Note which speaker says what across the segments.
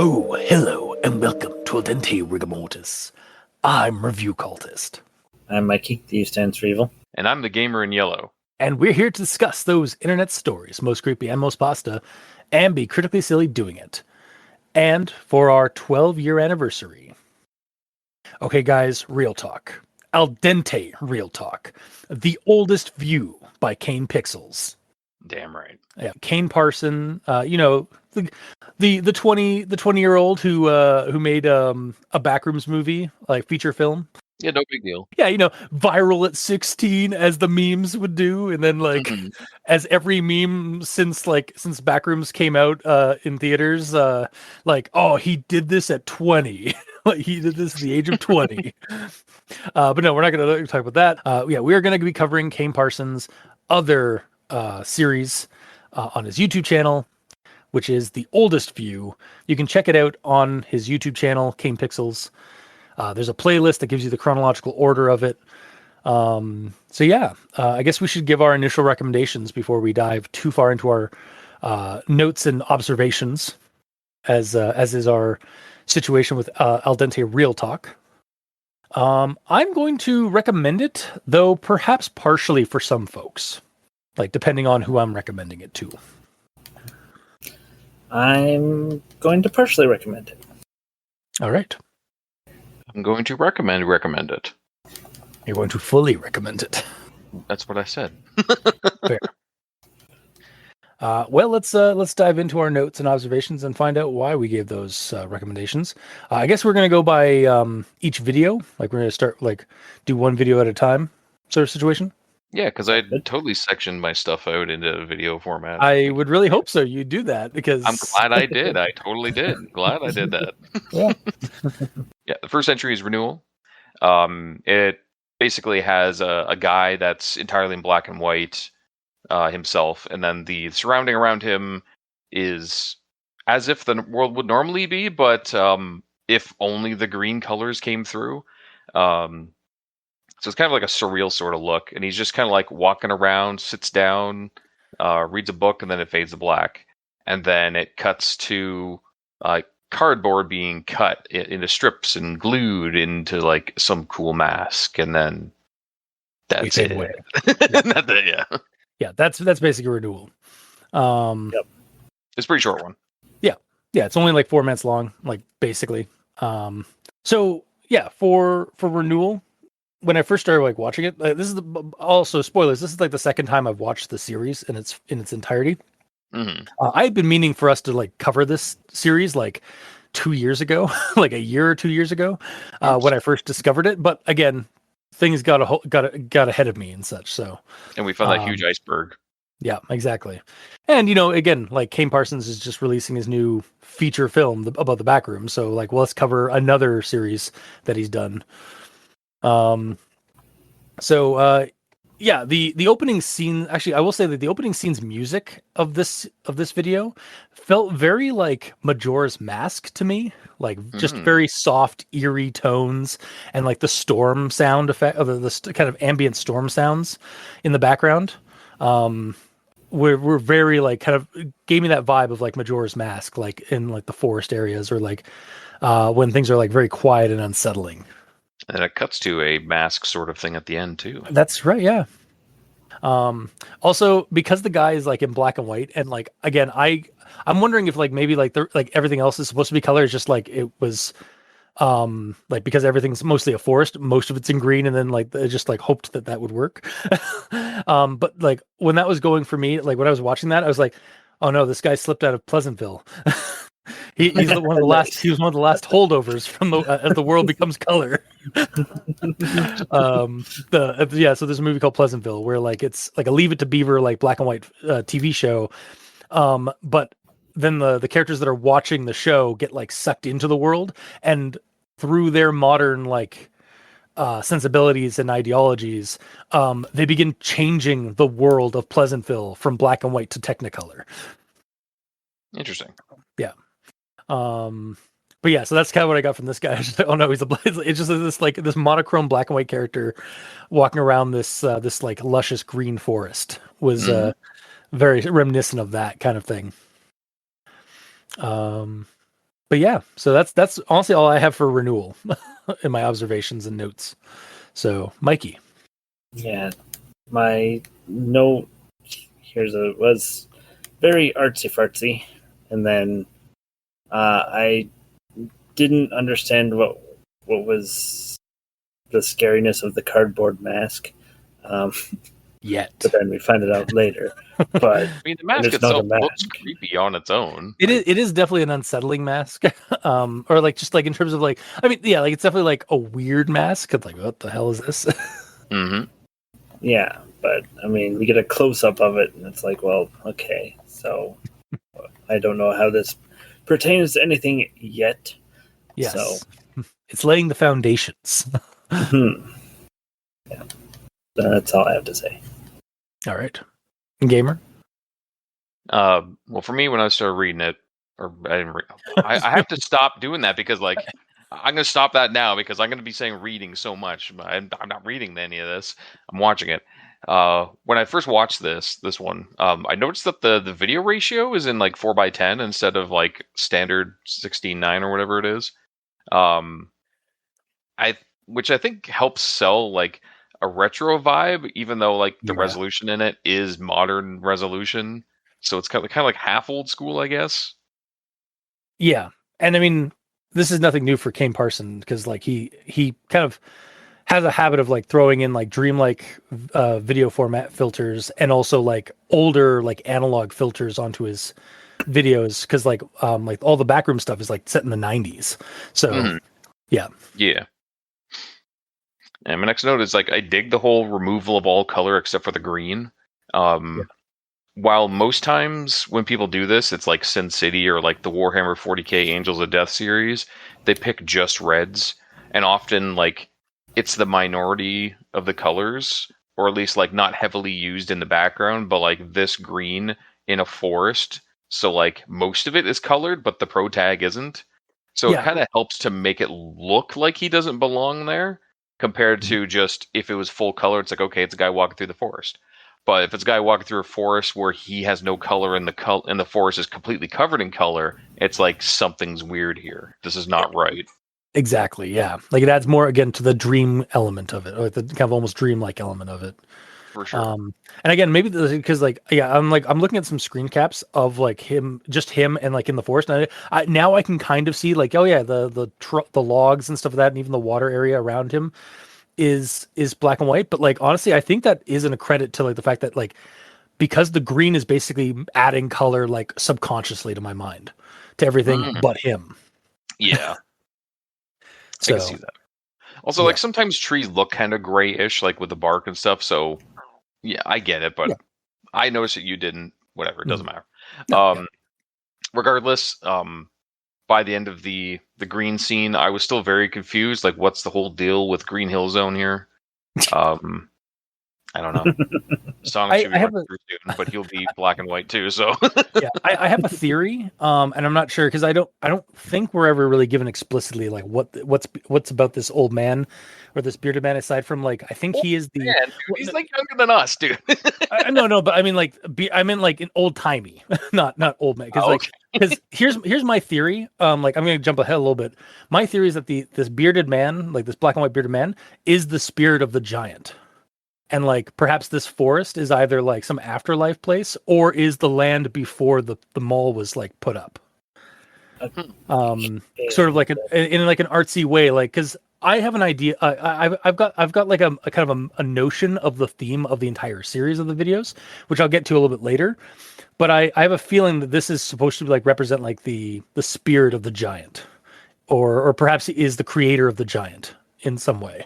Speaker 1: Oh, hello, and welcome to Al Dente Rigamortis. I'm Review Cultist.
Speaker 2: I'm Mikey, the U stands for evil.
Speaker 3: And I'm the gamer in yellow.
Speaker 1: And we're here to discuss those internet stories, most creepy and most pasta, and be critically silly doing it. And for our 12-year anniversary. Okay, guys, real talk. Al Dente real talk. The Oldest View by Kane Pixels.
Speaker 3: Damn right.
Speaker 1: Yeah, Kane Parson, the 20-year-old who made a Backrooms movie, like feature film.
Speaker 3: Yeah, no big deal.
Speaker 1: Yeah, viral at 16 as the memes would do, and then as every meme since Backrooms came out in theaters, oh, he did this at 20. Like he did this at the age of 20. But no, we're not going to talk about that. We are going to be covering Kane Parsons' other series on his YouTube channel, which is The Oldest View. You can check it out on his YouTube channel, Kane Pixels. There's a playlist that gives you the chronological order of it. I guess we should give our initial recommendations before we dive too far into our notes and observations, as is our situation with Al Dente Real Talk. I'm going to recommend it, though perhaps partially for some folks, depending on who I'm recommending it to.
Speaker 2: I'm going to partially recommend it.
Speaker 1: All right.
Speaker 3: I'm going to recommend it.
Speaker 1: You're going to fully recommend it.
Speaker 3: That's what I said.
Speaker 1: Fair. Let's dive into our notes and observations and find out why we gave those recommendations. I guess we're going to go by each video. We're going to start do one video at a time sort of situation.
Speaker 3: Yeah, because I totally sectioned my stuff out into video format.
Speaker 1: I would really hope so. You do that because
Speaker 3: I'm glad I did. I totally did. Glad I did that.
Speaker 1: Yeah.
Speaker 3: Yeah. The first entry is renewal. It basically has a guy that's entirely in black and white himself, and then the surrounding around him is as if the world would normally be, but if only the green colors came through. So it's kind of like a surreal sort of look, and he's just kind of walking around, sits down, reads a book, and then it fades to black. And then it cuts to cardboard being cut into strips and glued into some cool mask, and then that's it. Yeah.
Speaker 1: Yeah, that's basically renewal.
Speaker 2: Yep.
Speaker 3: It's a pretty short one.
Speaker 1: Yeah, it's only 4 minutes long, basically. For renewal. When I first started watching it, this is also spoilers. This is the second time I've watched the series in its entirety.
Speaker 3: Mm-hmm.
Speaker 1: I had been meaning for us to cover this series 2 years ago, a year or 2 years ago, when I first discovered it. But again, things got ahead of me and such. So,
Speaker 3: and we found that huge iceberg.
Speaker 1: Yeah, exactly. And again, Kane Parsons is just releasing his new feature film about the backroom. So let's cover another series that he's done. The opening scene, actually, I will say that the opening scene's music of this video felt very Majora's Mask to me, just very soft, eerie tones, and the storm sound effect of the kind of ambient storm sounds in the background. We're very kind of gave me that vibe of Majora's Mask, in the forest areas, or when things are very quiet and unsettling.
Speaker 3: And it cuts to a mask sort of thing at the end too.
Speaker 1: That's right, yeah. Also, because the guy is in black and white, and again, I'm wondering if maybe everything else is supposed to be color. It's just it was because everything's mostly a forest, most of it's in green, and then they just hoped that would work. But when that was going for me, when I was watching that, I was oh no, this guy slipped out of Pleasantville. He's one of the last. He was one of the last holdovers from as the world becomes color. So there's a movie called Pleasantville where it's a Leave It to Beaver black and white TV show, but then the characters that are watching the show get sucked into the world, and through their modern sensibilities and ideologies, they begin changing the world of Pleasantville from black and white to Technicolor.
Speaker 3: Interesting.
Speaker 1: Yeah. But yeah, so that's kind of what I got from this guy. Just like, oh no, he's it's just this like this monochrome black and white character walking around this this like luscious green forest was very reminiscent of that kind of thing. But yeah, so that's honestly all I have for renewal in my observations and notes. So, Mikey.
Speaker 2: Yeah, my note was very artsy fartsy, and then I didn't understand what was the scariness of the cardboard mask.
Speaker 1: Yet,
Speaker 2: but then we find it out later. But
Speaker 3: I mean, the mask itself looks creepy on its own.
Speaker 1: It is definitely an unsettling mask, or like just like in terms of like, I mean, yeah, like it's definitely like a weird mask. It's like, what the hell is this?
Speaker 2: Yeah, but I mean, we get a close up of it, and it's like, well, okay, so I don't know how this pertains to anything yet.
Speaker 1: Yes,
Speaker 2: so
Speaker 1: it's laying the foundations.
Speaker 2: Yeah, that's all I have to say.
Speaker 1: All right, Gamer.
Speaker 3: Well, for me, when I started reading it, or I have to stop doing that because, like, I'm going to stop that now because I'm going to be saying reading so much. I'm not reading any of this. I'm watching it. When I first watched this one, I noticed that the video ratio is in like 4:10 instead of like standard 16:9 or whatever it is. Which I think helps sell like a retro vibe, even though like the resolution in it is modern resolution. So it's kind of like half old school, I guess.
Speaker 1: Yeah, and I mean, this is nothing new for Kane Parson because like he kind of has a habit of like throwing in like dreamlike video format filters and also like older like analog filters onto his videos because like all the backroom stuff is like set in the 90s. So yeah.
Speaker 3: And my next note is like I dig the whole removal of all color except for the green. While most times when people do this, it's like Sin City or like the Warhammer 40k Angels of Death series, they pick just reds, and often like it's the minority of the colors, or at least like not heavily used in the background, but like this green in a forest, so like most of it is colored, but the pro tag isn't. So it kind of helps to make it look like he doesn't belong there, compared to just if it was full color, it's like, okay, it's a guy walking through the forest. But if it's a guy walking through a forest where he has no color and the forest is completely covered in color, it's like something's weird here. This is not right.
Speaker 1: Exactly. Yeah. Like it adds more again to the dream element of it, or the kind of almost dreamlike element of it.
Speaker 3: For sure.
Speaker 1: And again, maybe because like, yeah, I'm looking at some screen caps of like him and like in the forest. And I now I can kind of see like, oh yeah, the logs and stuff like that, and even the water area around him is black and white. But like honestly, I think that isn't a credit to like the fact that like because the green is basically adding color like subconsciously to my mind to everything but him.
Speaker 3: Yeah. I can see that. Also, like sometimes trees look kind of grayish, like with the bark and stuff. So yeah, I get it, but I noticed that you didn't. Whatever, it doesn't matter. Regardless, by the end of the green scene, I was still very confused. Like, what's the whole deal with Green Hill Zone here? I don't know. Sonic should be more soon, but he'll be black and white too. So
Speaker 1: yeah, I have a theory, and I'm not sure because I don't think we're ever really given explicitly like what's about this old man or this bearded man aside from like I think he is the
Speaker 3: man, dude, he's like younger than us, dude.
Speaker 1: No, but I mean like I mean like an old timey, not old man. Because here's my theory. Like I'm gonna jump ahead a little bit. My theory is that this bearded man, like this black and white bearded man, is the spirit of the giant. And like perhaps this forest is either like some afterlife place or is the land before the mall was like put up. Sort of like in like an artsy way, like because I have an idea. I've got like a kind of a notion of the theme of the entire series of the videos, which I'll get to a little bit later. But I have a feeling that this is supposed to like represent like the spirit of the giant, or perhaps he is the creator of the giant in some way.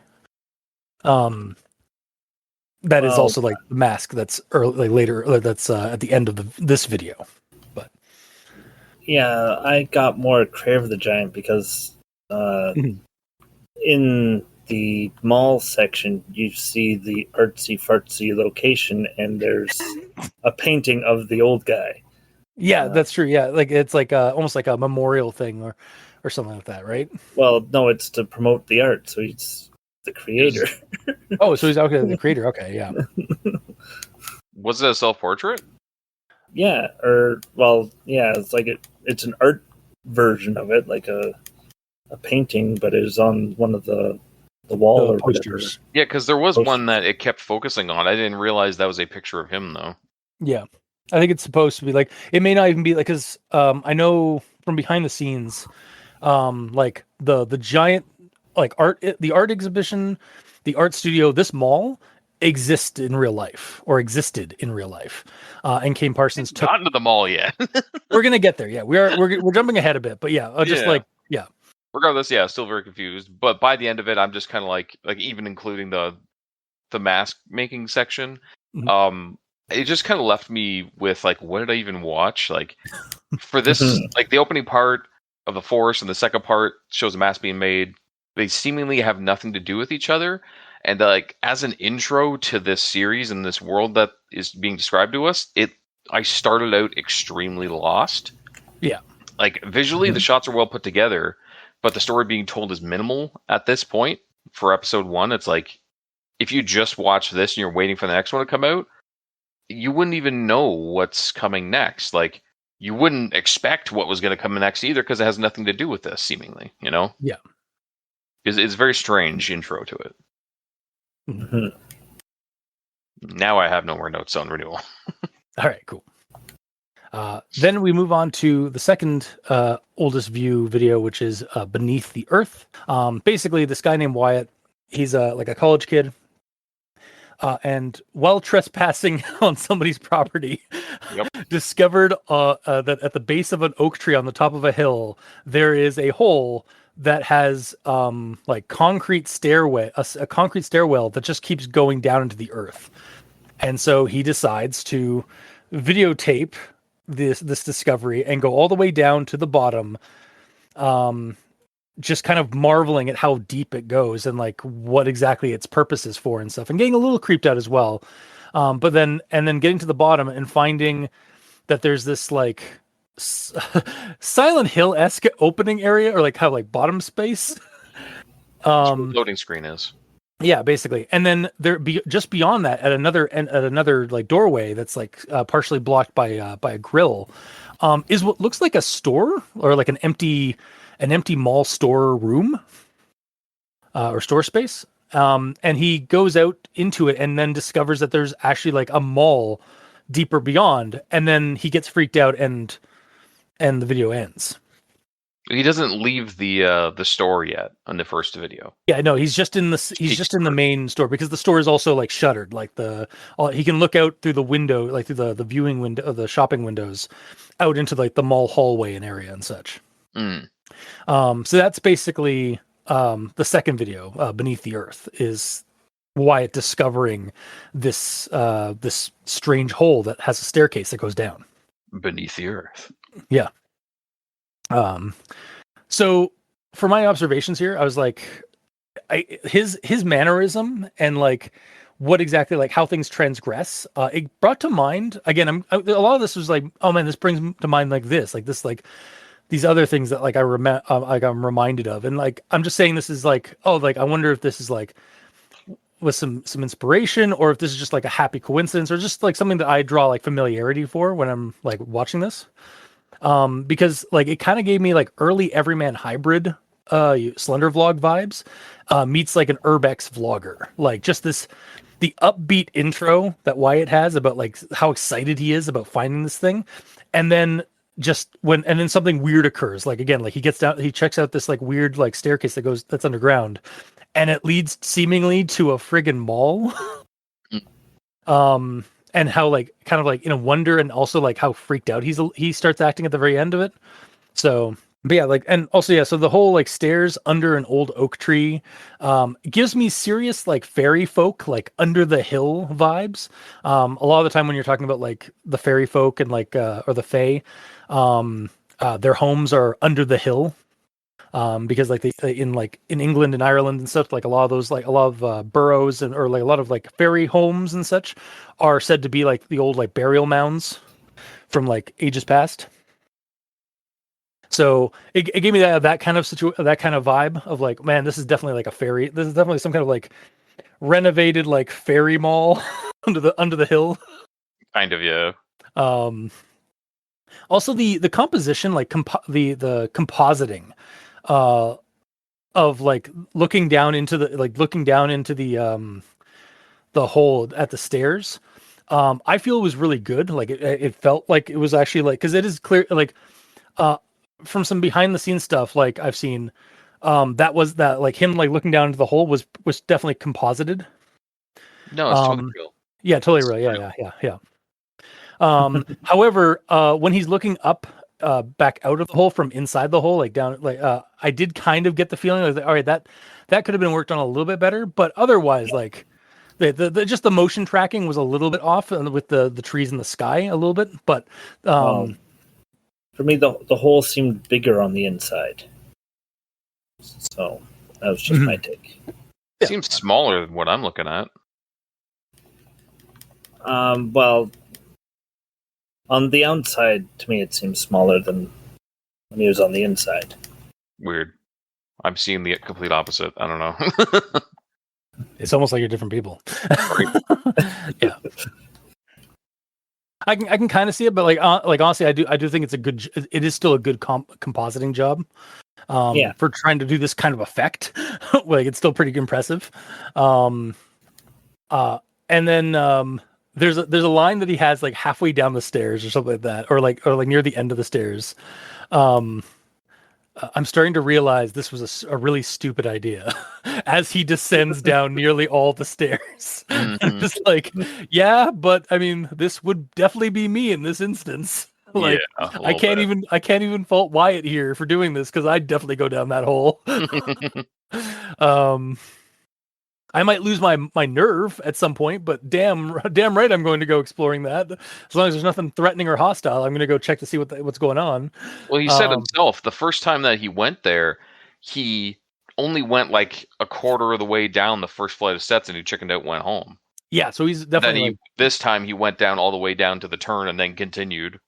Speaker 1: That is also like the mask that's early, like later, that's at the end of this video. But
Speaker 2: yeah, I got more Craig of the Giant because in the mall section, you see the artsy fartsy location, and there's a painting of the old guy.
Speaker 1: Yeah, that's true. Yeah, like it's like almost like a memorial thing or something like that, right?
Speaker 2: Well, no, it's to promote the art, so he's the creator.
Speaker 1: Oh, so he's okay, the creator. Okay, yeah.
Speaker 3: Was it a self-portrait?
Speaker 2: Yeah, or well, yeah, it's like it's an art version of it, like a painting, but it was on one of the wall or
Speaker 1: posters.
Speaker 3: Yeah, because there was
Speaker 2: Posters.
Speaker 3: one that it kept focusing on. I didn't realize that was a picture of him, though.
Speaker 1: Yeah, I think it's supposed to be like it may not even be like because I know from behind the scenes, like the giant like the art exhibition, the art studio, this mall exists in real life or existed in real life, and Kane Parsons took.
Speaker 3: Not into the mall yet.
Speaker 1: We're gonna get there. Yeah, we're jumping ahead a bit, but yeah, just
Speaker 3: Yeah.
Speaker 1: like yeah.
Speaker 3: Regardless, yeah, still very confused. But by the end of it, I'm just kind of like even including the mask making section,
Speaker 1: Mhm.
Speaker 3: it just kind of left me with like, what did I even watch? Like for this, like the opening part of the forest and the second part shows a mask being made. They seemingly have nothing to do with each other. And like as an intro to this series and this world that is being described to us, I started out extremely lost.
Speaker 1: Yeah.
Speaker 3: Like visually, the shots are well put together, but the story being told is minimal at this point for episode 1. It's like if you just watch this and you're waiting for the next one to come out, you wouldn't even know what's coming next. Like you wouldn't expect what was going to come next either because it has nothing to do with this, seemingly. You know?
Speaker 1: Yeah.
Speaker 3: It's a very strange intro to it.
Speaker 2: Mm-hmm.
Speaker 3: Now I have no more notes on renewal.
Speaker 1: All right, cool. Then we move on to the second oldest view video, which is Beneath the Earth. Basically, this guy named Wyatt, he's like a college kid. And while trespassing on somebody's property, discovered that at the base of an oak tree on the top of a hill, there is a hole that has like concrete stairway, a concrete stairwell that just keeps going down into the earth. And so he decides to videotape this discovery and go all the way down to the bottom, just kind of marveling at how deep it goes and like what exactly its purpose is for and stuff, and getting a little creeped out as well. But then getting to the bottom and finding that there's this like Silent Hill-esque opening area, or like how like bottom space.
Speaker 3: Loading screen is.
Speaker 1: Yeah, basically. And then just beyond that, at another like doorway that's like partially blocked by a grill, is what looks like a store or like an empty mall store room or store space. And he goes out into it and then discovers that there's actually like a mall deeper beyond. And then he gets freaked out and the video ends.
Speaker 3: He doesn't leave the store yet on the first video.
Speaker 1: Yeah, no, he's just in the main store because the store is also like shuttered. Like he can look out through the window, like through the viewing window of the shopping windows, out into like the mall hallway and area and such. So that's basically the second video, Beneath the Earth, is Wyatt discovering this this strange hole that has a staircase that goes down
Speaker 3: beneath the earth.
Speaker 1: Yeah. So for my observations here, I was like, his mannerism and like what exactly like how things transgress. It brought to mind again. A lot of this was like, oh man, this brings to mind like these other things that like I'm reminded of, and like I'm just saying this is like, oh, like I wonder if this is like with some inspiration, or if this is just like a happy coincidence, or just like something that I draw like familiarity for when I'm like watching this. Because like it kind of gave me like early Everyman Hybrid Slender Vlog vibes, meets like an Urbex vlogger. Like just the upbeat intro that Wyatt has about like how excited he is about finding this thing, and then something weird occurs. Like again, like he gets down, he checks out this like weird like staircase that's underground, and it leads seemingly to a friggin' mall. And how like kind of like in a wonder, and also like how freaked out he starts acting at the very end of it. So, but yeah, like, and also yeah, so the whole like stairs under an old oak tree gives me serious like fairy folk like under the hill vibes. A lot of the time when you're talking about like the fairy folk and like or the fae, their homes are under the hill. Because like in England and Ireland and stuff, like a lot of boroughs or like a lot of like fairy homes and such are said to be like the old like burial mounds from like ages past. So it gave me that kind of that kind of vibe of like, man, this is definitely like a fairy. This is definitely some kind of like renovated like fairy mall under the hill.
Speaker 3: Kind of, yeah.
Speaker 1: Also the composition, like the compositing, of like looking down into the hole at the stairs. I feel it was really good. Like it felt like it was actually like, because it is clear, like from some behind the scenes stuff like I've seen, that like him like looking down into the hole was definitely composited.
Speaker 3: No, it's totally real.
Speaker 1: Yeah, totally real. Yeah. However, when he's looking up, back out of the hole from inside the hole, like down, like I did kind of get the feeling like, all right, that could have been worked on a little bit better, but otherwise, like the just the motion tracking was a little bit off with the trees in the sky a little bit, but
Speaker 2: for me, the hole seemed bigger on the inside, so that was just my take.
Speaker 3: It seems smaller than what I'm looking at.
Speaker 2: Well, on the outside, to me, it seems smaller than when he was on the inside.
Speaker 3: Weird. I'm seeing the complete opposite. I don't know.
Speaker 1: It's almost like you're different people. Yeah. I can kind of see it, but like honestly, I do think it is still a good compositing job. For trying to do this kind of effect. Like it's still pretty impressive. And then there's a line that he has like halfway down the stairs or something like that, or like near the end of the stairs. I'm starting to realize this was a really stupid idea as he descends down nearly all the stairs. I'm just like, yeah, but I mean, this would definitely be me in this instance. Like,
Speaker 3: yeah,
Speaker 1: I can't even fault Wyatt here for doing this, because I'd definitely go down that hole. I might lose my nerve at some point, but damn right I'm going to go exploring that. As long as there's nothing threatening or hostile, I'm going to go check to see what's going on.
Speaker 3: Well, he said himself, the first time that he went there, he only went like a quarter of the way down the first flight of steps, and he chickened out and went home.
Speaker 1: Yeah, so he's definitely
Speaker 3: this time he went down all the way down to the turn and then continued.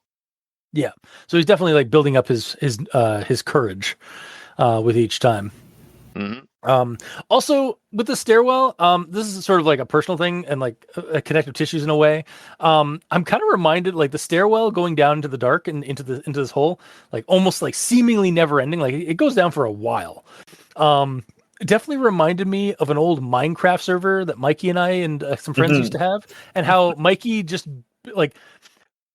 Speaker 1: Yeah, so he's definitely like building up his courage with each time.
Speaker 3: Mm-hmm.
Speaker 1: Also with the stairwell, this is sort of like a personal thing and like connective tissues in a way. I'm kind of reminded, like the stairwell going down into the dark and into this hole, like almost like seemingly never ending. Like it goes down for a while. It definitely reminded me of an old Minecraft server that Mikey and I and some friends used to have, and how Mikey just like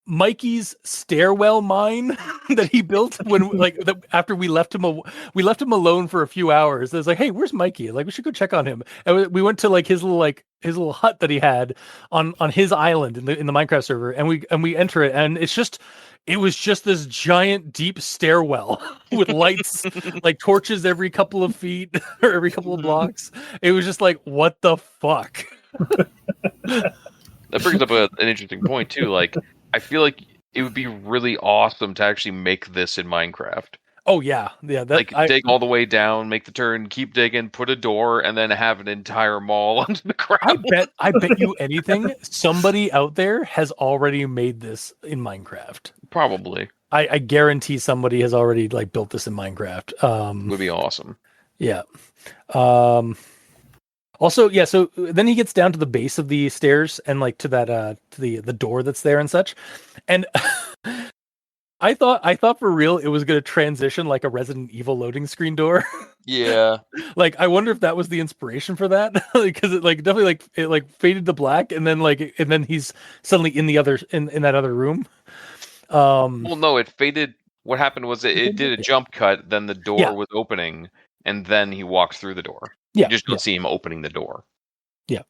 Speaker 1: Mikey's stairwell mine that he built when after we left him alone for a few hours. It was like, hey, where's Mikey? Like, we should go check on him. And we went to like his little hut that he had on his island in the Minecraft server, and we enter it, and it was just this giant deep stairwell with lights, like torches every couple of feet or every couple of blocks. It was just like, what the fuck?
Speaker 3: That brings up an interesting point too. Like, I feel like it would be really awesome to actually make this in Minecraft.
Speaker 1: Oh yeah.
Speaker 3: Dig all the way down, make the turn, keep digging, put a door, and then have an entire mall under the ground.
Speaker 1: I bet you anything, somebody out there has already made this in Minecraft.
Speaker 3: Probably.
Speaker 1: I guarantee somebody has already like built this in Minecraft.
Speaker 3: Would be awesome.
Speaker 1: Yeah. Also, yeah, so then he gets down to the base of the stairs and like to that to the door that's there and such. And I thought for real it was going to transition like a Resident Evil loading screen door.
Speaker 3: Yeah.
Speaker 1: Like, I wonder if that was the inspiration for that, because it like definitely like it like faded to black, and then he's suddenly in the other in that other room.
Speaker 3: Well, no, it faded. What happened was it did a jump cut, then the door was opening, and then he walked through the door.
Speaker 1: Yeah,
Speaker 3: you just don't see him opening the door.
Speaker 1: Yeah.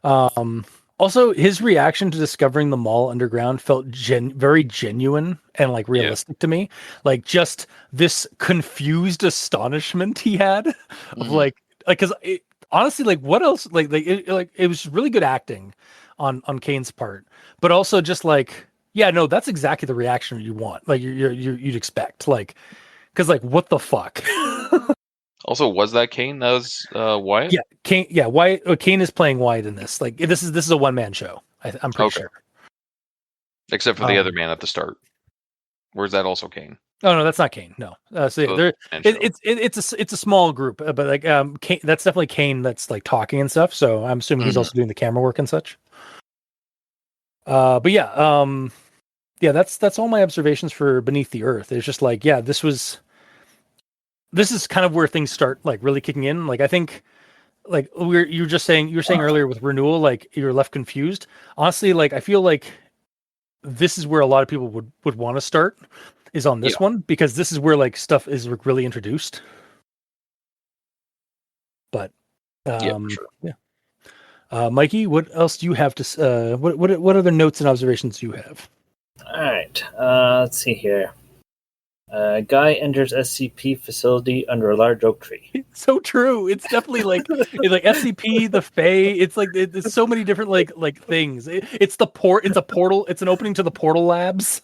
Speaker 1: Also, his reaction to discovering the mall underground felt very genuine and like realistic to me. Like just this confused astonishment he had of like because honestly, like what else? Like it was really good acting on Kane's part, but also just like, yeah, no, that's exactly the reaction you want. Like you'd expect, like, because like what the fuck.
Speaker 3: Also, was that Kane? That was Wyatt?
Speaker 1: Yeah, Kane. Yeah, Wyatt. Kane is playing Wyatt in this. Like, this is a one-man show. I'm pretty sure.
Speaker 3: Except for the other man at the start. Or is that also Kane?
Speaker 1: Oh no, that's not Kane. No. It's a small group, but like Kane, that's definitely Kane that's like talking and stuff. So I'm assuming he's also doing the camera work and such. But yeah, that's all my observations for Beneath the Earth. It's just like, yeah, this is kind of where things start like really kicking in. Like I think like you were saying earlier with Renewal, like you're left confused. Honestly, like I feel like this is where a lot of people would want to start is on this one, because this is where like stuff is really introduced. But
Speaker 3: for sure.
Speaker 1: Yeah. Mikey, what else do you have to what other notes and observations do you have?
Speaker 2: All right. Let's see here. Guy enters SCP facility under a large oak tree.
Speaker 1: It's so true. It's definitely like it's like SCP, the Fae. It's like it's so many different like things. It's the port. It's a portal. It's an opening to the Portal Labs.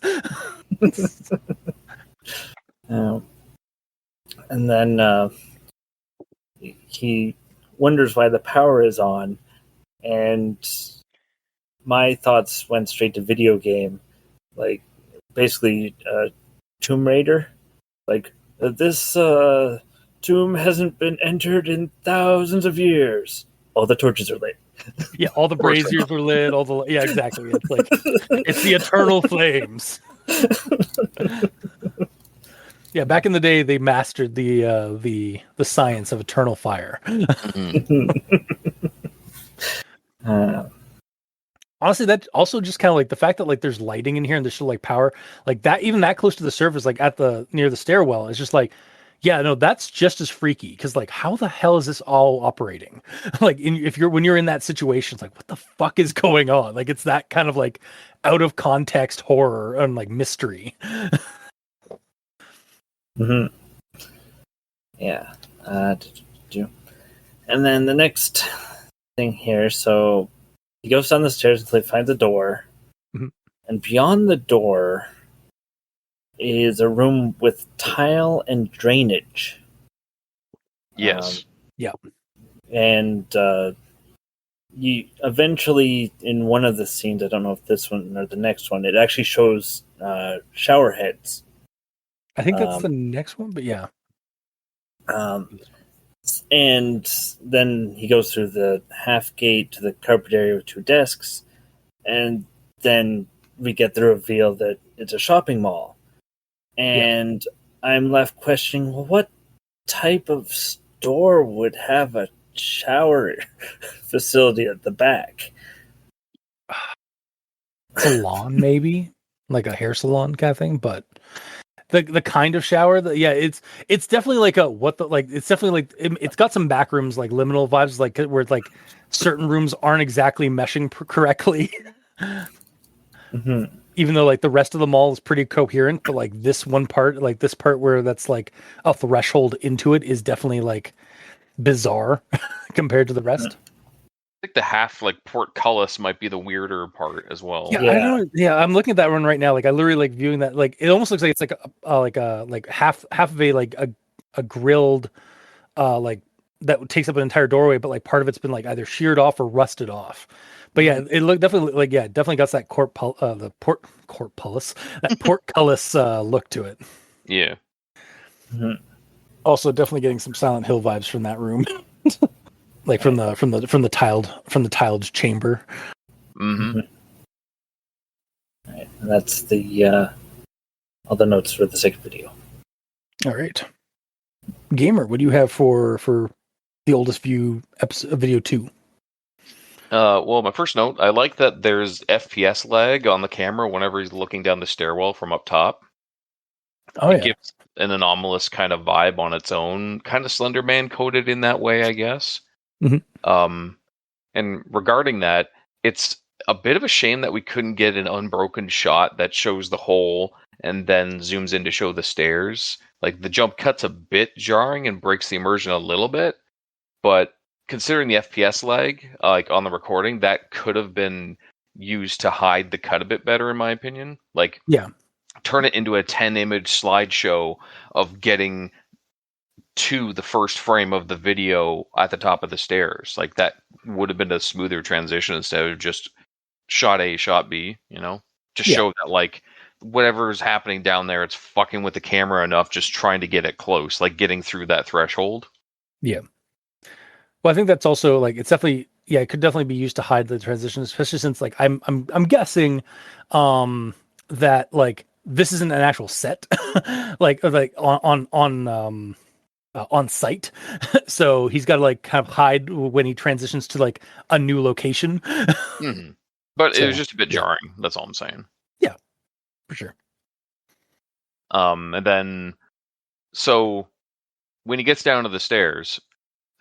Speaker 2: And then he wonders why the power is on, and my thoughts went straight to video game, like basically Tomb Raider, like this tomb hasn't been entered in thousands of years. All the torches are lit.
Speaker 1: Yeah, all the braziers are lit. Exactly. It's like it's the eternal flames. Yeah, back in the day, they mastered the science of eternal fire. Honestly, that also just kind of like the fact that like there's lighting in here and there's still like power, like that, even that close to the surface, like at the near the stairwell, it's just like, yeah, no, that's just as freaky, because like how the hell is this all operating? Like when you're in that situation, it's like, what the fuck is going on? Like it's that kind of like out of context horror and like mystery.
Speaker 2: Yeah. And then the next thing here, so he goes down the stairs until he finds a door. And beyond the door is a room with tile and drainage.
Speaker 3: Yes.
Speaker 1: Yeah.
Speaker 2: And you eventually, in one of the scenes, I don't know if this one or the next one, it actually shows shower heads.
Speaker 1: I think that's the next one, but yeah.
Speaker 2: And then he goes through the half gate to the carpet area with 2 desks, and then we get the reveal that it's a shopping mall. And I'm left questioning, well, what type of store would have a shower facility at the back?
Speaker 1: Salon, maybe? Like a hair salon kind of thing, but the kind of shower that it's definitely like it's definitely like it's got some back rooms like liminal vibes, like where like certain rooms aren't exactly meshing correctly. Even though like the rest of the mall is pretty coherent, but like this part where that's like a threshold into it is definitely like bizarre compared to the rest.
Speaker 3: I think the half like portcullis might be the weirder part as well.
Speaker 1: Yeah, I don't know. Yeah, I'm looking at that one right now. Like I literally like viewing that. Like it almost looks like it's like half of a like a grilled like that takes up an entire doorway, but like part of it's been like either sheared off or rusted off. But yeah, it looked definitely definitely got that portcullis look to it.
Speaker 3: Yeah.
Speaker 1: Also, definitely getting some Silent Hill vibes from that room. Like from the tiled chamber.
Speaker 2: Right. And that's the all the notes for the second video.
Speaker 1: All right, Gamer, what do you have for the oldest view episode, video 2?
Speaker 3: Well, my first note, I like that there's FPS lag on the camera whenever he's looking down the stairwell from up top. It gives an anomalous kind of vibe on its own, kind of Slender Man coded in that way, I guess. And regarding that, it's a bit of a shame that we couldn't get an unbroken shot that shows the hole and then zooms in to show the stairs. Like the jump cut's a bit jarring and breaks the immersion a little bit, but considering the FPS lag, like on the recording, that could have been used to hide the cut a bit better, in my opinion. Like, turn it into a 10-image slideshow of getting to the first frame of the video at the top of the stairs. Like that would have been a smoother transition instead of just shot A, shot B, to show that like whatever's happening down there, it's fucking with the camera enough, just trying to get it close, like getting through that threshold.
Speaker 1: Yeah. Well, I think that's also like it's definitely it could definitely be used to hide the transitions, especially since like I'm guessing that like this isn't an actual set like on site. So he's got to like kind of hide when he transitions to like a new location.
Speaker 3: Mm-hmm. But it was just a bit jarring. That's all I'm saying.
Speaker 1: Yeah, for sure.
Speaker 3: And then so when he gets down to the stairs,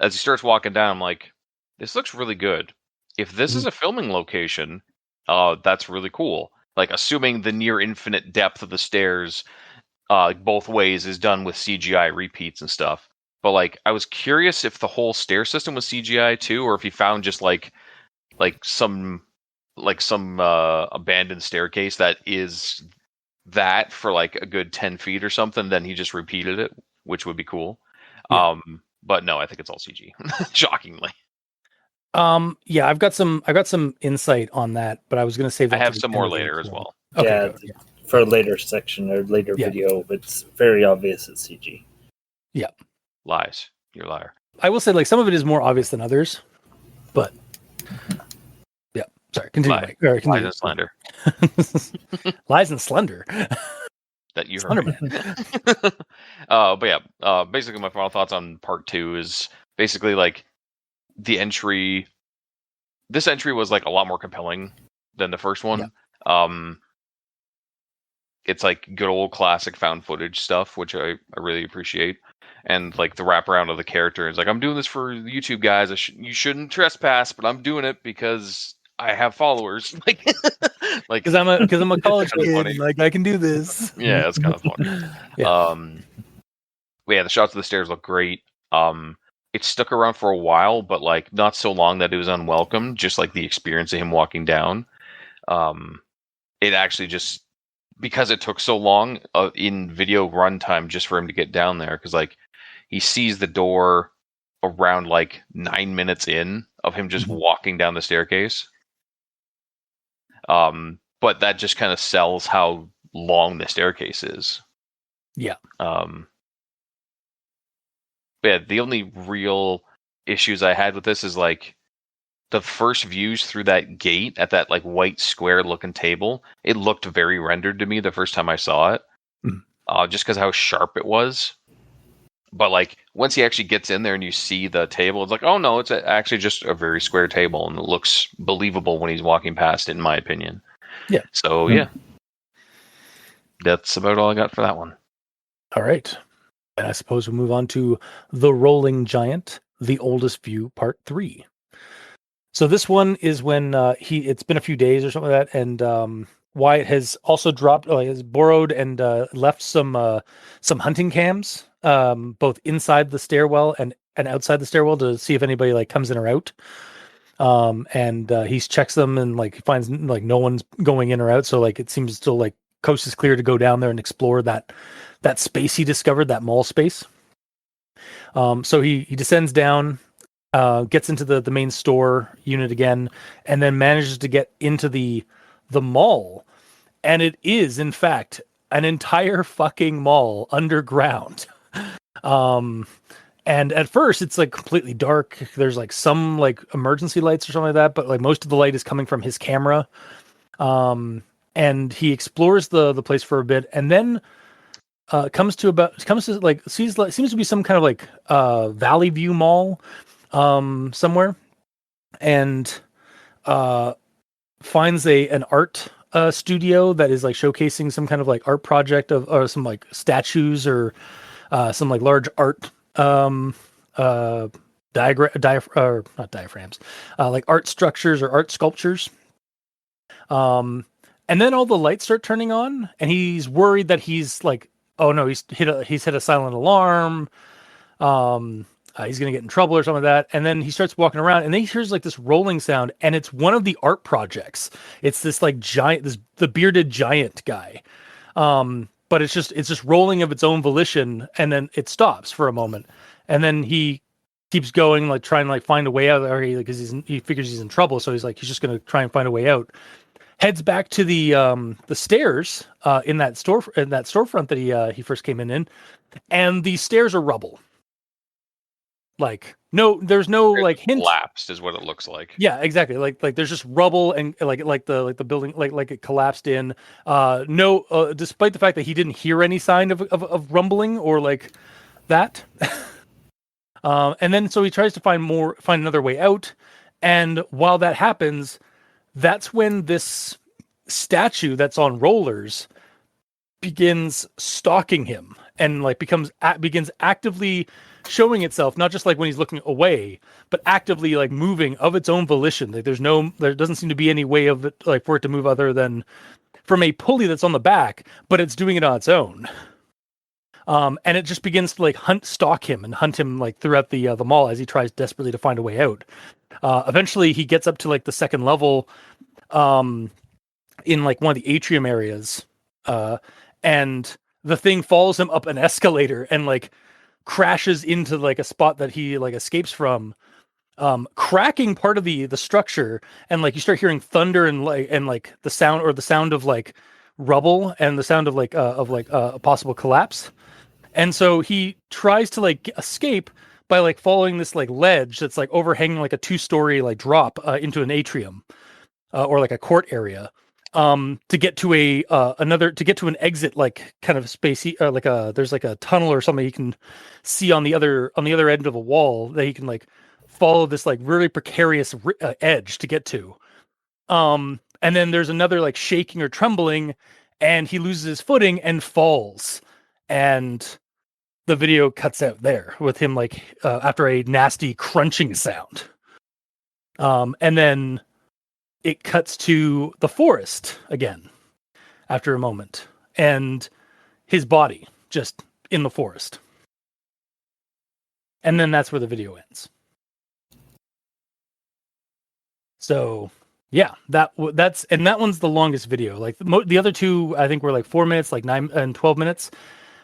Speaker 3: as he starts walking down, I'm like, this looks really good. If this is a filming location, that's really cool. Like, assuming the near infinite depth of the stairs both ways is done with CGI repeats and stuff. But, like, I was curious if the whole stair system was CGI too, or if he found just, like some abandoned staircase that is that for, like, a good 10 feet or something, then he just repeated it, which would be cool. Yeah. But no, I think it's all CG. Shockingly.
Speaker 1: Yeah, I've got some insight on that, but I was going to save that.
Speaker 3: I have some more later as well.
Speaker 2: Okay, yeah, for a later section or later video, but it's very obvious it's CG.
Speaker 1: Yeah.
Speaker 3: Lies. You're a liar.
Speaker 1: I will say, like, some of it is more obvious than others, but yeah. Sorry, continue.
Speaker 3: Lies and slander.
Speaker 1: Lies and slender.
Speaker 3: That you heard. But yeah, basically my final thoughts on part 2 is basically like the entry. This entry was like a lot more compelling than the first one. Yeah. It's like good old classic found footage stuff, which I really appreciate. And like the wraparound of the character is like, I'm doing this for YouTube guys. You shouldn't trespass, but I'm doing it because I have followers. Like
Speaker 1: because I'm a college kid. Funny. Like I can do this.
Speaker 3: Yeah, it's kind of funny. Yeah. The shots of the stairs look great. It stuck around for a while, but like not so long that it was unwelcome. Just like the experience of him walking down. It actually just, because it took so long in video runtime just for him to get down there, because like he sees the door around like 9 minutes in of him just walking down the staircase. But that just kind of sells how long the staircase is.
Speaker 1: Yeah.
Speaker 3: Yeah, the only real issues I had with this is like the first views through that gate at that like white square looking table. It looked very rendered to me the first time I saw it, just because how sharp it was. But like once he actually gets in there and you see the table, it's like, oh no, it's actually just a very square table, and it looks believable when he's walking past it, in my opinion.
Speaker 1: Yeah.
Speaker 3: So yeah, that's about all I got for that one.
Speaker 1: All right. And I suppose we'll move on to The Rolling Giant, The Oldest View, Part 3. So this one is when it's been a few days or something like that, and Wyatt has also has borrowed and left some hunting cams, both inside the stairwell and outside the stairwell to see if anybody like comes in or out. And he checks them and like finds like no one's going in or out, so like it seems still like coast is clear to go down there and explore that space he discovered, that mall space. So he descends down, gets into the main store unit again, and then manages to get into the mall. And it is, in fact, an entire fucking mall underground. And at first it's like completely dark. There's like some like emergency lights or something like that, but like most of the light is coming from his camera. And he explores the place for a bit, and then seems to be some kind of like Valley View Mall somewhere, and finds an art studio that is like showcasing some kind of like art project or some like statues or some like large art not diaphragms, like art structures or art sculptures. And then all the lights start turning on, and he's worried that he's like, oh no, he's hit a silent alarm. He's gonna get in trouble or something like that. And then he starts walking around, and then he hears like this rolling sound, and it's one of the art projects. It's this like giant, the bearded giant guy. But it's just rolling of its own volition, and then it stops for a moment, and then he keeps going, like trying to like find a way out, or because he figures he's in trouble, so he's just gonna try and find a way out. heads back to the stairs in that storefront that he first came in, and the stairs are rubble. Like there's no like hint.
Speaker 3: Collapsed is what it looks like.
Speaker 1: Yeah, exactly. Like there's just rubble and like the building like it collapsed in. No, despite the fact that he didn't hear any sign of rumbling or like that. And then so he tries to find another way out. And while that happens, that's when this statue that's on rollers begins stalking him and like begins actively showing itself, not just like when he's looking away, but actively like moving of its own volition. Like there doesn't seem to be any way of it like for it to move other than from a pulley that's on the back, but it's doing it on its own. And it just begins to like stalk him like throughout the mall as he tries desperately to find a way out. Eventually he gets up to like the second level, in like one of the atrium areas, and the thing follows him up an escalator and like crashes into like a spot that he like escapes from, cracking part of the structure, and like you start hearing thunder and like the sound of like rubble and the sound of like a possible collapse. And so he tries to like escape by like following this like ledge that's like overhanging like a 2-story like drop into an atrium, or like a court area, to get to an exit, like kind of spacey, there's like a tunnel or something he can see on the other end of a wall that he can like follow this like really precarious edge to get to. And then there's another like shaking or trembling, and he loses his footing and falls, and the video cuts out there with him like after a nasty crunching sound. And then it cuts to the forest again after a moment, and his body just in the forest. And then that's where the video ends. So yeah, that one's the longest video. Like the other two, I think were like 4 minutes, like 9 and 12 minutes.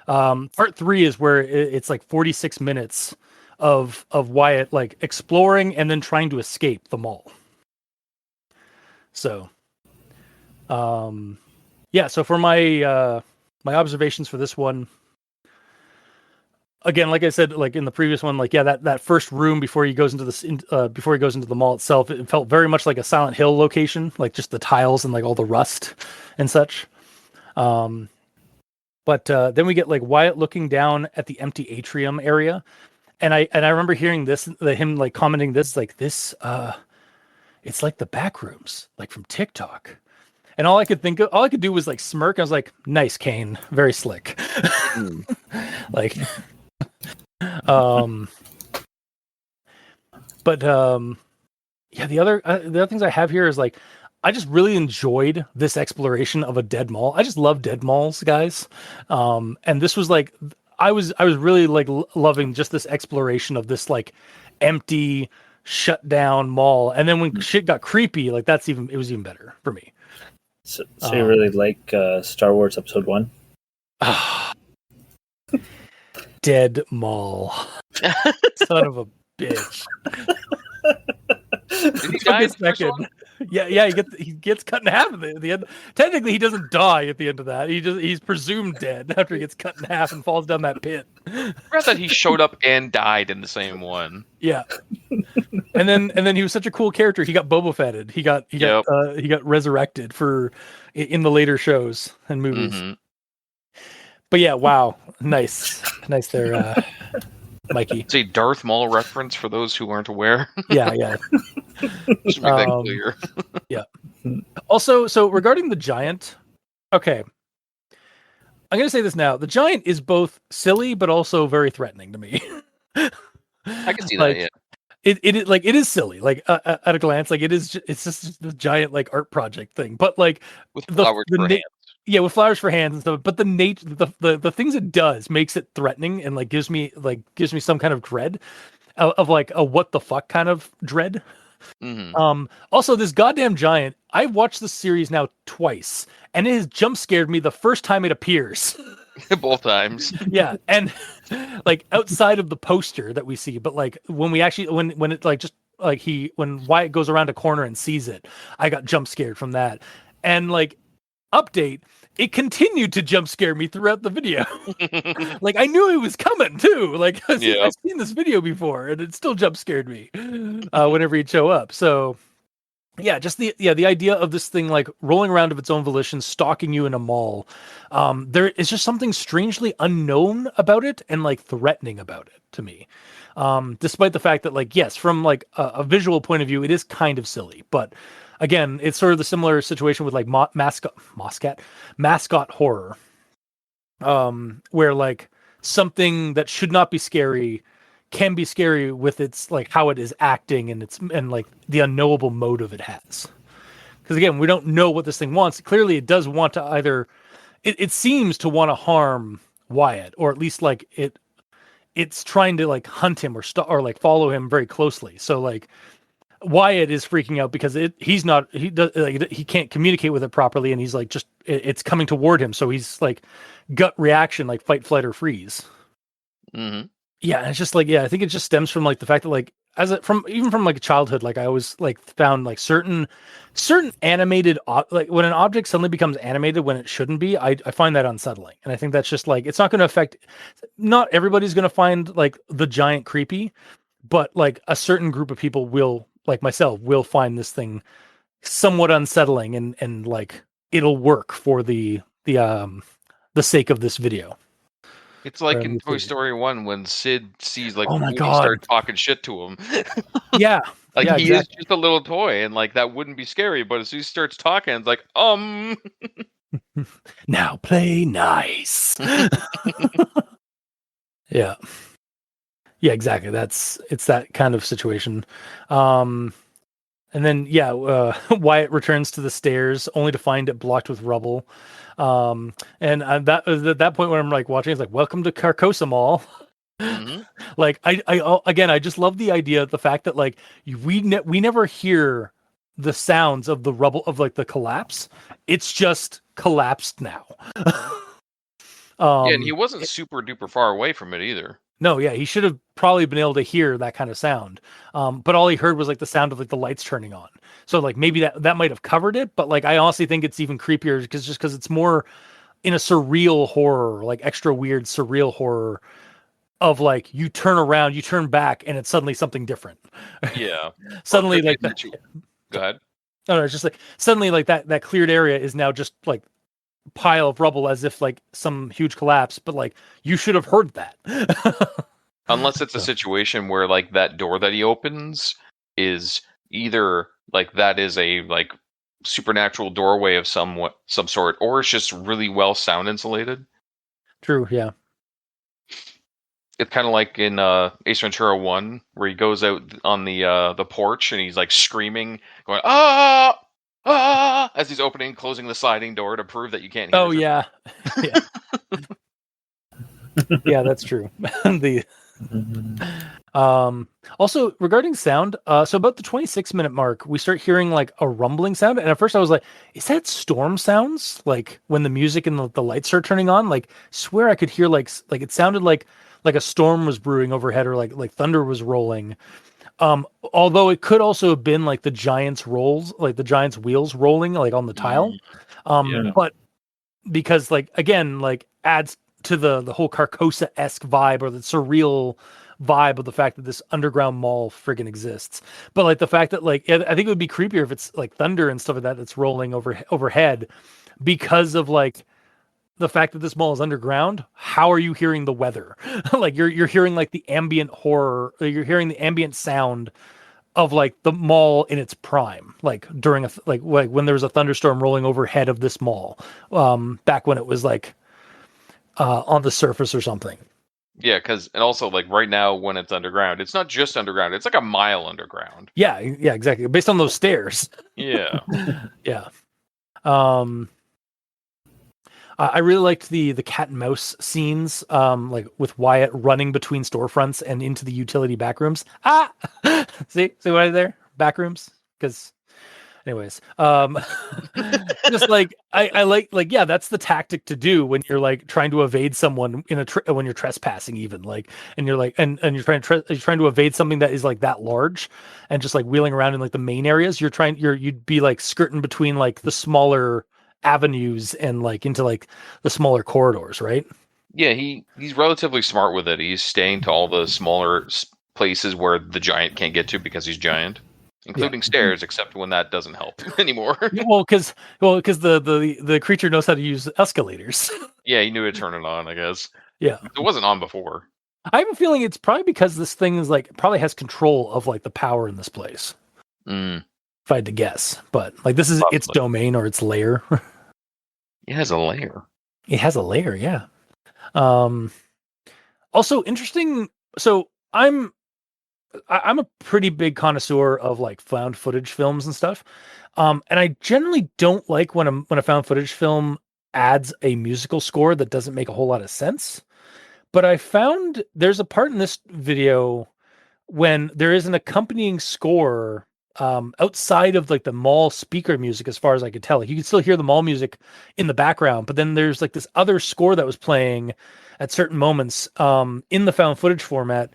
Speaker 1: Part 3 is where it's like 46 minutes of Wyatt like exploring and then trying to escape the mall. So, yeah. So for my observations for this one, again, like I said, like in the previous one, like yeah, that first room before he goes into the mall itself, it felt very much like a Silent Hill location, like just the tiles and like all the rust and such. But then we get like Wyatt looking down at the empty atrium area, and I remember hearing him like commenting this, it's like the back rooms, like from TikTok. And all I could do was like smirk. I was like, nice, Kane, very slick. Like, yeah, the other things I have here is like, I just really enjoyed this exploration of a dead mall. I just love dead malls, guys. And this was like, I was really like loving just this exploration of this like empty, shut down mall. And then when shit got creepy, like it was even better for me.
Speaker 2: So you really like Star Wars Episode 1?
Speaker 1: Dead mall. Son of a bitch.
Speaker 3: Did he die in the first one?
Speaker 1: Yeah, he gets cut in half at the end. Technically, he doesn't die at the end of that. He's presumed dead after he gets cut in half and falls down that pit.
Speaker 3: I forgot that he showed up and died in the same one.
Speaker 1: Yeah, and then he was such a cool character. He got Boba Fetted. He got resurrected in the later shows and movies. Mm-hmm. But yeah, wow, nice there, Mikey.
Speaker 3: It's a Darth Maul reference for those who aren't aware.
Speaker 1: Yeah.
Speaker 3: Just make that clear.
Speaker 1: Yeah. Also, so regarding the giant, okay, I'm gonna say this now. The giant is both silly but also very threatening to me.
Speaker 3: I can see
Speaker 1: like,
Speaker 3: that. Yeah.
Speaker 1: It is silly. Like at a glance, like it's just the giant like art project thing. But like
Speaker 3: with flowers for hands.
Speaker 1: Yeah, with flowers for hands and stuff. But the the things it does makes it threatening and like gives me some kind of dread of like a what the fuck kind of dread. Mm-hmm. Also, this goddamn giant, I've watched this series now twice, and it has jump scared me the first time it appears.
Speaker 3: Both times.
Speaker 1: Yeah, and like outside of the poster that we see, but like when we actually when it like just like when Wyatt goes around a corner and sees it, I got jump scared from that. And like, update, it continued to jump scare me throughout the video. Like, I knew it was coming too. Like, I've seen this video before, and it still jump scared me whenever he'd show up. So yeah, just the idea of this thing like rolling around of its own volition, stalking you in a mall. There is just something strangely unknown about it and like threatening about it to me. Despite the fact that like, yes, from like a visual point of view, it is kind of silly, but again, it's sort of the similar situation with like mascot horror, where like something that should not be scary can be scary with its like how it is acting and like the unknowable motive it has. Because again, we don't know what this thing wants. Clearly, it does want to either. It seems to want to harm Wyatt, or at least like it's trying to like hunt him or like follow him very closely. So like Wyatt is freaking out because he can't communicate with it properly, and he's like it's coming toward him. So he's like gut reaction, like fight, flight, or freeze.
Speaker 3: Mm-hmm.
Speaker 1: Yeah, it's just like, I think it just stems from like the fact that like even from like childhood, like I always like found like certain animated like when an object suddenly becomes animated when it shouldn't be, I find that unsettling. And I think that's just like, it's not going to affect, not everybody's going to find like the giant creepy, but like a certain group of people will, like myself, will find this thing somewhat unsettling and like it'll work for the sake of this video.
Speaker 3: It's like in Toy Story 1 when Sid sees like
Speaker 1: Oh my
Speaker 3: Woody
Speaker 1: God.
Speaker 3: start talking shit to him.
Speaker 1: Yeah.
Speaker 3: Like
Speaker 1: yeah,
Speaker 3: he
Speaker 1: exactly.
Speaker 3: is just a little toy, and like that wouldn't be scary, but as soon as he starts talking, it's like,
Speaker 1: Now play nice. Yeah. Yeah, exactly. It's that kind of situation. And then Wyatt returns to the stairs only to find it blocked with rubble. And that was at that point when I'm like watching, it's like, welcome to Carcosa Mall.
Speaker 3: mm-hmm.
Speaker 1: Like I just love the idea, the fact that like we never hear the sounds of the rubble of like the collapse. It's just collapsed now.
Speaker 3: And he wasn't super duper far away from it either.
Speaker 1: No, yeah, he should have probably been able to hear that kind of sound. But all he heard was like the sound of like the lights turning on. So like maybe that might have covered it, but like I honestly think it's even creepier because it's more in a surreal horror, like extra weird surreal horror of like you turn around, you turn back, and it's suddenly something different.
Speaker 3: Yeah.
Speaker 1: Suddenly like that.
Speaker 3: Go ahead.
Speaker 1: No, it's just like suddenly like that cleared area is now just like pile of rubble as if like some huge collapse, but like you should have heard that.
Speaker 3: Unless it's a situation where like that door that he opens is either like that is a like supernatural doorway of some sort, or it's just really well sound insulated.
Speaker 1: True, yeah.
Speaker 3: It's kind of like in Ace Ventura 1 where he goes out on the porch and he's like screaming, going ah as he's opening and closing the sliding door to prove that you can't hear.
Speaker 1: Oh yeah. Yeah. Yeah, that's true. Also regarding sound, so about the 26-minute mark, we start hearing like a rumbling sound, and at first I was like, is that storm sounds? Like when the music and the lights start turning on, like swear I could hear like it sounded like a storm was brewing overhead, or like thunder was rolling. Although it could also have been like the Giants' wheels rolling like on the tile. But because like again, like adds to the whole Carcosa-esque vibe, or the surreal vibe of the fact that this underground mall friggin' exists. But like the fact that like, I think it would be creepier if it's like thunder and stuff like that that's rolling overhead, because of like the fact that this mall is underground. How are you hearing the weather? Like you're hearing like the ambient horror, you're hearing the ambient sound of like the mall in its prime, like during like when there was a thunderstorm rolling overhead of this mall, back when it was like on the surface or something.
Speaker 3: Yeah, and also like right now when it's underground, it's not just underground; it's like a mile underground.
Speaker 1: Yeah, exactly. Based on those stairs.
Speaker 3: Yeah.
Speaker 1: Yeah. I really liked the cat and mouse scenes, like with Wyatt running between storefronts and into the utility backrooms. See what I did there? Backrooms, because Anyways, just like I like yeah, that's the tactic to do when you're like trying to evade someone in when you're trespassing, even like, and you're like, and you're trying to evade something that is like that large, and just like wheeling around in like the main areas. You'd be like skirting between like the smaller avenues and like into like the smaller corridors, right?
Speaker 3: Yeah, he's relatively smart with it. He's staying to all the smaller places where the giant can't get to because he's giant, including stairs, except when that doesn't help anymore.
Speaker 1: Yeah, because the creature knows how to use escalators.
Speaker 3: Yeah, he knew to turn it on, I guess.
Speaker 1: Yeah.
Speaker 3: It wasn't on before.
Speaker 1: I have a feeling it's probably because this thing is like probably has control of like the power in this place.
Speaker 3: Mm,
Speaker 1: If I had to guess, but like this is its
Speaker 3: Possibly.
Speaker 1: domain or its lair.
Speaker 3: It has a layer.
Speaker 1: It has a layer, yeah. Um, Also interesting. So I'm a pretty big connoisseur of like found footage films and stuff. And I generally don't like when a found footage film adds a musical score that doesn't make a whole lot of sense. But I found there's a part in this video when there is an accompanying score outside of like the mall speaker music, as far as I could tell. Like, you can still hear the mall music in the background, but then there's like this other score that was playing at certain moments in the found footage format,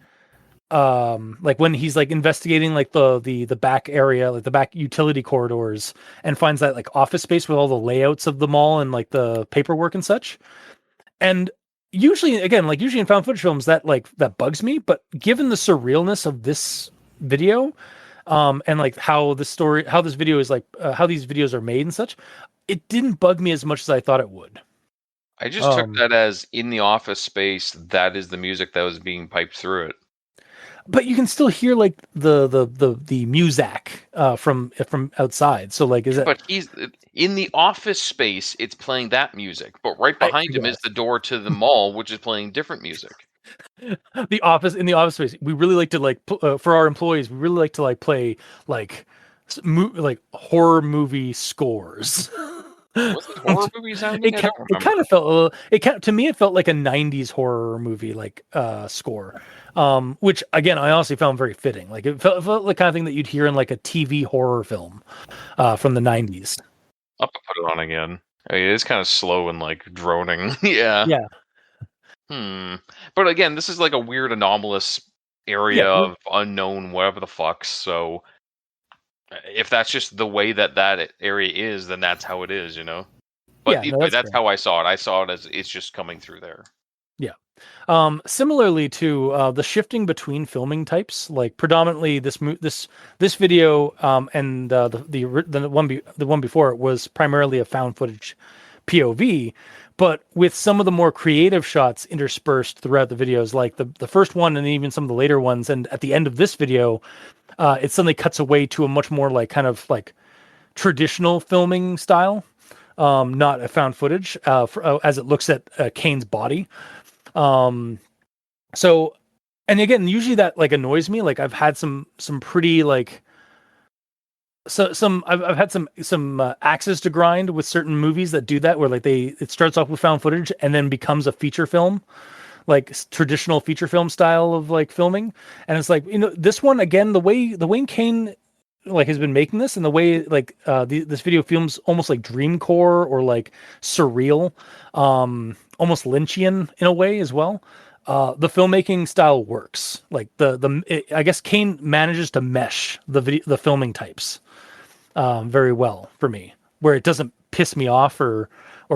Speaker 1: like when he's like investigating like the back area, like the back utility corridors, and finds that like office space with all the layouts of the mall and like the paperwork and such. And usually, again, like usually in found footage films, that bugs me. But given the surrealness of this video, and like how this video is like, how these videos are made and such, it didn't bug me as much as I thought it would.
Speaker 3: I just took that as in the office space, that is the music that was being piped through it.
Speaker 1: But you can still hear like the muzak from outside. So like, is it?
Speaker 3: But he's in the office space, it's playing that music. But right behind him is the door to the mall, which is playing different music.
Speaker 1: The office in the office space, we really like to like for our employees, we really like to like play like like horror movie scores.
Speaker 3: Was it horror movie sounding? I don't remember.
Speaker 1: It kind of felt to me it felt like a 90s horror movie like score, which again I honestly found very fitting. Like it felt like the kind of thing that you'd hear in like a TV horror film from the 90s.
Speaker 3: I'll have to put it on again. I mean, it is kind of slow and like droning. Yeah. But again, this is like a weird anomalous area of unknown whatever the fuck. So if that's just the way that area is, then that's how it is, you know. But either way, that's how I saw it. I saw it as it's just coming through there.
Speaker 1: Yeah. Similarly to the shifting between filming types, like predominantly this video and the one before it was primarily a found footage POV, but with some of the more creative shots interspersed throughout the videos, like the first one and even some of the later ones. And at the end of this video, it suddenly cuts away to a much more like kind of like traditional filming style, not a found footage, as it looks at Kane's body. So, and again, usually that like annoys me. Like I've had some pretty like, I've had some axes to grind with certain movies that do that, where like it starts off with found footage and then becomes a feature film, like traditional feature film style of like filming. And it's like, this one, again, the way Kane like has been making this, and the way like this video feels almost like dreamcore or like surreal, almost Lynchian in a way as well. The filmmaking style works. Like I guess Kane manages to mesh the filming types very well for me, where it doesn't piss me off or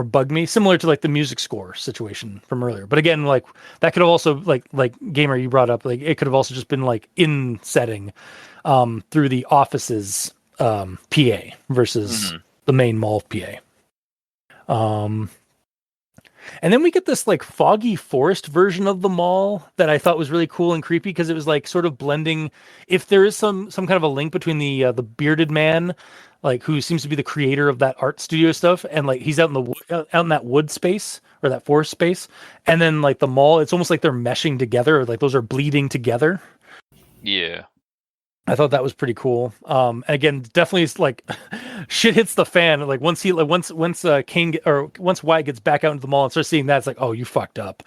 Speaker 1: bug me, similar to like the music score situation from earlier. But again, like that could have also like Gamer, you brought up, like it could have also just been like in setting through the office's PA versus the main mall PA. And then we get this like foggy forest version of the mall that I thought was really cool and creepy, because it was like sort of blending. If there is some kind of a link between the bearded man, like who seems to be the creator of that art studio stuff, and like he's out in that wood space or that forest space, and then like the mall, it's almost like they're meshing together, or like those are bleeding together.
Speaker 3: Yeah.
Speaker 1: I thought that was pretty cool. And again, definitely like shit hits the fan. Like once Kane once Wyatt gets back out into the mall and starts seeing that, it's like, oh, you fucked up.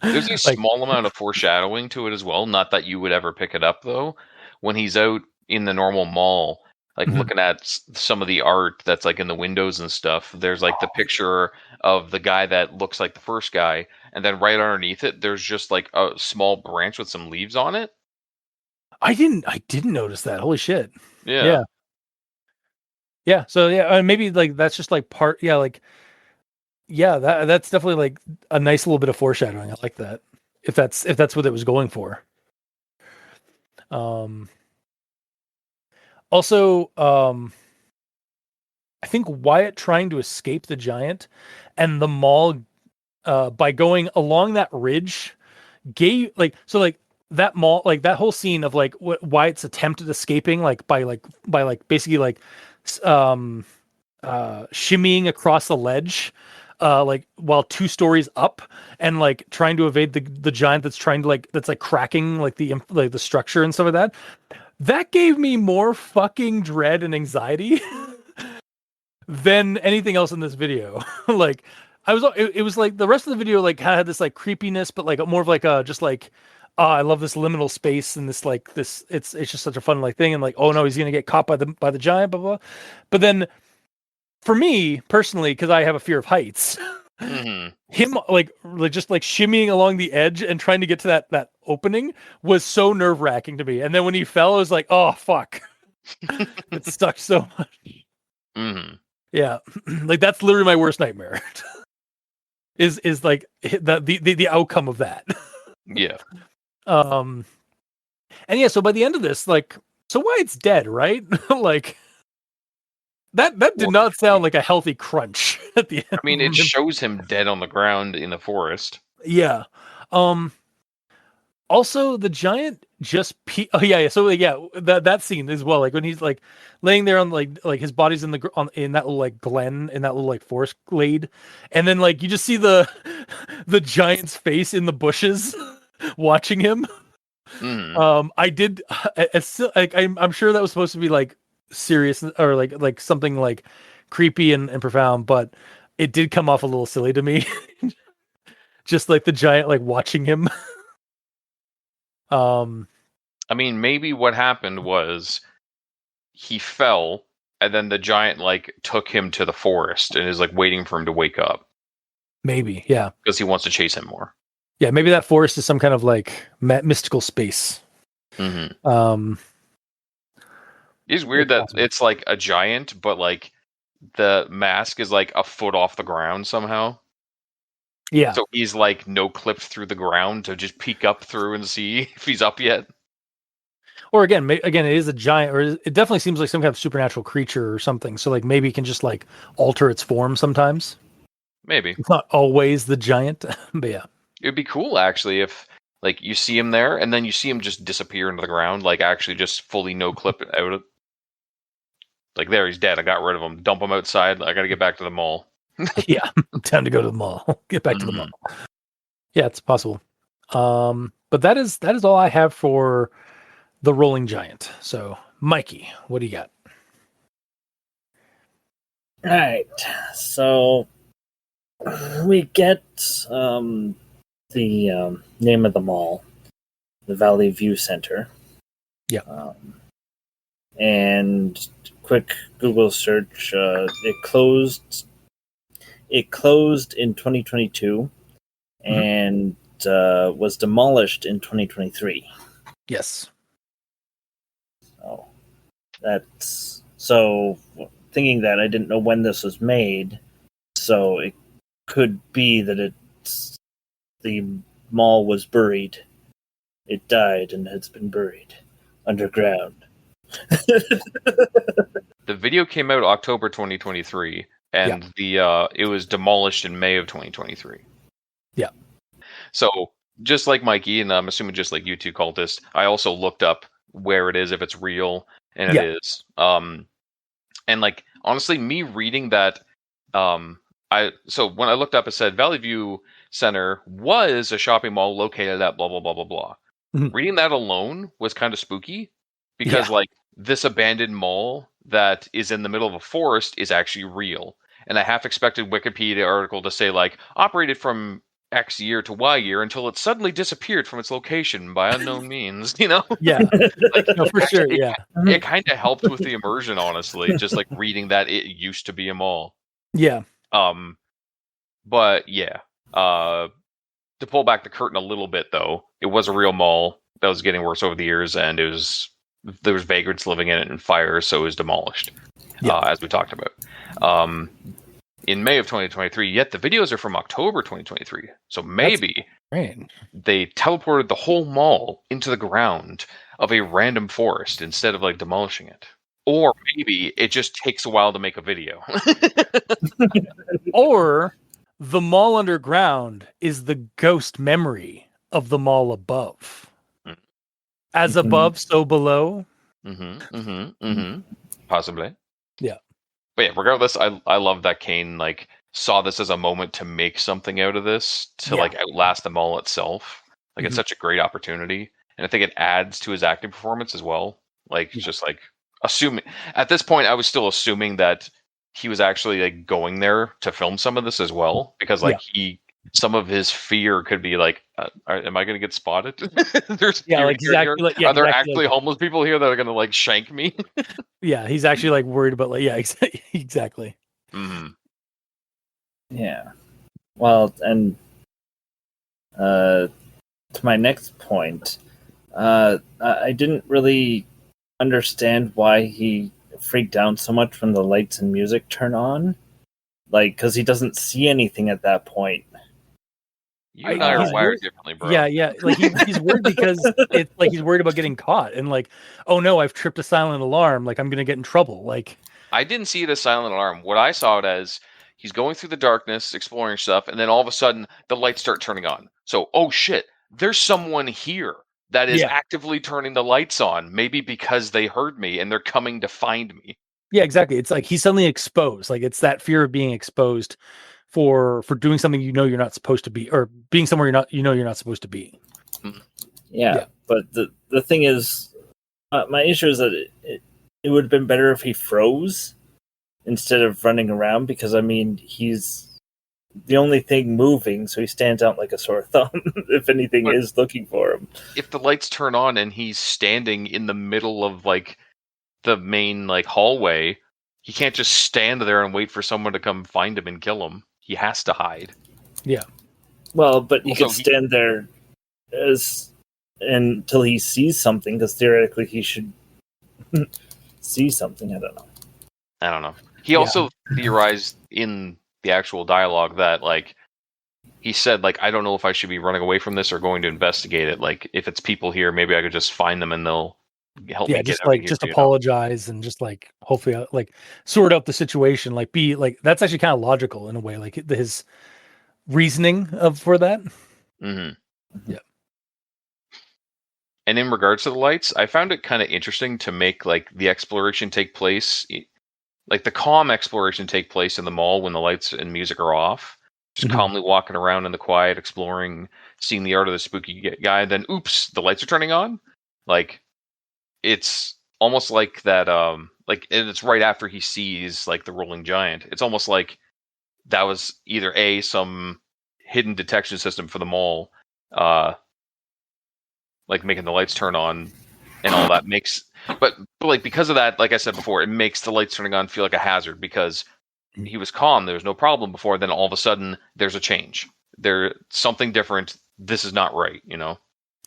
Speaker 3: There's a small amount of foreshadowing to it as well. Not that you would ever pick it up though. When he's out in the normal mall, like
Speaker 1: Mhm.
Speaker 3: looking at some of the art that's like in the windows and stuff. There's like the picture of the guy that looks like the first guy, and then right underneath it, there's just like a small branch with some leaves on it.
Speaker 1: I didn't notice that. Holy shit.
Speaker 3: Yeah.
Speaker 1: Yeah. Yeah. So yeah, maybe like that's just like part. Yeah, like yeah, that's definitely like a nice little bit of foreshadowing. I like that. If that's what it was going for. Um. Also, I think Wyatt trying to escape the giant, and the mall, by going along that ridge, gave like that mall, like that whole scene of like Wyatt's attempt at escaping, like by basically like um shimmying across the ledge, like while 2 stories up, and like trying to evade the giant that's trying to that's like cracking like the structure and stuff like that. That gave me more fucking dread and anxiety than anything else in this video. Like it was like the rest of the video like had this like creepiness, but like more of like a just like, I love this liminal space and this like this it's just such a fun like thing, and like, oh no, he's gonna get caught by the giant, blah blah. But then for me personally, because I have a fear of heights,
Speaker 3: Mm-hmm.
Speaker 1: him like just like shimmying along the edge and trying to get to that opening was so nerve wracking to me. And then when he fell, I was like, oh fuck, it stuck so much.
Speaker 3: Mm-hmm.
Speaker 1: Yeah, like that's literally my worst nightmare. is like the outcome of that.
Speaker 3: Yeah.
Speaker 1: And yeah, so by the end of this, like, so Wyatt's dead, right? Like that did
Speaker 3: Well,
Speaker 1: not sound like a healthy crunch at the end.
Speaker 3: I mean, it shows him dead on the ground in the forest.
Speaker 1: Yeah. Also, the giant just oh yeah. So yeah, that scene as well. Like when he's like laying there on like his body's in in that little like glen, in that little like forest glade, and then like you just see the the giant's face in the bushes watching him.
Speaker 3: Mm-hmm.
Speaker 1: I did like I'm sure that was supposed to be like serious or like something like creepy and profound, but it did come off a little silly to me. Just like the giant like watching him.
Speaker 3: I mean, maybe what happened was he fell, and then the giant like took him to the forest and is like waiting for him to wake up
Speaker 1: Maybe, yeah.
Speaker 3: because he wants to chase him more.
Speaker 1: Yeah, maybe that forest is some kind of like mystical space.
Speaker 3: Mm-hmm. It's weird that it's like a giant, but like the mask is like a foot off the ground somehow.
Speaker 1: Yeah.
Speaker 3: So he's like no clipped through the ground to just peek up through and see if he's up yet.
Speaker 1: Or again, it is a giant, or it definitely seems like some kind of supernatural creature or something. So like maybe it can just like alter its form sometimes.
Speaker 3: Maybe
Speaker 1: It's not always the giant, but yeah.
Speaker 3: it'd be cool actually if like you see him there and then you see him just disappear into the ground, like actually just fully no clip out of. Like there, he's dead. I got rid of him. Dump him outside. I got to get back to the mall.
Speaker 1: Yeah, time to go to the mall. Get back to the mall. Yeah, it's possible. But that is all I have for the rolling giant. So, Mikey, what do you got?
Speaker 2: All right. So we get the name of the mall, the Valley View Center.
Speaker 1: Yeah.
Speaker 2: And quick Google search, it closed in 2022 and was demolished in 2023.
Speaker 1: Yes.
Speaker 2: So thinking that, I didn't know when this was made, so it could be that the mall was buried. It died and has been buried underground.
Speaker 3: The video came out October 2023, and it was demolished in May of 2023.
Speaker 1: Yeah.
Speaker 3: So just like Mikey, and I'm assuming just like you two cultists, I also looked up where it is, if it's real, and it is. And like honestly, me reading that, so when I looked up, it said Valley View Center was a shopping mall located at blah blah blah blah blah.
Speaker 1: Mhm.
Speaker 3: Reading that alone was kind of spooky because like this abandoned mall that is in the middle of a forest is actually real. And I half expected Wikipedia article to say like operated from X year to Y year until it suddenly disappeared from its location by unknown means. You know,
Speaker 1: Yeah,
Speaker 3: like
Speaker 1: no, for sure. Yeah,
Speaker 3: it kind of helped with the immersion, honestly. Just like reading that it used to be a mall.
Speaker 1: yeah,
Speaker 3: But yeah, to pull back the curtain a little bit, though, it was a real mall that was getting worse over the years, and there was vagrants living in it and fire, so it was demolished, as we talked about. In May of 2023, yet the videos are from October 2023, so maybe they teleported the whole mall into the ground of a random forest instead of like demolishing it. Or maybe it just takes a while to make a video.
Speaker 1: Or the mall underground is the ghost memory of the mall above. As above, so below.
Speaker 3: Possibly.
Speaker 1: Yeah.
Speaker 3: But yeah, regardless, I love that Kane like saw this as a moment to make something out of this, to like outlast the mall itself. Like it's such a great opportunity. And I think it adds to his acting performance as well. Like just like assuming at this point I was still assuming that he was actually like going there to film some of this as well, because like some of his fear could be like, am I going to get spotted? There's
Speaker 1: like exactly like,
Speaker 3: are there actually homeless people here that are going to like shank me?
Speaker 1: Yeah, he's actually like worried about like exactly.
Speaker 3: Mm-hmm.
Speaker 2: Yeah. Well, and to my next point, I didn't really understand why he freaked out so much when the lights and music turn on. Like, because he doesn't see anything at that point.
Speaker 3: You and I are wired differently, bro.
Speaker 1: Yeah. Like he's worried because it's like he's worried about getting caught and like, oh no, I've tripped a silent alarm. Like I'm gonna get in trouble. Like
Speaker 3: I didn't see it as silent alarm. What I saw it as, he's going through the darkness, exploring stuff, and then all of a sudden the lights start turning on. So, oh shit, there's someone here that is actively turning the lights on. Maybe because they heard me and they're coming to find me.
Speaker 1: Yeah, exactly. It's like he's suddenly exposed. Like it's that fear of being exposed for doing something you're not supposed to be, or being somewhere you're not supposed to be.
Speaker 2: Yeah. But the thing is, my issue is that it would have been better if he froze instead of running around, because I mean he's the only thing moving, so he stands out like a sore thumb if anything is looking for him.
Speaker 3: If the lights turn on and he's standing in the middle of like the main like hallway, he can't just stand there and wait for someone to come find him and kill him. He has to hide.
Speaker 1: Yeah.
Speaker 2: Well, but he could stand there until he sees something, because theoretically he should see something. I don't know.
Speaker 3: He also theorized in the actual dialogue that like he said like, I don't know if I should be running away from this or going to investigate it. Like if it's people here, maybe I could just find them and they'll help me get out of here,
Speaker 1: just apologize and just like hopefully like sort out the situation, like be like that's actually kind of logical in a way, like his reasoning for that. Yeah.
Speaker 3: And in regards to the lights, I found it kind of interesting to make like the exploration take place, like the calm exploration take place in the mall when the lights and music are off, just calmly walking around in the quiet, exploring, seeing the art of the spooky guy, and then oops, the lights are turning on. Like it's almost like that, like, and it's right after he sees like the rolling giant. It's almost like that was either some hidden detection system for the mall, like making the lights turn on and all that makes, but like because of that, like I said before, it makes the lights turning on feel like a hazard, because he was calm, there was no problem before, then all of a sudden there's a change, there's something different, this is not right, you know.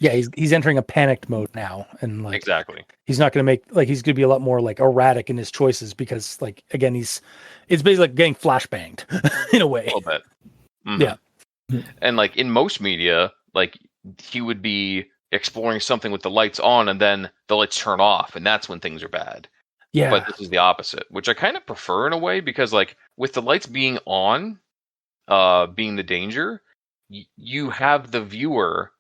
Speaker 1: Yeah, he's entering a panicked mode now, and like
Speaker 3: exactly,
Speaker 1: he's not going to make like he's going to be a lot more like erratic in his choices, because like again it's basically like getting flashbanged in a way.
Speaker 3: A little bit. Yeah, and like in most media, like he would be exploring something with the lights on, and then the lights turn off, and that's when things are bad.
Speaker 1: Yeah,
Speaker 3: but this is the opposite, which I kind of prefer in a way, because like with the lights being on, being the danger, you have the viewer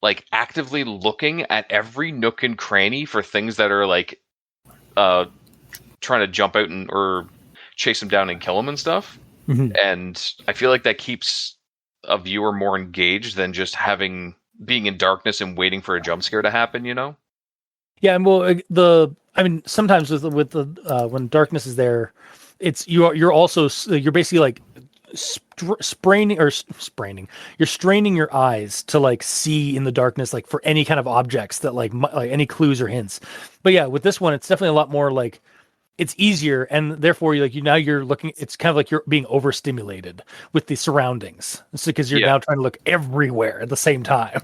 Speaker 3: like actively looking at every nook and cranny for things that are like trying to jump out or chase them down and kill them and stuff. And I feel like that keeps a viewer more engaged than just being in darkness and waiting for a jump scare to happen, you know?
Speaker 1: Yeah, and well, sometimes with the when darkness is there, it's you're basically like You're straining your eyes to like see in the darkness, like for any kind of objects that like any clues or hints. But yeah, with this one, it's definitely a lot more like it's easier, and therefore you're looking. It's kind of like you're being overstimulated with the surroundings, because you're
Speaker 3: Yeah.
Speaker 1: now trying to look everywhere at the same time.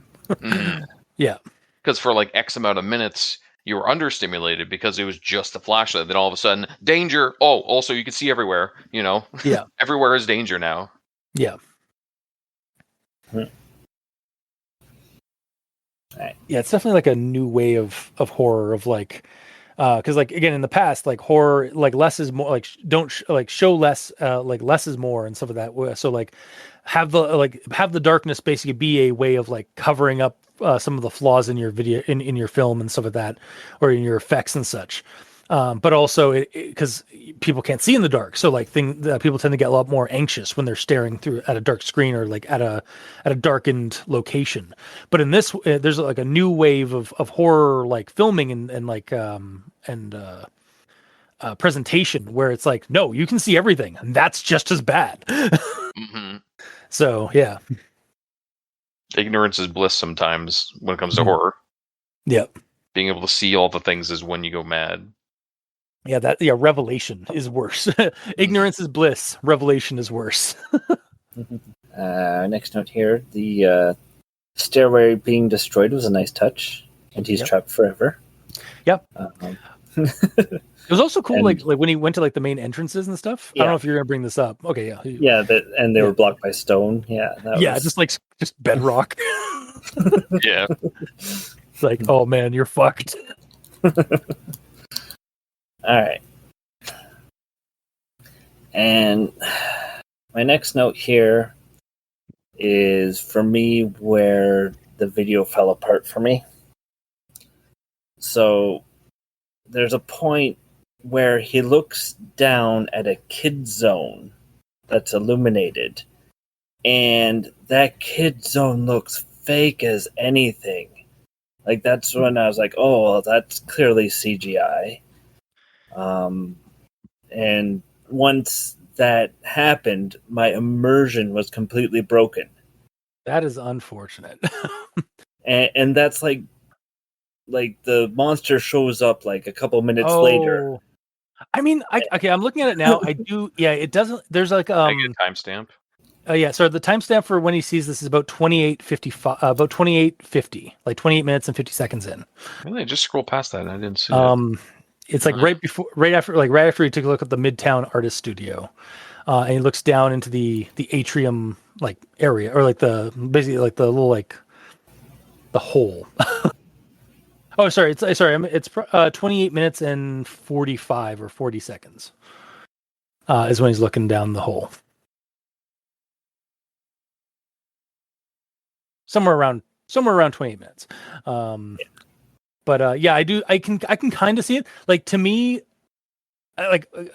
Speaker 1: Yeah.
Speaker 3: Because for like X amount of minutes, you were understimulated because it was just a flashlight. Then all of a sudden, danger. Oh, also you can see everywhere.
Speaker 1: Yeah.
Speaker 3: Everywhere is danger now.
Speaker 1: Yeah.
Speaker 2: Right.
Speaker 1: Yeah, it's definitely like a new way of horror, of like, because like again in the past, like horror, like less is more, like like show less, like less is more and stuff of that. So like have the darkness basically be a way of like covering up some of the flaws in your video, in your film and stuff like that, or in your effects and such. But also because people can't see in the dark, so like people tend to get a lot more anxious when they're staring through at a dark screen, or like at a darkened location. But in this, there's like a new wave of horror like filming and like presentation, where it's like, no, you can see everything, and that's just as bad.
Speaker 3: Mm-hmm.
Speaker 1: So yeah,
Speaker 3: Ignorance is bliss sometimes when it comes to
Speaker 1: Mhm.
Speaker 3: horror.
Speaker 1: Yep.
Speaker 3: Being able to see all the things is when you go mad.
Speaker 1: Yeah, revelation is worse. Ignorance is bliss. Revelation is worse.
Speaker 2: Next note here: the stairway being destroyed was a nice touch, and he's
Speaker 1: Yep.
Speaker 2: trapped forever.
Speaker 1: Yep.
Speaker 2: It
Speaker 1: was also cool,
Speaker 2: and,
Speaker 1: like when he went to like the main entrances and stuff.
Speaker 2: Yeah.
Speaker 1: I don't know if you're gonna bring this up. Okay, yeah.
Speaker 2: Yeah, and they were blocked by stone. Yeah,
Speaker 1: just bedrock.
Speaker 3: Yeah.
Speaker 1: It's like, oh man, you're fucked.
Speaker 2: All right. And my next note here is for me where the video fell apart for me. So there's a point where he looks down at a kid zone that's illuminated, and that kid zone looks fake as anything. Like, that's when I was like, oh, well, that's clearly CGI. And once that happened, my immersion was completely broken.
Speaker 1: That is unfortunate.
Speaker 2: And that's like the monster shows up like a couple minutes later.
Speaker 1: I mean, I'm looking at it now. I do. Yeah, it doesn't. There's like
Speaker 3: I get a timestamp.
Speaker 1: Yeah, so the timestamp for when he sees this is about 28:55, about 28:50, like 28 minutes and 50 seconds in.
Speaker 3: Really, I just scroll past that and I didn't see it.
Speaker 1: It's like right after he took a look at the Midtown Artist Studio, and he looks down into the atrium like area, or like basically like the little like the hole. Oh, sorry, it's 28 minutes and 45 or 40 seconds. Is when he's looking down the hole. Somewhere around 28 minutes. But yeah, I can kind of see it. Like, to me,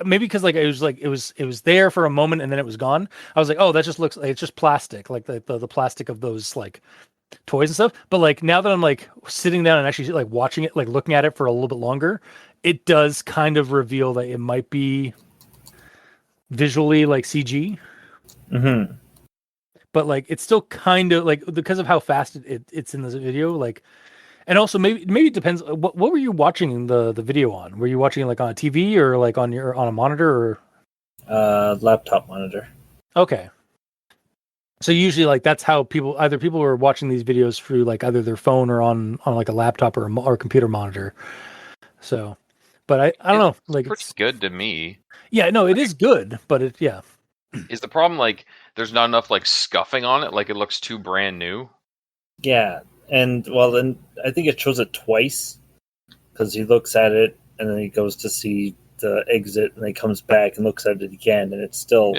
Speaker 1: maybe because like it was there for a moment and then it was gone. I was like, oh, that just looks like it's just plastic, like the plastic of those like toys and stuff. But like now that I'm like sitting down and actually like watching it, like looking at it for a little bit longer, it does kind of reveal that it might be visually like CG.
Speaker 2: Mm-hmm.
Speaker 1: But like it's still kind of like, because of how fast it's in this video, like. And also maybe it depends. What were you watching the video on? Were you watching it like on a TV or like on a monitor, or
Speaker 2: laptop monitor?
Speaker 1: Okay. So usually like that's how people are watching these videos through like either their phone or on like a laptop or a computer monitor. So, but I don't know. Like,
Speaker 3: it's good to me.
Speaker 1: Yeah, no, it is good, but
Speaker 3: Is the problem like there's not enough like scuffing on it? Like it looks too brand new.
Speaker 2: Yeah. And well, then I think it shows it twice, because he looks at it and then he goes to see the exit and then he comes back and looks at it again, and it's still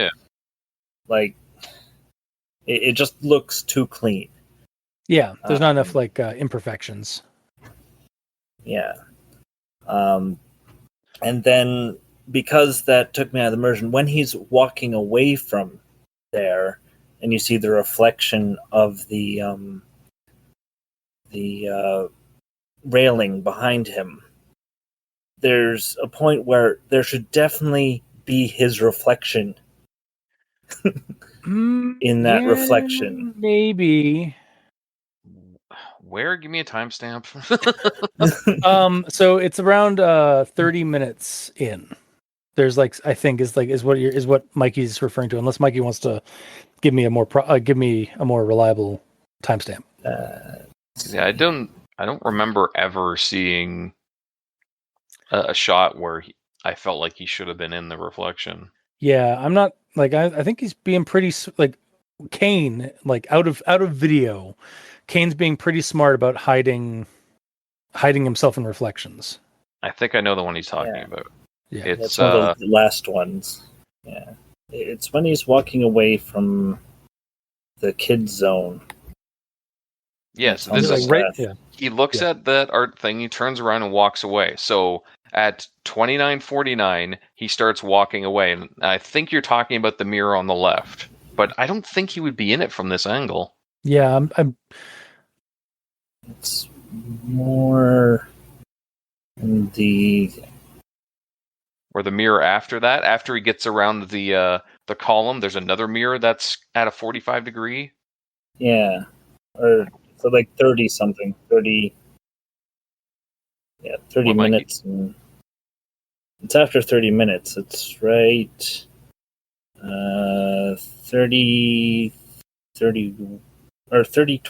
Speaker 2: like it just looks too clean.
Speaker 1: Yeah, there's not enough like imperfections.
Speaker 2: Yeah. And then because that took me out of the immersion, when he's walking away from there and you see the reflection of the railing behind him, there's a point where there should definitely be his reflection in that reflection.
Speaker 1: Maybe.
Speaker 3: Where? Give me a timestamp.
Speaker 1: So it's around 30 minutes in. There's like, I think is what Mikey's referring to, unless Mikey wants to give me a more reliable timestamp.
Speaker 3: Yeah, I don't remember ever seeing a shot where I felt like he should have been in the reflection.
Speaker 1: Yeah, I'm not like I think he's being pretty like Kane, like out of video. Kane's being pretty smart about hiding himself in reflections.
Speaker 3: I think I know the one he's talking about.
Speaker 1: Yeah,
Speaker 2: it's one of the last ones. Yeah, it's when he's walking away from the kid zone.
Speaker 3: Yes, this is
Speaker 1: right.
Speaker 3: Yeah. He looks at that art thing. He turns around and walks away. So at 29:49, he starts walking away, and I think you're talking about the mirror on the left. But I don't think he would be in it from this angle.
Speaker 1: Yeah, I'm
Speaker 2: It's more in the
Speaker 3: or the mirror after that. After he gets around the column, there's another mirror that's at a 45 degree.
Speaker 2: Yeah, or so like 30 something, 30. Yeah, 30 minutes. And it's after 30 minutes. It's right. 30, or 30,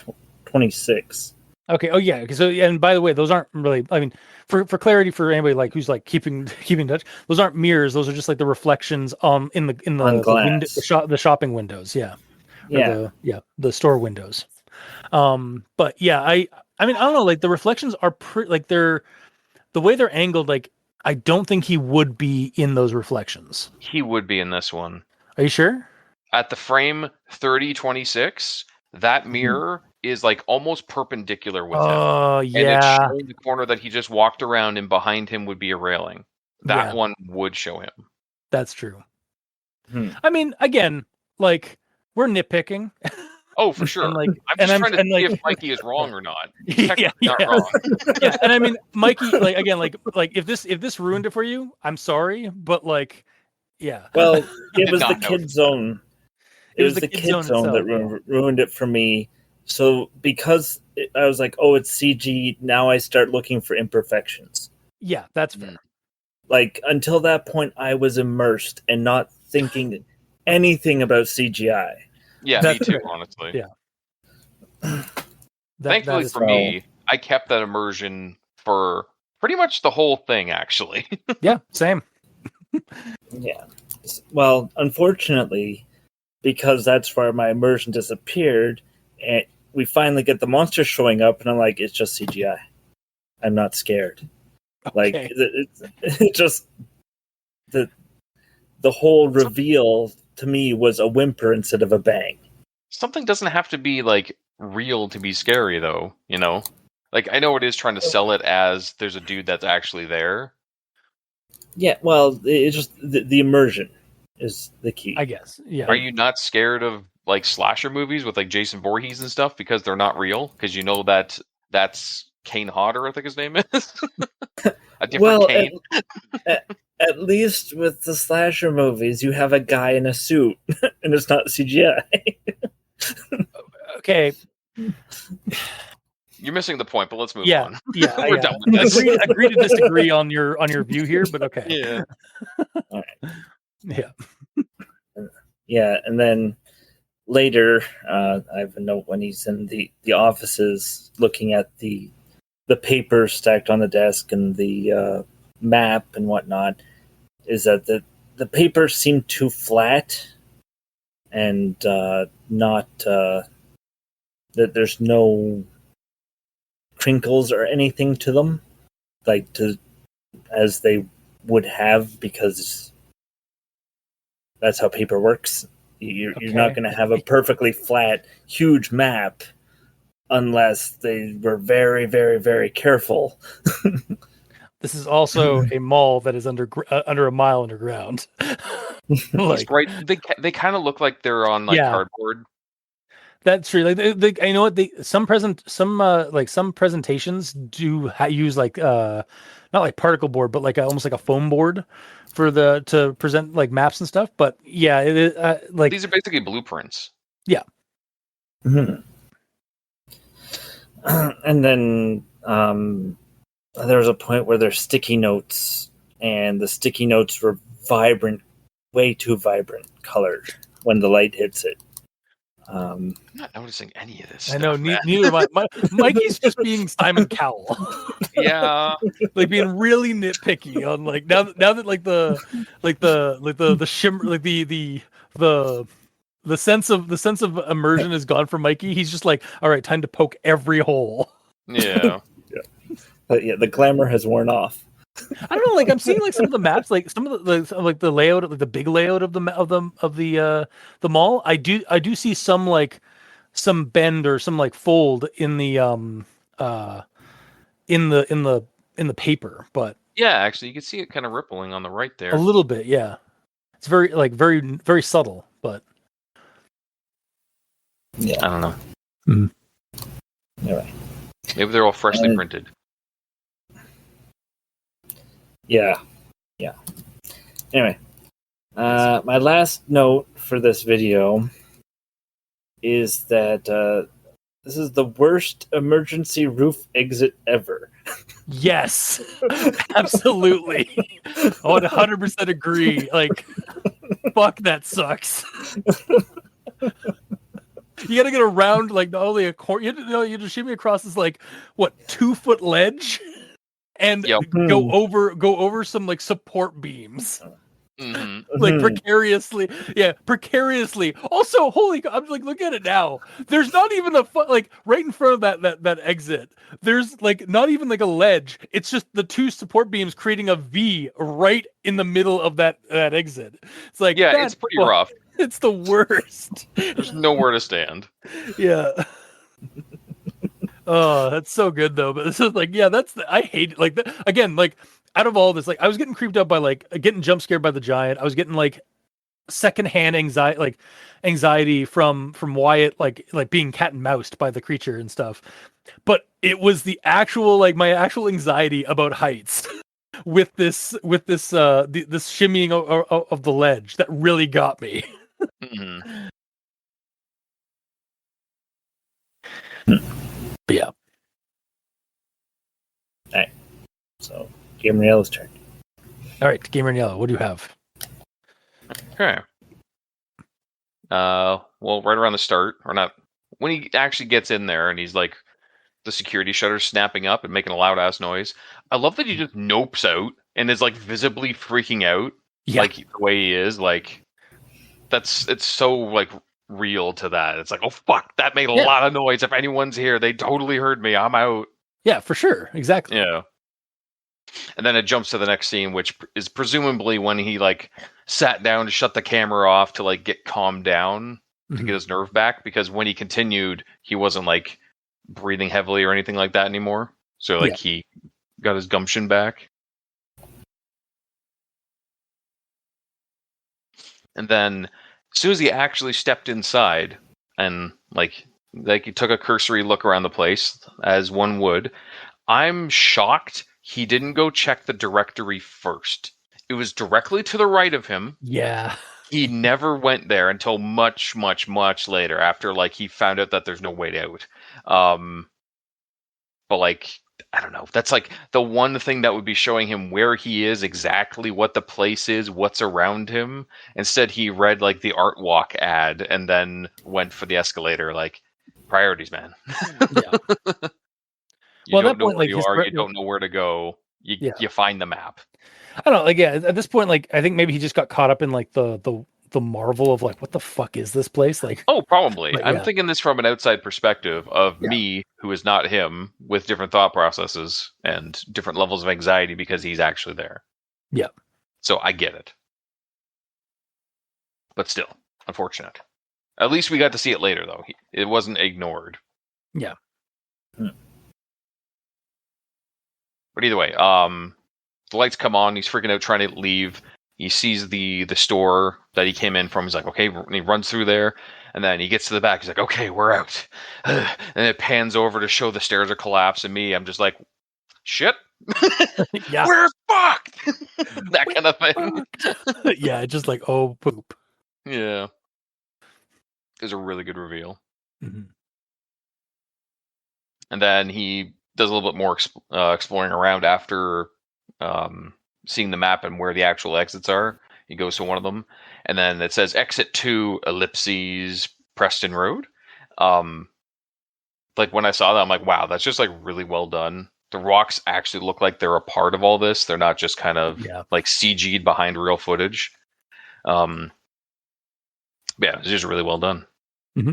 Speaker 2: 26.
Speaker 1: Okay. Oh yeah. So and by the way, those aren't really. I mean, for clarity for anybody like who's like keeping touch, those aren't mirrors. Those are just like the reflections in the the shopping windows. Yeah.
Speaker 2: Yeah.
Speaker 1: The store windows. But yeah, I mean I don't know. Like the reflections are like they're the way they're angled. Like I don't think he would be in those reflections.
Speaker 3: He would be in this one.
Speaker 1: Are you sure?
Speaker 3: At the frame 30:26, that mirror is like almost perpendicular with him.
Speaker 1: Oh, yeah.
Speaker 3: And it's showing the corner that he just walked around, and behind him would be a railing. That one would show him.
Speaker 1: That's true. I mean, again, like we're nitpicking.
Speaker 3: Oh, for sure. I'm just trying to see if Mikey is wrong or not. He's not wrong.
Speaker 1: Yeah, and I mean, Mikey, like again, like if this ruined it for you, I'm sorry, but like, yeah.
Speaker 2: Well, it was the kid zone. It was the kid zone that ruined it for me. So because I was like, oh, it's CG, now I start looking for imperfections.
Speaker 1: Yeah, that's fair.
Speaker 2: Like, until that point, I was immersed and not thinking anything about CGI.
Speaker 3: Yeah, me too, honestly.
Speaker 1: Yeah.
Speaker 3: Thankfully for me, I kept that immersion for pretty much the whole thing, actually.
Speaker 1: Yeah, same.
Speaker 2: Yeah. Well, unfortunately, because that's where my immersion disappeared, and we finally get the monster showing up, and I'm like, it's just CGI. I'm not scared. Okay. Like, it just the whole reveal to me was a whimper instead of a bang.
Speaker 3: Something doesn't have to be like real to be scary, though. You know, like I know it is trying to sell it as there's a dude that's actually there.
Speaker 2: Yeah, well, it's just the immersion is the key,
Speaker 1: I guess. Yeah.
Speaker 3: Are you not scared of like slasher movies with like Jason Voorhees and stuff because they're not real? Because you know that that's Kane Hodder, I think his name is. A different Kane.
Speaker 2: At least with the slasher movies, you have a guy in a suit, and it's not CGI.
Speaker 1: Okay.
Speaker 3: You're missing the point, but let's move on.
Speaker 1: Yeah,
Speaker 3: we're done with this.
Speaker 1: Agree to disagree on your view here, but okay.
Speaker 3: Yeah.
Speaker 2: All right.
Speaker 1: Yeah.
Speaker 2: Yeah, and then later, I have a note when he's in the offices looking at the paper stacked on the desk and the map and whatnot, is that the papers seem too flat and not that there's no crinkles or anything to them, like as they would have, because that's how paper works. You're not going to have a perfectly flat, huge map unless they were very, very, very careful.
Speaker 1: This is also a mall that is under a mile underground.
Speaker 3: Like, right? They kind of look like they're on cardboard.
Speaker 1: That's true. Like I know what some presentations do use like not like particle board, but like almost like a foam board for to present like maps and stuff. But yeah, it is like
Speaker 3: These are basically blueprints.
Speaker 1: Yeah.
Speaker 2: Mm-hmm. And then there was a point where there's sticky notes, and the sticky notes were vibrant, way too vibrant colored when the light hits it.
Speaker 3: I'm not noticing any of this.
Speaker 1: I know,
Speaker 3: stuff,
Speaker 1: neither am I. Mikey's just being Simon Cowell.
Speaker 3: Yeah,
Speaker 1: like being really nitpicky on like now that like the shimmer, like the sense of immersion is gone from Mikey. He's just like, all right, time to poke every hole.
Speaker 3: Yeah.
Speaker 2: But yeah, the glamour has worn off.
Speaker 1: I don't know. Like I'm seeing like some of the maps, like some of the layout, like the big layout of the mall. I do see some like some bend or some like fold in the in the paper, but
Speaker 3: Yeah, actually, you can see it kind of rippling on the right there.
Speaker 1: a little bit. Yeah, it's very subtle, but
Speaker 2: Yeah,
Speaker 3: I don't know.
Speaker 1: Mm-hmm.
Speaker 2: Anyway.
Speaker 3: Maybe they're all freshly printed.
Speaker 2: Yeah. Anyway, my last note for this video is that this is the worst emergency roof exit ever.
Speaker 1: Yes, absolutely. I would 100% agree. Like, fuck, that sucks. You gotta get around like not only a corner. You just shimmy across this like 2-foot ledge, and go over some like support beams.
Speaker 3: Mm-hmm.
Speaker 1: Like precariously. Also, holy, I'm like, look at it now. There's not even like right in front of that exit. There's like not even like a ledge. It's just the 2 support beams creating a V right in the middle of that exit. It's like,
Speaker 3: yeah, it's pretty rough.
Speaker 1: It's the worst.
Speaker 3: There's nowhere to stand.
Speaker 1: Yeah. Oh, that's so good though. But this is like, yeah, I hate it. Like again, like out of all this, like I was getting creeped out by like getting jump scared by the giant. I was getting like secondhand anxiety from Wyatt, like being cat and moused by the creature and stuff. But it was the actual like my actual anxiety about heights with this shimmying of the ledge that really got me.
Speaker 3: Mm-hmm.
Speaker 1: But yeah.
Speaker 2: All right. So, Gamer Yellow's turn.
Speaker 1: All right, Gamer Yellow, what do you have?
Speaker 3: Okay. Well, right around the start, or not, when he actually gets in there and he's like, the security shutter's snapping up and making a loud ass noise. I love that he just nopes out and is like visibly freaking out, like the way he is. Like, it's so like real to that. It's like, oh fuck, that made a lot of noise. If anyone's here, they totally heard me. I'm out.
Speaker 1: Yeah, for sure, exactly.
Speaker 3: Yeah. And then it jumps to the next scene, which is presumably when he like sat down to shut the camera off to like get calmed down to get his nerve back, because when he continued, he wasn't like breathing heavily or anything like that anymore. So like he got his gumption back. And then as soon as he actually stepped inside and like he took a cursory look around the place, as one would, I'm shocked he didn't go check the directory first. It was directly to the right of him.
Speaker 1: Yeah.
Speaker 3: He never went there until much, much, much later, after like he found out that there's no way out. But like, I don't know. That's like the one thing that would be showing him where he is, exactly what the place is, what's around him. Instead, he read like the Art Walk ad and then went for the escalator. Like, priorities, man.
Speaker 1: Yeah.
Speaker 3: You don't know where you are. You don't know where to go. You find the map.
Speaker 1: I don't know. Like, yeah, at this point, like, I think maybe he just got caught up in like the marvel of like, what the fuck is this place? Like,
Speaker 3: oh, probably. I'm thinking this from an outside perspective of me, who is not him, with different thought processes and different levels of anxiety because he's actually there.
Speaker 1: Yeah.
Speaker 3: So I get it. But still, unfortunate. At least we got to see it later, though. It wasn't ignored.
Speaker 1: Yeah.
Speaker 3: But either way, the lights come on. He's freaking out trying to leave. He sees the store that he came in from. He's like, okay, and he runs through there, and then he gets to the back. He's like, okay, we're out. And it pans over to show the stairs are collapsed, and me, I'm just like, shit.
Speaker 1: Yeah.
Speaker 3: We're fucked. That kind of thing.
Speaker 1: Yeah, just like, oh, poop.
Speaker 3: Yeah. It was a really good reveal.
Speaker 1: Mm-hmm.
Speaker 3: And then he does a little bit more exploring around after seeing the map and where the actual exits are. He goes to one of them, and then it says exit 2 ellipses Preston Road. Like when I saw that, I'm like, wow, that's just like really well done. The rocks actually look like they're a part of all this. They're not just kind of like CG'd behind real footage. Yeah, it's just really well done.
Speaker 1: Mm-hmm.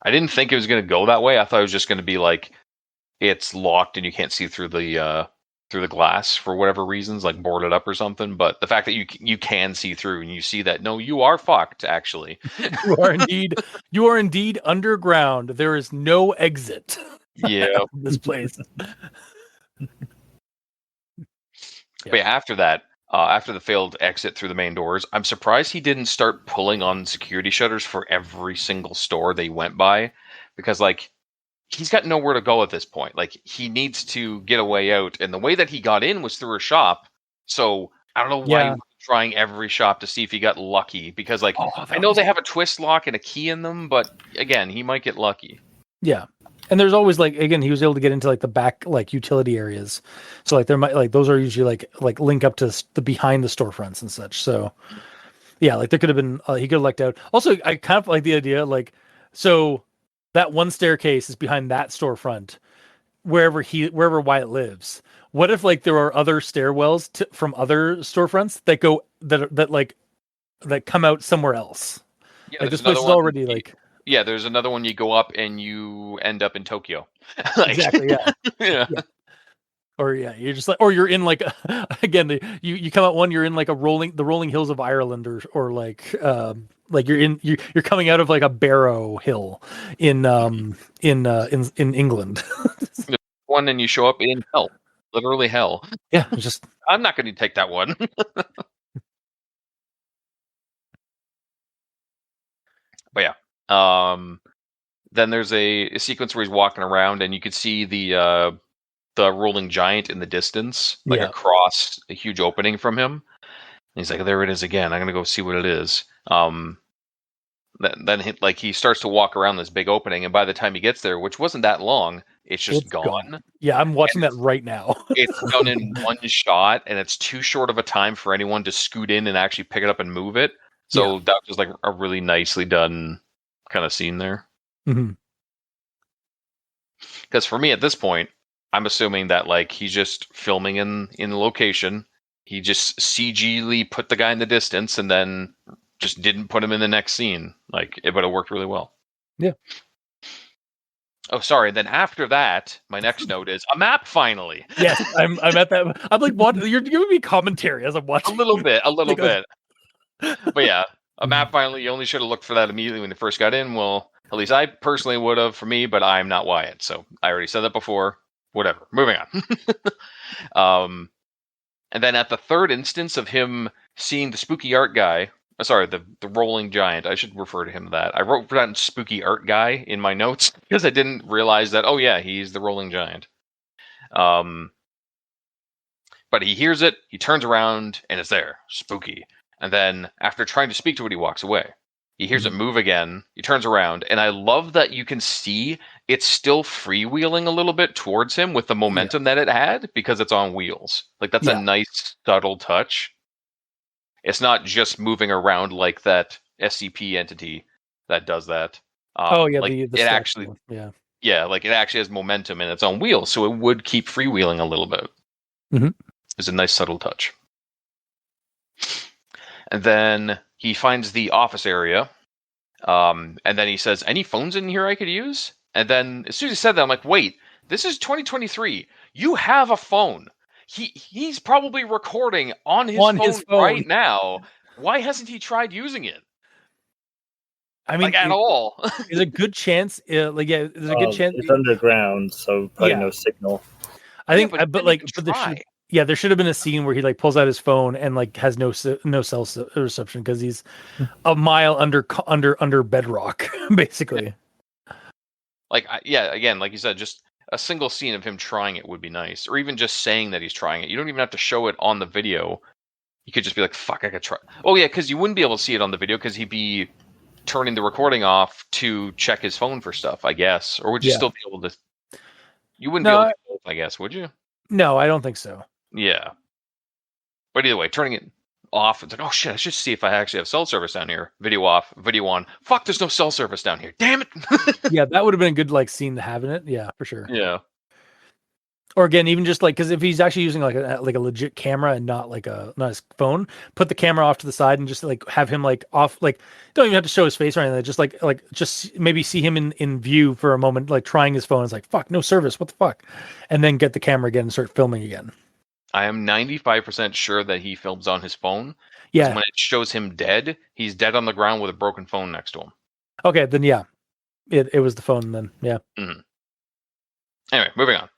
Speaker 3: I didn't think it was going to go that way. I thought it was just going to be like it's locked and you can't see through the glass for whatever reasons, like boarded up or something. But the fact that you can see through and you see that, no, you are fucked. Actually,
Speaker 1: you are indeed underground. There is no exit.
Speaker 3: Yeah,
Speaker 1: this place.
Speaker 3: But yeah, after that, after the failed exit through the main doors, I'm surprised he didn't start pulling on security shutters for every single store they went by, because like he's got nowhere to go at this point. Like he needs to get a way out, and the way that he got in was through a shop. So I don't know why he was trying every shop to see if he got lucky, because like I know they have a twist lock and a key in them, but again, he might get lucky.
Speaker 1: Yeah. And there's always like, again, he was able to get into like the back like utility areas, so like there might like those are usually like link up to the behind the storefronts and such. So yeah, like there could have been he could have lucked out. Also, I kind of like the idea like so that one staircase is behind that storefront, wherever Wyatt lives. What if like there are other stairwells from other storefronts that go that come out somewhere else?
Speaker 3: Yeah,
Speaker 1: like this place is already like.
Speaker 3: Yeah, there's another one you go up and you end up in Tokyo.
Speaker 1: Like, exactly, yeah. Yeah. Or yeah, you're just like, or you're in like again, you come out one, you're in like the rolling hills of Ireland, or like you're coming out of like a Barrow Hill in England.
Speaker 3: One and you show up in hell, literally hell.
Speaker 1: Yeah, just
Speaker 3: I'm not going to take that one. But yeah. Then there's a sequence where he's walking around and you could see the rolling giant in the distance, like across a huge opening from him. And he's like, there it is again. I'm gonna go see what it is. Then he starts to walk around this big opening, and by the time he gets there, which wasn't that long, it's just gone.
Speaker 1: Yeah, I'm watching that right now.
Speaker 3: It's done in one shot, and it's too short of a time for anyone to scoot in and actually pick it up and move it. So that was like a really nicely done kind of scene there.
Speaker 1: Mm-hmm.
Speaker 3: Because for me at this point, I'm assuming that like he's just filming in the location. He just CG'ly put the guy in the distance and then just didn't put him in the next scene. Like it would have worked really well.
Speaker 1: Yeah.
Speaker 3: Oh, sorry. Then after that, my next note is a map finally.
Speaker 1: Yes, I'm at that. I'm like, what? You're giving me commentary as I'm watching.
Speaker 3: A little bit. But yeah, a map finally. You only should have looked for that immediately when you first got in. Well, at least I personally would have for me, but I'm not Wyatt. So I already said that before. Whatever. Moving on. And then at the third instance of him seeing the spooky art guy, the rolling giant, I should refer to him that. I wrote down spooky art guy in my notes because I didn't realize that, oh yeah, he's the rolling giant. But he hears it, he turns around, and it's there. Spooky. And then after trying to speak to it, he walks away. He hears it move again. He turns around, and I love that you can see it's still freewheeling a little bit towards him with the momentum that it had because it's on wheels. Like that's a nice subtle touch. It's not just moving around like that SCP entity that does that.
Speaker 1: Like
Speaker 3: it actually, like it actually has momentum and it's on wheels, so it would keep freewheeling a little bit.
Speaker 1: Mm-hmm.
Speaker 3: It's a nice subtle touch. And then he finds the office area, and then he says, "Any phones in here I could use?" And then as soon as he said that, I'm like, "Wait, this is 2023. You have a phone. He's probably recording on his phone right now. Why hasn't he tried using it?
Speaker 1: I mean,
Speaker 3: at all?
Speaker 1: There's a good chance. There's a good chance
Speaker 2: it's underground, so probably no signal.
Speaker 1: I think, Yeah, there should have been a scene where he like pulls out his phone and like has no cell reception because he's a mile under bedrock, basically.
Speaker 3: Like, again, like you said, just a single scene of him trying it would be nice, or even just saying that he's trying it. You don't even have to show it on the video. You could just be like, "Fuck, I could try." Oh yeah, because you wouldn't be able to see it on the video because he'd be turning the recording off to check his phone for stuff, I guess. Or would you still be able to? You wouldn't be able to do both, I guess, would you?
Speaker 1: No, I don't think so.
Speaker 3: Yeah. But either way, turning it off, it's like, oh shit, I should see if I actually have cell service down here. Video off, video on. Fuck, there's no cell service down here. Damn it.
Speaker 1: Yeah, that would have been a good like scene to have in it. Yeah, for sure.
Speaker 3: Yeah.
Speaker 1: Or again, even just like, because if he's actually using like a legit camera and not his phone, put the camera off to the side and just like have him like off, like don't even have to show his face or anything. Just maybe see him in view for a moment, like trying his phone. It's like, fuck, no service. What the fuck? And then get the camera again and start filming again.
Speaker 3: I am 95% sure that he films on his phone.
Speaker 1: Yeah.
Speaker 3: When it shows him dead, he's dead on the ground with a broken phone next to him.
Speaker 1: Okay, then yeah. It was the phone then. Yeah.
Speaker 3: Mm-hmm. Anyway, moving on.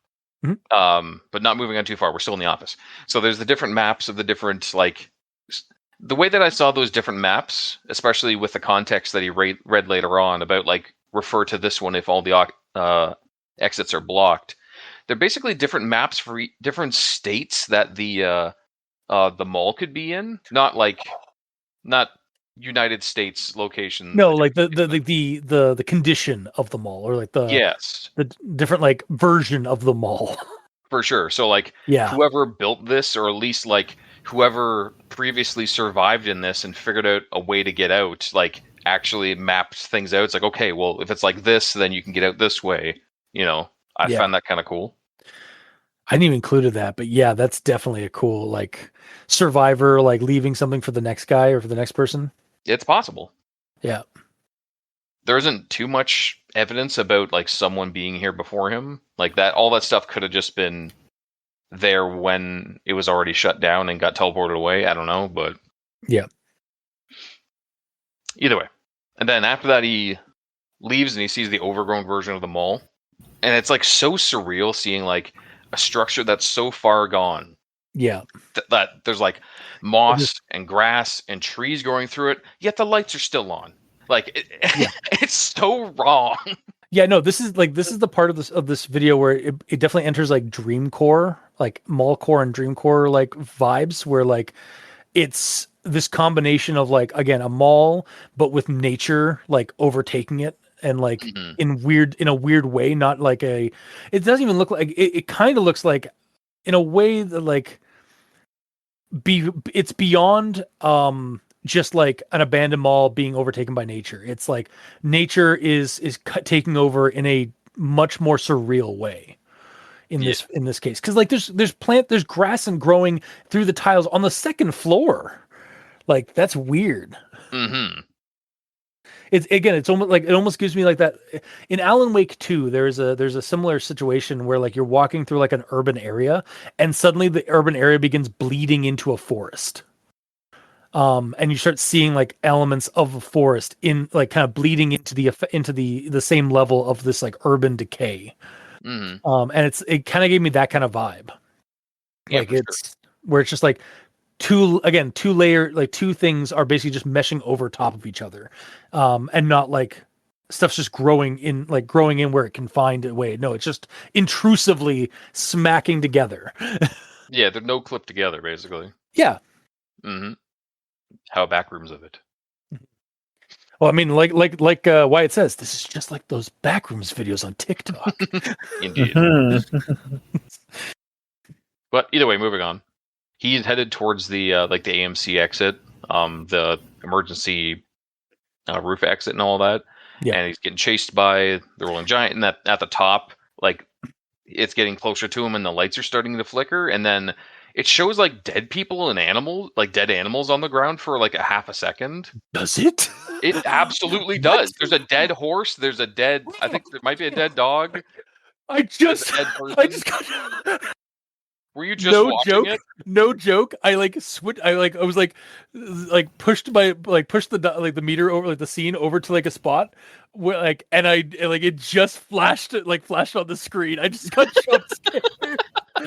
Speaker 1: Mm-hmm.
Speaker 3: But not moving on too far. We're still in the office. So there's the different maps of the different, like, the way that I saw those different maps, especially with the context that he read later on about, like, refer to this one if all the exits are blocked. They're basically different maps for different states that the mall could be in. Not United States location.
Speaker 1: No, like the condition of the mall, or like the different like version of the mall.
Speaker 3: For sure. So like whoever built this, or at least like whoever previously survived in this and figured out a way to get out, like actually mapped things out. It's like, okay, well, if it's like this, then you can get out this way. You know, I found that kind of cool.
Speaker 1: I didn't even include that, but yeah, that's definitely a cool like survivor, like leaving something for the next guy or for the next person.
Speaker 3: It's possible.
Speaker 1: Yeah.
Speaker 3: There isn't too much evidence about like someone being here before him. Like that, all that stuff could have just been there when it was already shut down and got teleported away. I don't know, but
Speaker 1: yeah.
Speaker 3: Either way. And then after that, he leaves and he sees the overgrown version of the mall. And it's like so surreal seeing like a structure that's so far gone.
Speaker 1: Yeah.
Speaker 3: That there's like moss and grass and trees growing through it, yet the lights are still on. Like it's so wrong.
Speaker 1: Yeah, no, this is the part of this video where it definitely enters like dreamcore, like mallcore and dreamcore like vibes, where like it's this combination of like, again, a mall but with nature like overtaking it, and like in a weird way, not like it doesn't even look like it kind of looks like in a way that like it's beyond just like an abandoned mall being overtaken by nature. It's like nature is taking over in a much more surreal way in this case, because like there's grass and growing through the tiles on the second floor. Like that's weird. It's almost like, it almost gives me like that in Alan Wake 2. There's a similar situation where like you're walking through like an urban area and suddenly the urban area begins bleeding into a forest. And you start seeing like elements of a forest in like kind of bleeding into the same level of this like urban decay. And it kind of gave me that kind of vibe. Like it's where it's just like two things are basically just meshing over top of each other, and not like stuff's just growing in where it can find a way. No, it's just intrusively smacking together.
Speaker 3: Yeah, they're no clip together basically.
Speaker 1: Yeah.
Speaker 3: How backrooms of it.
Speaker 1: Well, I mean, like Wyatt says, this is just like those backrooms videos on TikTok.
Speaker 3: Indeed. But either way, moving on. He's headed towards the like the AMC exit, the emergency roof exit and all that. Yeah. And he's getting chased by the Rolling Giant, and at the top, like it's getting closer to him, and the lights are starting to flicker, and then it shows like dead people and dead animals on the ground for like a half a second.
Speaker 1: Does it?
Speaker 3: It absolutely does. There's a dead horse. There's a dead. I think there might be a dead dog.
Speaker 1: I just got.
Speaker 3: Were you just watching it?
Speaker 1: No joke. I was pushed the meter over, like the scene over to like a spot where like, and it just flashed on the screen. I just got jump scared.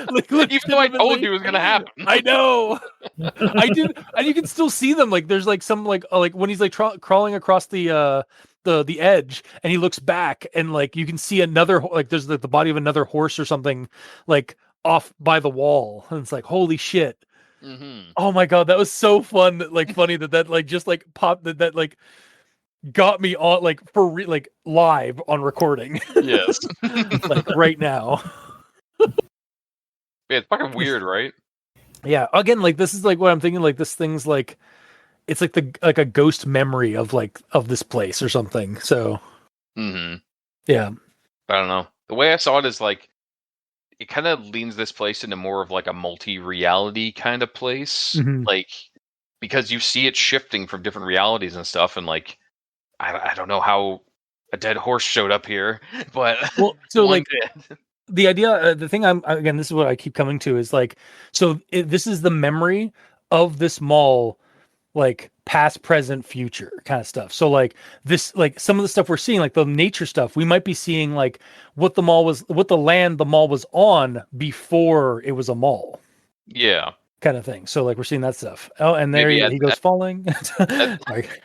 Speaker 1: Like
Speaker 3: Even though I told you it was gonna happen.
Speaker 1: I know. I did, and you can still see them. Like there's like some like when he's like crawling across the edge, and he looks back, and like you can see another like there's the body of another horse or something like off by the wall, and it's like holy shit.
Speaker 3: Mm-hmm.
Speaker 1: Oh my god, that was so fun. Like funny that like just like popped that like got me on like like live on recording.
Speaker 3: Yes.
Speaker 1: Like right now.
Speaker 3: Yeah, it's fucking weird, right?
Speaker 1: Yeah, again, like this is like what I'm thinking. Like this thing's like it's like a ghost memory of like of this place or something. So yeah,
Speaker 3: I don't know. The way I saw it is like it kind of leans this place into more of like a multi-reality kind of place, like because you see it shifting from different realities and stuff, and like I don't know how a dead horse showed up here, but
Speaker 1: well, so
Speaker 3: one
Speaker 1: like
Speaker 3: did.
Speaker 1: the idea, the thing again, this is what I keep coming to is like, so this is the memory of this mall, like past, present, future kind of stuff. So like this, like some of the stuff we're seeing, like the nature stuff, we might be seeing like what the land the mall was on before it was a mall.
Speaker 3: Yeah.
Speaker 1: Kind of thing. So like we're seeing that stuff. Oh, and there he goes falling. Like,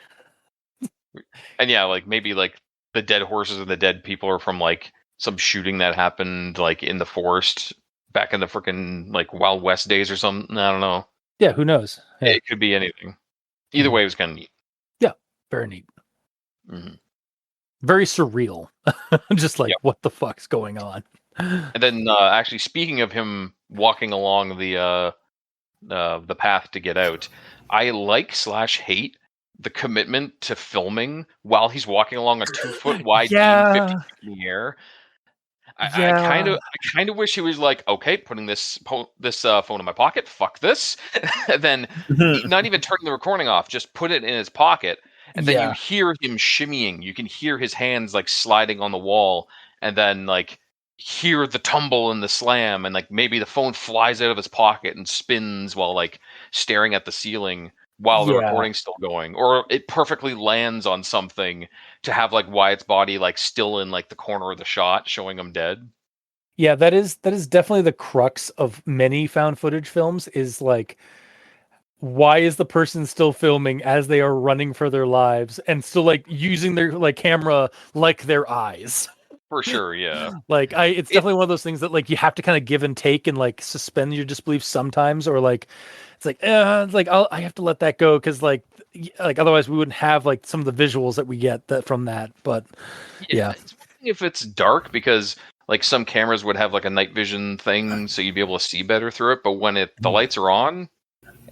Speaker 3: and yeah, like maybe like the dead horses and the dead people are from like some shooting that happened like in the forest back in the freaking like Wild West days or something. I don't know.
Speaker 1: Yeah, who knows? Yeah.
Speaker 3: It could be anything. Either way, it was kind of neat.
Speaker 1: Yeah, very neat. Very surreal. Just like what the fuck's going on?
Speaker 3: And then actually, speaking of him walking along the path to get out, I /hate the commitment to filming while he's walking along a 2-foot wide beam 50 feet in the air. I kind of wish he was like, okay, putting this phone in my pocket, fuck this, and then not even turning the recording off, just put it in his pocket, and then you hear him shimmying. You can hear his hands like sliding on the wall, and then like hear the tumble and the slam, and like maybe the phone flies out of his pocket and spins while like staring at the ceiling while the recording's still going, or it perfectly lands on something to have like Wyatt's body like still in like the corner of the shot showing him dead.
Speaker 1: Yeah, that is definitely the crux of many found footage films is like, why is the person still filming as they are running for their lives and still like using their like camera like their eyes?
Speaker 3: For sure, yeah.
Speaker 1: Like it's definitely one of those things that like you have to kind of give and take and like suspend your disbelief sometimes, or like it's like I have to let that go because like otherwise we wouldn't have like some of the visuals that we get from that. But yeah.
Speaker 3: If it's dark, because like some cameras would have like a night vision thing, so you'd be able to see better through it. But when the lights are on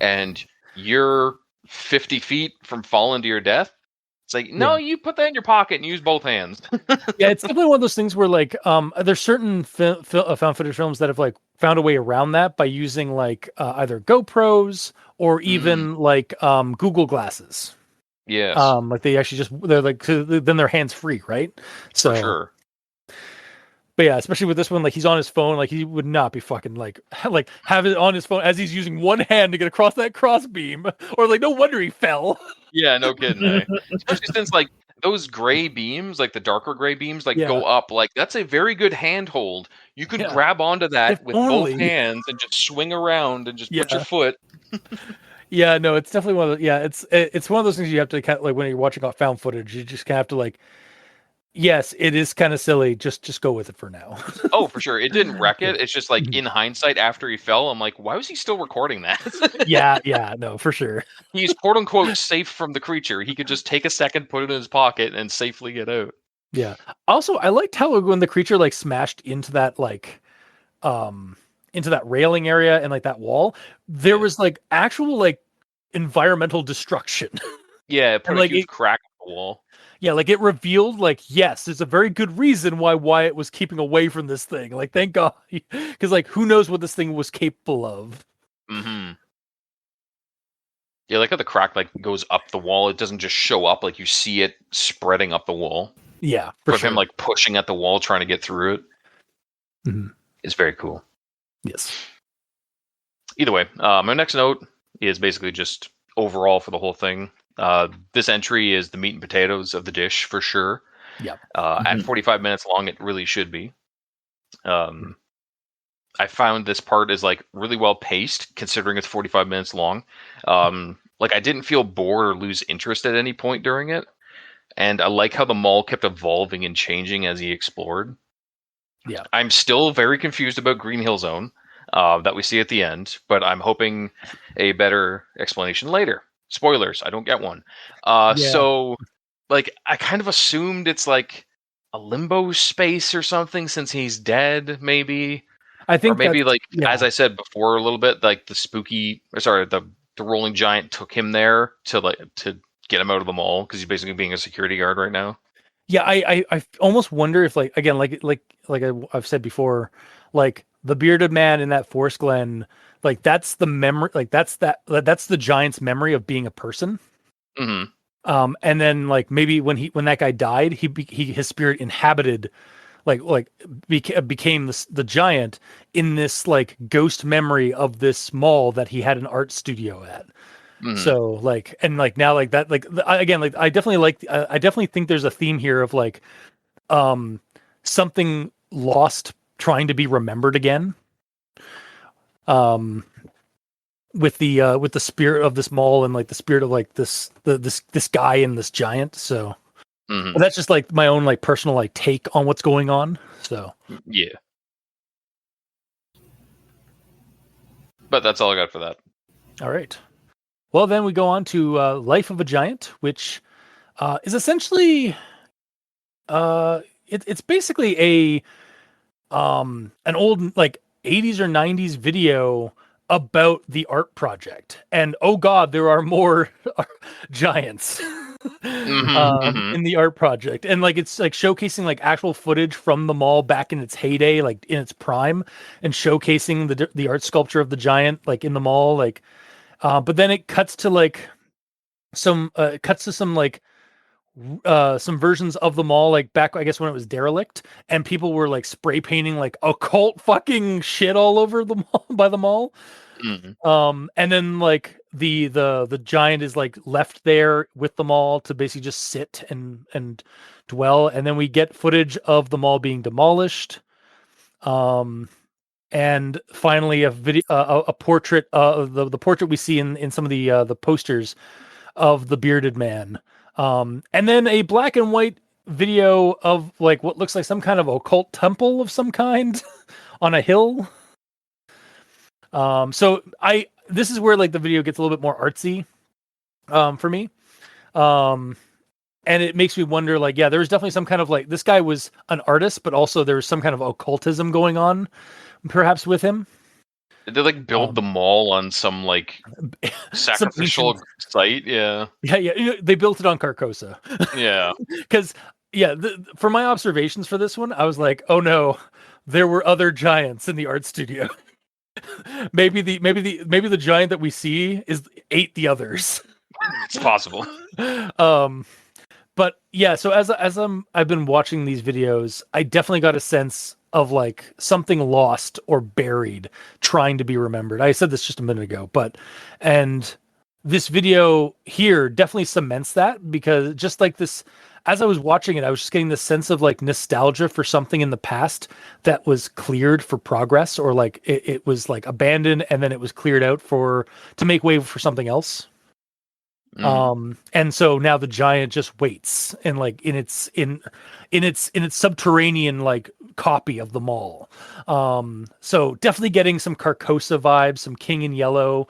Speaker 3: and you're 50 feet from falling to your death, it's like, no, you put that in your pocket and use both hands.
Speaker 1: Yeah, it's definitely one of those things where like there's certain found footage films that have like found a way around that by using like either GoPros or even like Google glasses.
Speaker 3: Yes.
Speaker 1: Like they actually they're like then they're hands free, right? So
Speaker 3: for sure.
Speaker 1: But yeah, especially with this one, like he's on his phone, like he would not be fucking like have it on his phone as he's using one hand to get across that cross beam, or like no wonder he fell.
Speaker 3: Yeah, no kidding. Eh? Especially since like those gray beams, like the darker gray beams, like go up. Like that's a very good handhold. You could grab onto that with both hands and just swing around and just put your foot.
Speaker 1: Yeah, no, it's definitely one of the, it's one of those things you have to kind of like when you're watching found footage, you just kind of have to like. Yes, it is kind of silly. Just go with it for now.
Speaker 3: Oh, for sure. It didn't wreck it. It's just like in hindsight, after he fell, I'm like, why was he still recording that?
Speaker 1: yeah, no, for sure.
Speaker 3: He's quote unquote safe from the creature. He could just take a second, put it in his pocket, and safely get out.
Speaker 1: Yeah. Also, I liked how when the creature like smashed into that like into that railing area and like that wall, there was like actual like environmental destruction.
Speaker 3: Yeah, it put a huge crack in the wall.
Speaker 1: Yeah, like it revealed, like, yes, there's a very good reason why Wyatt was keeping away from this thing. Like, thank God. Because, like, who knows what this thing was capable of.
Speaker 3: Mm-hmm. Yeah, like how the crack, like, goes up the wall. It doesn't just show up. Like, you see it spreading up the wall.
Speaker 1: Yeah, for sure.
Speaker 3: Him, like, pushing at the wall, trying to get through it. It's very cool.
Speaker 1: Yes.
Speaker 3: Either way, my next note is basically just overall for the whole thing. This entry is the meat and potatoes of the dish for sure.
Speaker 1: Yeah.
Speaker 3: At 45 minutes long, it really should be. I found this part is like really well paced, considering it's 45 minutes long. Like I didn't feel bored or lose interest at any point during it, and I like how the mall kept evolving and changing as he explored.
Speaker 1: Yeah.
Speaker 3: I'm still very confused about Green Hill Zone that we see at the end, but I'm hoping a better explanation later. Spoilers, I don't get one.
Speaker 1: Yeah.
Speaker 3: So, like, I kind of assumed it's like a limbo space or something since he's dead, maybe.
Speaker 1: I
Speaker 3: Or
Speaker 1: think
Speaker 3: maybe,
Speaker 1: that's
Speaker 3: like,
Speaker 1: yeah.
Speaker 3: as I said before a little bit, like the rolling giant took him there to get him out of the mall because he's basically being a security guard right now.
Speaker 1: Yeah, I almost wonder if like again I've said before, like the bearded man in that Forest Glen, like that's the memory, like that's the giant's memory of being a person.
Speaker 3: Hmm.
Speaker 1: And then like maybe when that guy died, his spirit inhabited became the giant in this like ghost memory of this mall that he had an art studio at.
Speaker 3: Hmm.
Speaker 1: So like and like now like that like again like I definitely think there's a theme here of like something lost trying to be remembered again. Um with the spirit of this mall and like the spirit of like this guy and this giant. So
Speaker 3: Hmm.
Speaker 1: but that's just like my own like personal like take on what's going on. So
Speaker 3: Yeah. But that's all I got for that.
Speaker 1: all right. Well, then we go on to Life of a Giant, which is essentially it's basically an old like 80s or 90s video about the art project. And oh god, there are more giants
Speaker 3: Hmm. Hmm.
Speaker 1: in the art project. And like it's like showcasing like actual footage from the mall back in its heyday, like in its prime, and showcasing the art sculpture of the giant like in the mall like but then it cuts to like some like some versions of the mall like back I guess when it was derelict and people were like spray painting like occult fucking shit all over the mall by the mall.
Speaker 3: Hmm.
Speaker 1: And then like the giant is like left there with the mall to basically just sit and dwell, and then we get footage of the mall being demolished. um and finally a video a portrait the portrait we see in some of the posters of the bearded man. And then a black and white video of like what looks like some kind of occult temple of some kind on a hill. So this is where like the video gets a little bit more artsy for me. Um, and it makes me wonder like, yeah, there's definitely some kind of like this guy was an artist, but also there's some kind of occultism going on perhaps with him.
Speaker 3: Did they like build the mall on some like
Speaker 1: Some
Speaker 3: sacrificial
Speaker 1: ancient,
Speaker 3: site? Yeah.
Speaker 1: yeah, they built it on Carcosa.
Speaker 3: Yeah.
Speaker 1: Because yeah, for my observations for this one, I was like, oh no, there were other giants in the art studio. maybe the giant that we see ate the others.
Speaker 3: It's possible.
Speaker 1: um, but yeah, so I've been watching these videos, I definitely got a sense of like something lost or buried trying to be remembered. I said this just a minute ago, and this video here definitely cements that because just like this, as I was watching it, I was just getting this sense of like nostalgia for something in the past that was cleared for progress or like it was like abandoned and then it was cleared out to make way for something else. And so now the giant just waits and like in its subterranean like copy of the mall. So definitely getting some Carcosa vibes, some King in Yellow.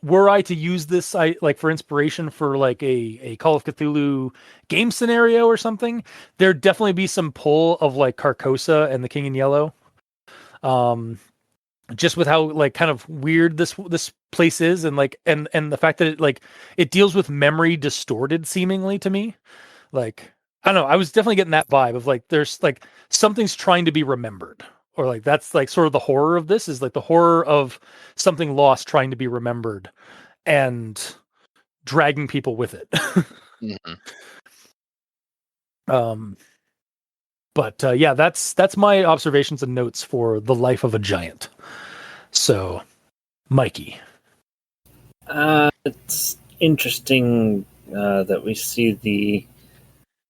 Speaker 1: Were I to use this I like for inspiration for like a Call of Cthulhu game scenario or something, there'd definitely be some pull of like Carcosa and the King in Yellow. Just with how like kind of weird this place is and like and the fact that it deals with memory distorted seemingly to me. Like I don't know, I was definitely getting that vibe of like there's like something's trying to be remembered, or like that's like sort of the horror of this is like the horror of something lost trying to be remembered and dragging people with it.
Speaker 3: Hmm.
Speaker 1: But yeah, that's my observations and notes for The Life of a Giant. So, Mikey.
Speaker 2: It's interesting that we see the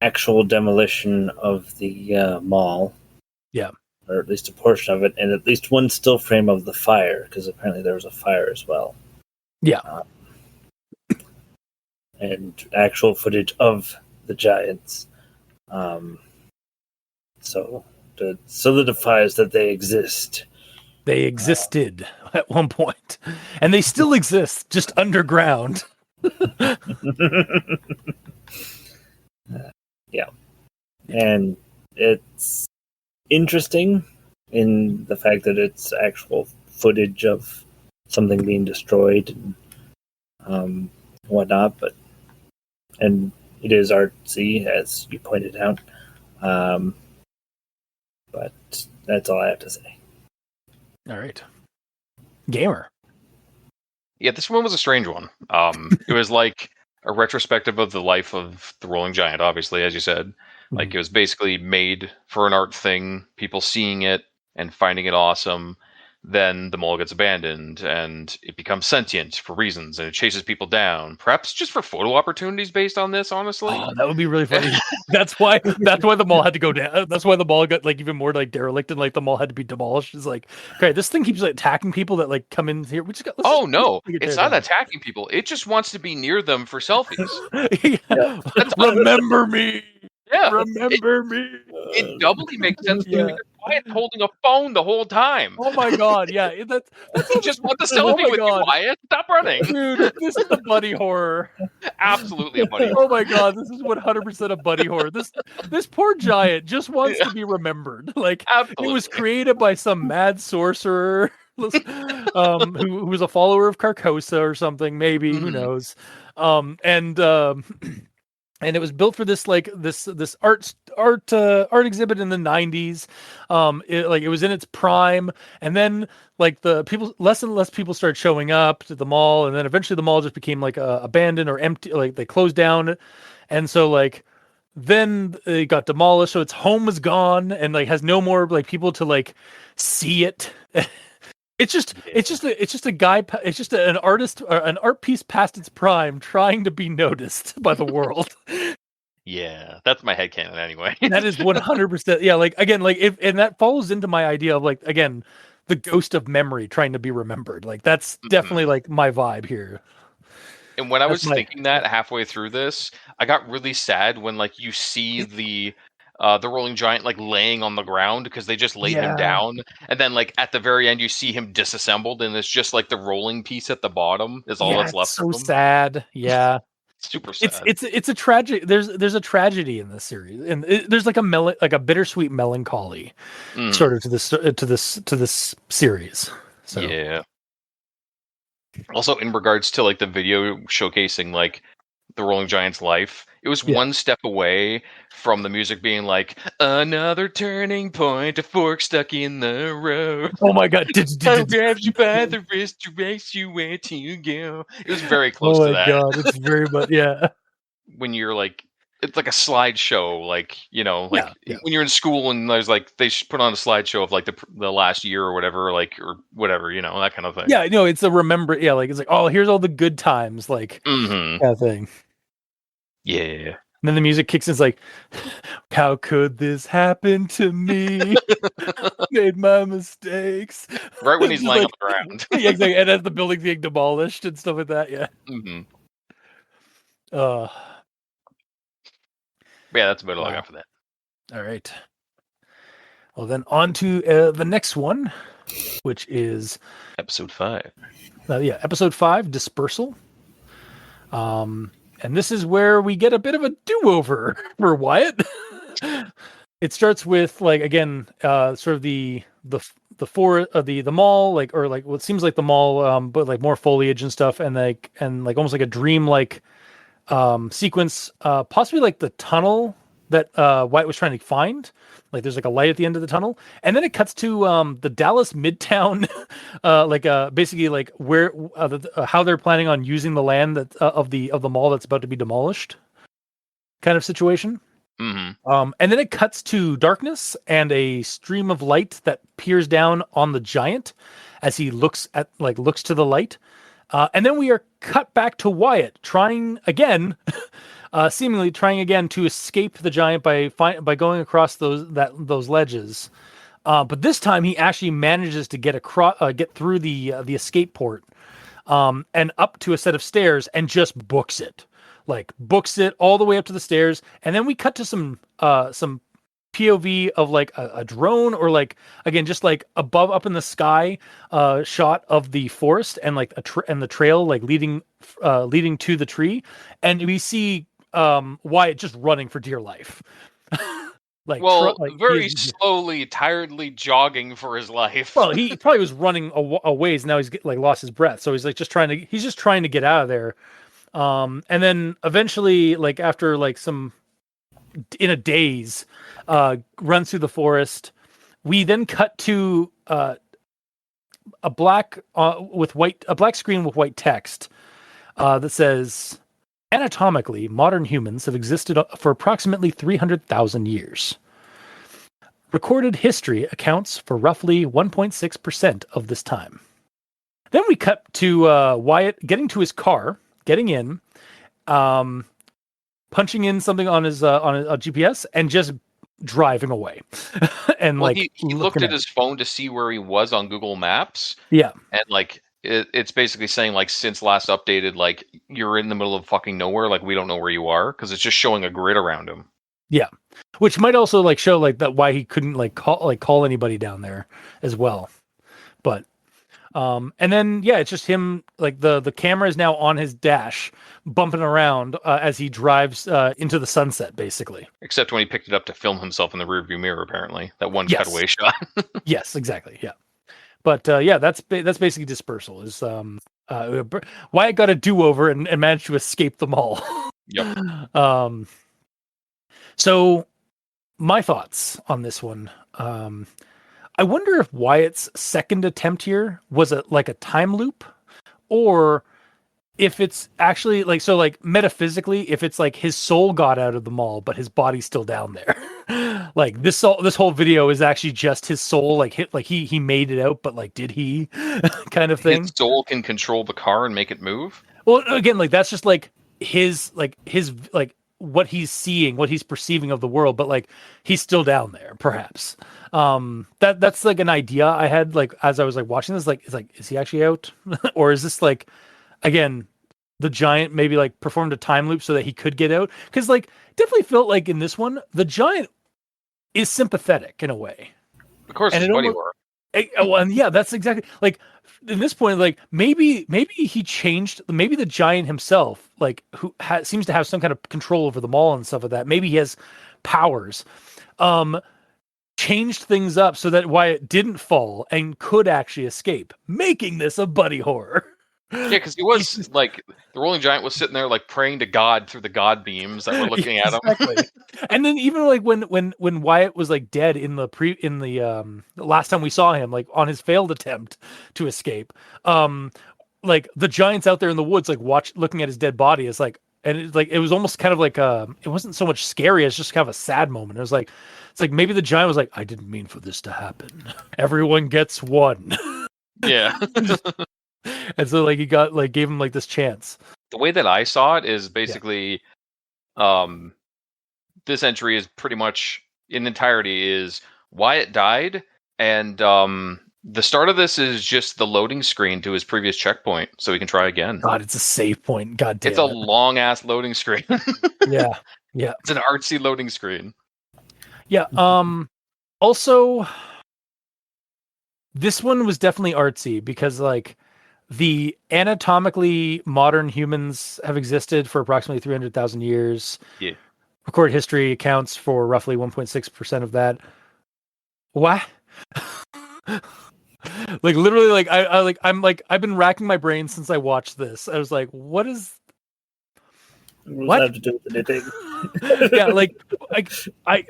Speaker 2: actual demolition of the mall.
Speaker 1: Yeah.
Speaker 2: or at least a portion of it, and at least one still frame of the fire, because apparently there was a fire as well.
Speaker 1: Yeah.
Speaker 2: And actual footage of the giants. So that solidifies that they exist.
Speaker 1: They existed at one point, and they still exist, just underground.
Speaker 2: Yeah. And it's interesting in the fact that it's actual footage of something being destroyed and whatnot, and it is artsy, as you pointed out. But that's all I have to say.
Speaker 1: All right. Gamer.
Speaker 3: Yeah, this one was a strange one. It was like a retrospective of the life of the Rolling Giant, obviously, as you said. Like, it was basically made for an art thing, people seeing it and finding it awesome. Then the mall gets abandoned and it becomes sentient for reasons and it chases people down. Perhaps just for photo opportunities based on this, honestly.
Speaker 1: Oh, that would be really funny. That's why the mall had to go down. That's why the mall got like even more like derelict and like the mall had to be demolished. It's like, okay, this thing keeps like attacking people that like come in here. We just got
Speaker 3: no, it's not attacking people. It just wants to be near them for selfies.
Speaker 1: Yeah. Remember me.
Speaker 3: Yeah.
Speaker 1: Remember me.
Speaker 3: It doubly makes sense because Wyatt's holding a phone the whole time.
Speaker 1: Oh my god, yeah. That's
Speaker 3: you just want the selfie with you, Wyatt. Stop running.
Speaker 1: Dude, this is a buddy horror.
Speaker 3: Absolutely a buddy horror.
Speaker 1: Oh my god, this is 100% a buddy horror. This poor giant just wants to be remembered. Like, Absolutely. It was created by some mad sorcerer who was a follower of Carcosa or something, maybe, who knows. And it was built for this like this art exhibit in the 90s. It was in its prime, and then like the people, less and less people started showing up to the mall, and then eventually the mall just became like abandoned or empty, like they closed down, and so like then it got demolished, so its home was gone and like has no more like people to like see it. It's just a guy. It's just an artist, an art piece past its prime, trying to be noticed by the world.
Speaker 3: Yeah, that's my headcanon anyway.
Speaker 1: That is 100%. Yeah, like again, like and that falls into my idea of like again, the ghost of memory trying to be remembered. Like that's definitely like my vibe here.
Speaker 3: And when I was thinking that halfway through this, I got really sad when like you see the Rolling Giant like laying on the ground because they just laid him down, and then like at the very end you see him disassembled, and it's just like the rolling piece at the bottom is all that's left.
Speaker 1: So sad. Yeah,
Speaker 3: super sad.
Speaker 1: It's a tragic. There's a tragedy in this series, and there's like a bittersweet melancholy sort of to this series. So
Speaker 3: yeah. Also, in regards to like the video showcasing like the Rolling Giant's life, it was one step away from the music being like another turning point, a fork stuck in the road.
Speaker 1: Oh my god!
Speaker 3: I grabbed you by the wrist to race you where to go. It was very close to that.
Speaker 1: Oh my god! It's very much
Speaker 3: When you're like, it's like a slideshow, like when you're in school and there's like they put on a slideshow of like the last year or whatever, like or whatever, that kind of thing.
Speaker 1: Yeah, no, it's a remember. Yeah, like it's like, oh, here's all the good times, like kind of thing.
Speaker 3: Yeah.
Speaker 1: And then the music kicks in. It's like, how could this happen to me? Made my mistakes.
Speaker 3: Right when he's lying on the ground.
Speaker 1: Yeah, exactly. And as the building's being demolished and stuff like that. Yeah.
Speaker 3: Yeah, that's about all I got for that.
Speaker 1: All right. Well, then on to the next one, which is
Speaker 3: episode 5.
Speaker 1: Episode 5, Dispersal. And this is where we get a bit of a do-over for Wyatt. It starts with like again, sort of the mall, like, or like what seems like the mall, but like more foliage and stuff, and like almost like a dream like sequence, possibly like the tunnel that Wyatt was trying to find. Like there's like a light at the end of the tunnel, and then it cuts to the Dallas Midtown, basically like where how they're planning on using the land that of the mall that's about to be demolished, kind of situation. And then it cuts to darkness and a stream of light that peers down on the giant as he looks to the light, and then we are cut back to Wyatt trying again. Seemingly trying again to escape the giant by going across those ledges, But this time he actually manages to get through the escape port, and up to a set of stairs and just books it. Like books it all the way up to the stairs, and then we cut to some POV of like a drone, or like again just like above up in the sky shot of the forest, and like and the trail like leading to the tree, and we see Wyatt just running for dear life. Like,
Speaker 3: very slowly, tiredly jogging for his life.
Speaker 1: Well, he probably was running a ways. Now he's like lost his breath, so he's like just trying to get out of there. And then eventually, like after like in a daze, runs through the forest. We then cut to a black screen with white text that says, "Anatomically, modern humans have existed for approximately 300,000 years. Recorded history accounts for roughly 1.6% of this time." Then we cut to Wyatt getting to his car, getting in, punching in something on his GPS, and just driving away. And
Speaker 3: he looked at his phone to see where he was on Google Maps.
Speaker 1: Yeah,
Speaker 3: and like it's basically saying like since last updated, like you're in the middle of fucking nowhere, like we don't know where you are, because it's just showing a grid around him.
Speaker 1: Yeah, which might also like show like that why he couldn't call anybody down there as well. But and then it's just him, like the camera is now on his dash, bumping around as he drives into the sunset, basically.
Speaker 3: Except when he picked it up to film himself in the rearview mirror, apparently that one cutaway shot.
Speaker 1: Yes, exactly. Yeah, but that's basically dispersal. Is Wyatt got a do-over and managed to escape them all.
Speaker 3: Yep.
Speaker 1: So my thoughts on this one. I wonder if Wyatt's second attempt here was like a time loop, or if it's actually like metaphysically, if it's like his soul got out of the mall, but his body's still down there. Like this whole video is actually just his soul, like he made it out, but like did he kind of thing?
Speaker 3: His soul can control the car and make it move.
Speaker 1: Well, again, like that's just like his what he's seeing, what he's perceiving of the world, but like he's still down there, perhaps. That's like an idea I had, like as I was like watching this, like is he actually out? Or is this like, again, the giant maybe like performed a time loop so that he could get out? Because like definitely felt like in this one the giant is sympathetic in a way.
Speaker 3: Of course, his buddy were.
Speaker 1: Well, and yeah, that's exactly like in this point, like maybe he changed, maybe the giant himself, like who seems to have some kind of control over the mall and stuff like that. Maybe he has powers, changed things up so that Wyatt didn't fall and could actually escape, making this a buddy horror.
Speaker 3: Yeah, because he was like the rolling giant was sitting there like praying to God through the God beams that were looking at him.
Speaker 1: And then even like when Wyatt was like dead in the last time we saw him, like on his failed attempt to escape, like the giant's out there in the woods, like looking at his dead body, is like, and it's like it was almost kind of like it wasn't so much scary as just kind of a sad moment. It was like, it's like maybe the giant was like, I didn't mean for this to happen. Everyone gets one.
Speaker 3: Yeah.
Speaker 1: And so like he got like gave him like this chance.
Speaker 3: The way that I saw it is basically this entry is pretty much in entirety is Wyatt died, and the start of this is just the loading screen to his previous checkpoint so he can try again.
Speaker 1: God, it's a save point. God damn.
Speaker 3: It's a long ass loading screen.
Speaker 1: Yeah.
Speaker 3: It's an artsy loading screen.
Speaker 1: Yeah. Also, this one was definitely artsy because like the anatomically modern humans have existed for approximately 300,000 years.
Speaker 3: Yeah.
Speaker 1: Recorded history accounts for roughly 1.6% of that. What? Like literally, like I've been racking my brain since I watched this. I was like, what is?
Speaker 2: What have to do with anything?
Speaker 1: Yeah, like I.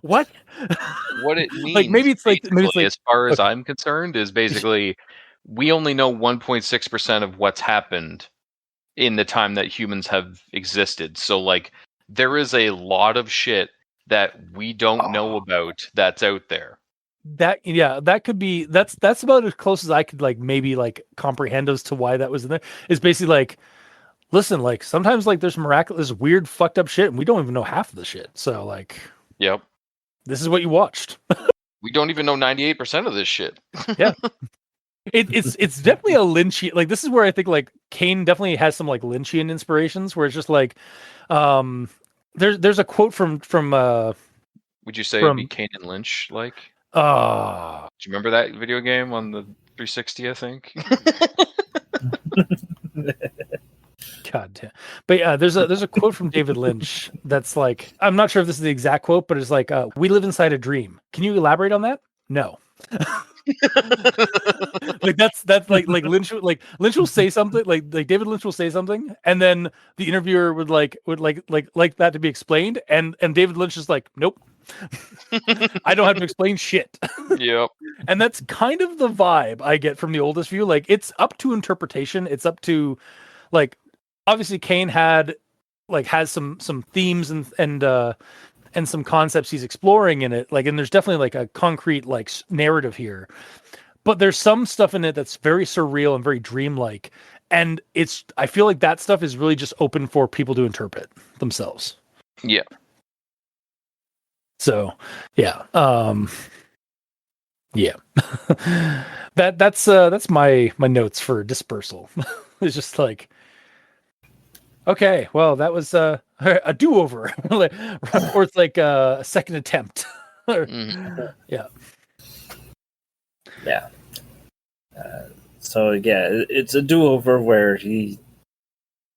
Speaker 1: What?
Speaker 3: What it means,
Speaker 1: like maybe it's like
Speaker 3: as far as I'm concerned, is basically we only know 1.6% of what's happened in the time that humans have existed. So like there is a lot of shit that we don't know about that's out there.
Speaker 1: That could be that's about as close as I could like maybe like comprehend as to why that was in there. It's basically like, listen, like sometimes like there's miraculous weird fucked up shit and we don't even know half of the shit. So like,
Speaker 3: yep.
Speaker 1: This is what you watched.
Speaker 3: We don't even know 98% of this shit.
Speaker 1: Yeah. It's definitely a Lynchian. Like, this is where I think like Kane definitely has some like Lynchian inspirations, where it's just like, there's a quote from
Speaker 3: Would you say it'd be Kane and Lynch like? Do you remember that video game on the 360? I think.
Speaker 1: God damn. But yeah, there's a quote from David Lynch that's like, I'm not sure if this is the exact quote, but it's like, "We live inside a dream." Can you elaborate on that? No. Like that's like Lynch will say something like David Lynch will say something, and then the interviewer would like that to be explained, and David Lynch is like, nope. I don't have to explain shit.
Speaker 3: Yep.
Speaker 1: And that's kind of the vibe I get from the oldest view. Like, it's up to interpretation. It's up to, like, obviously Kane has some themes and some concepts he's exploring in it. Like, and there's definitely like a concrete like narrative here, but there's some stuff in it that's very surreal and very dreamlike. And I feel like that stuff is really just open for people to interpret themselves.
Speaker 3: Yeah.
Speaker 1: So, yeah. Yeah. That's my notes for Dispersal. It's just like, okay, well, that was a do-over. Or it's like a second attempt. Yeah.
Speaker 2: Yeah. So yeah, it's a do-over where they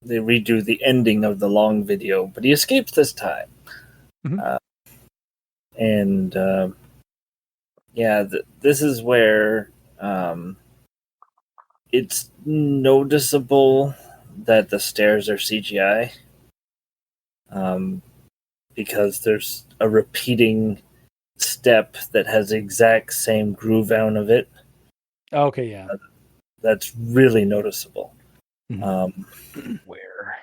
Speaker 2: redo the ending of the long video, but he escapes this time.
Speaker 1: Mm-hmm.
Speaker 2: This is where it's noticeable that the stairs are CGI, because there's a repeating step that has the exact same groove out of it.
Speaker 1: Okay, yeah.
Speaker 2: That's really noticeable.
Speaker 1: Mm-hmm.
Speaker 3: Where?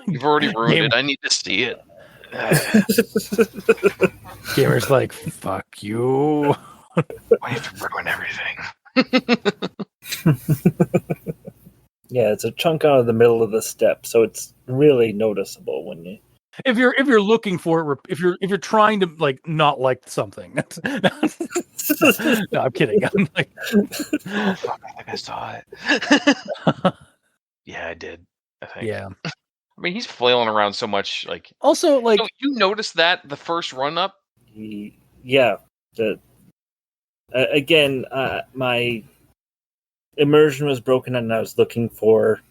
Speaker 3: You've already ruined it. I need to see it.
Speaker 1: Gamer's like, fuck you.
Speaker 3: Why have to ruin everything?
Speaker 2: Yeah, it's a chunk out of the middle of the step, so it's really noticeable when you.
Speaker 1: If you're looking for it, if you're trying to like not like something. No, I'm kidding. I'm like,
Speaker 3: oh fuck! I think I saw it. Yeah, I did. I think.
Speaker 1: Yeah.
Speaker 3: I mean, he's flailing around so much. Like,
Speaker 1: also, like,
Speaker 3: so you noticed that the first run up.
Speaker 2: Again, my immersion was broken, and I was looking for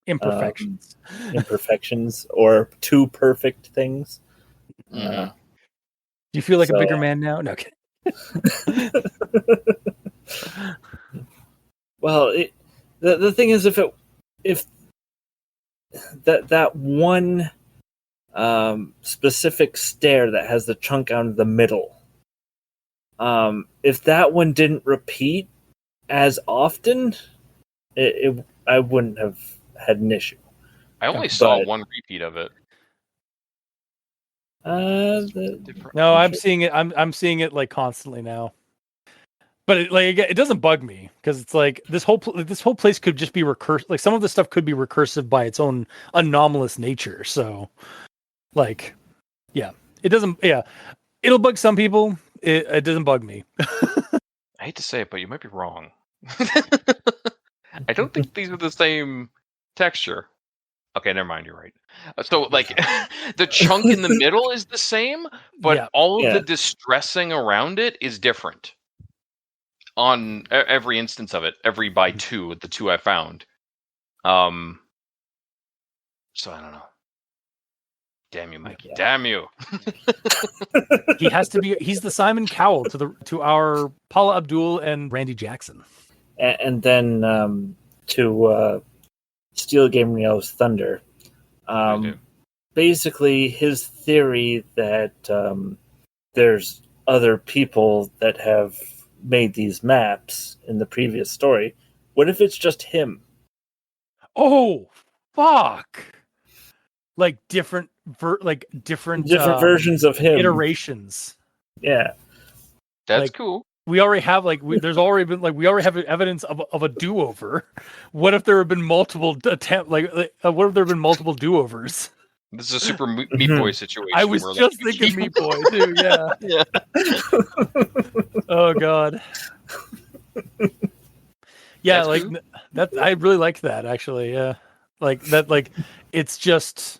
Speaker 1: imperfections,
Speaker 2: or too perfect things.
Speaker 1: Do you feel like a bigger man now? No. Okay.
Speaker 2: Well, the thing is, if that one specific stair that has the chunk out of the middle, if that one didn't repeat as often, I wouldn't have had an issue.
Speaker 3: I only saw one repeat of it.
Speaker 1: No, I'm seeing it. I'm seeing it like constantly now. But it doesn't bug me, because it's like this whole place could just be recursive. Like, some of the stuff could be recursive by its own anomalous nature. So, like, yeah, it doesn't. Yeah, it'll bug some people. It doesn't bug me.
Speaker 3: I hate to say it, but you might be wrong. I don't think these are the same texture. Okay, never mind. You're right. So, like, the chunk in the middle is the same, but all of the distressing around it is different. On every instance of it, every by two, the two I found. So I don't know. Damn you, Mikey! Yeah. Damn you!
Speaker 1: He has to be. He's the Simon Cowell to our Paula Abdul and Randy Jackson.
Speaker 2: And then to Steel Gabriel's Thunder. Basically, his theory that there's other people that have made these maps in the previous story. What if it's just him?
Speaker 1: Oh, fuck! Like different
Speaker 2: versions of him,
Speaker 1: iterations.
Speaker 2: Yeah,
Speaker 3: that's cool.
Speaker 1: We already have there's already been we already have evidence of a do-over. What if there have been multiple what if there have been multiple do-overs?
Speaker 3: This is a super Meat Boy situation.
Speaker 1: I was
Speaker 3: where,
Speaker 1: just thinking Meat Boy too. Yeah.
Speaker 3: Yeah.
Speaker 1: Oh God. Yeah,
Speaker 3: That's
Speaker 1: like
Speaker 3: cool.
Speaker 1: that. I really liked that actually. Yeah, like that. Like it's just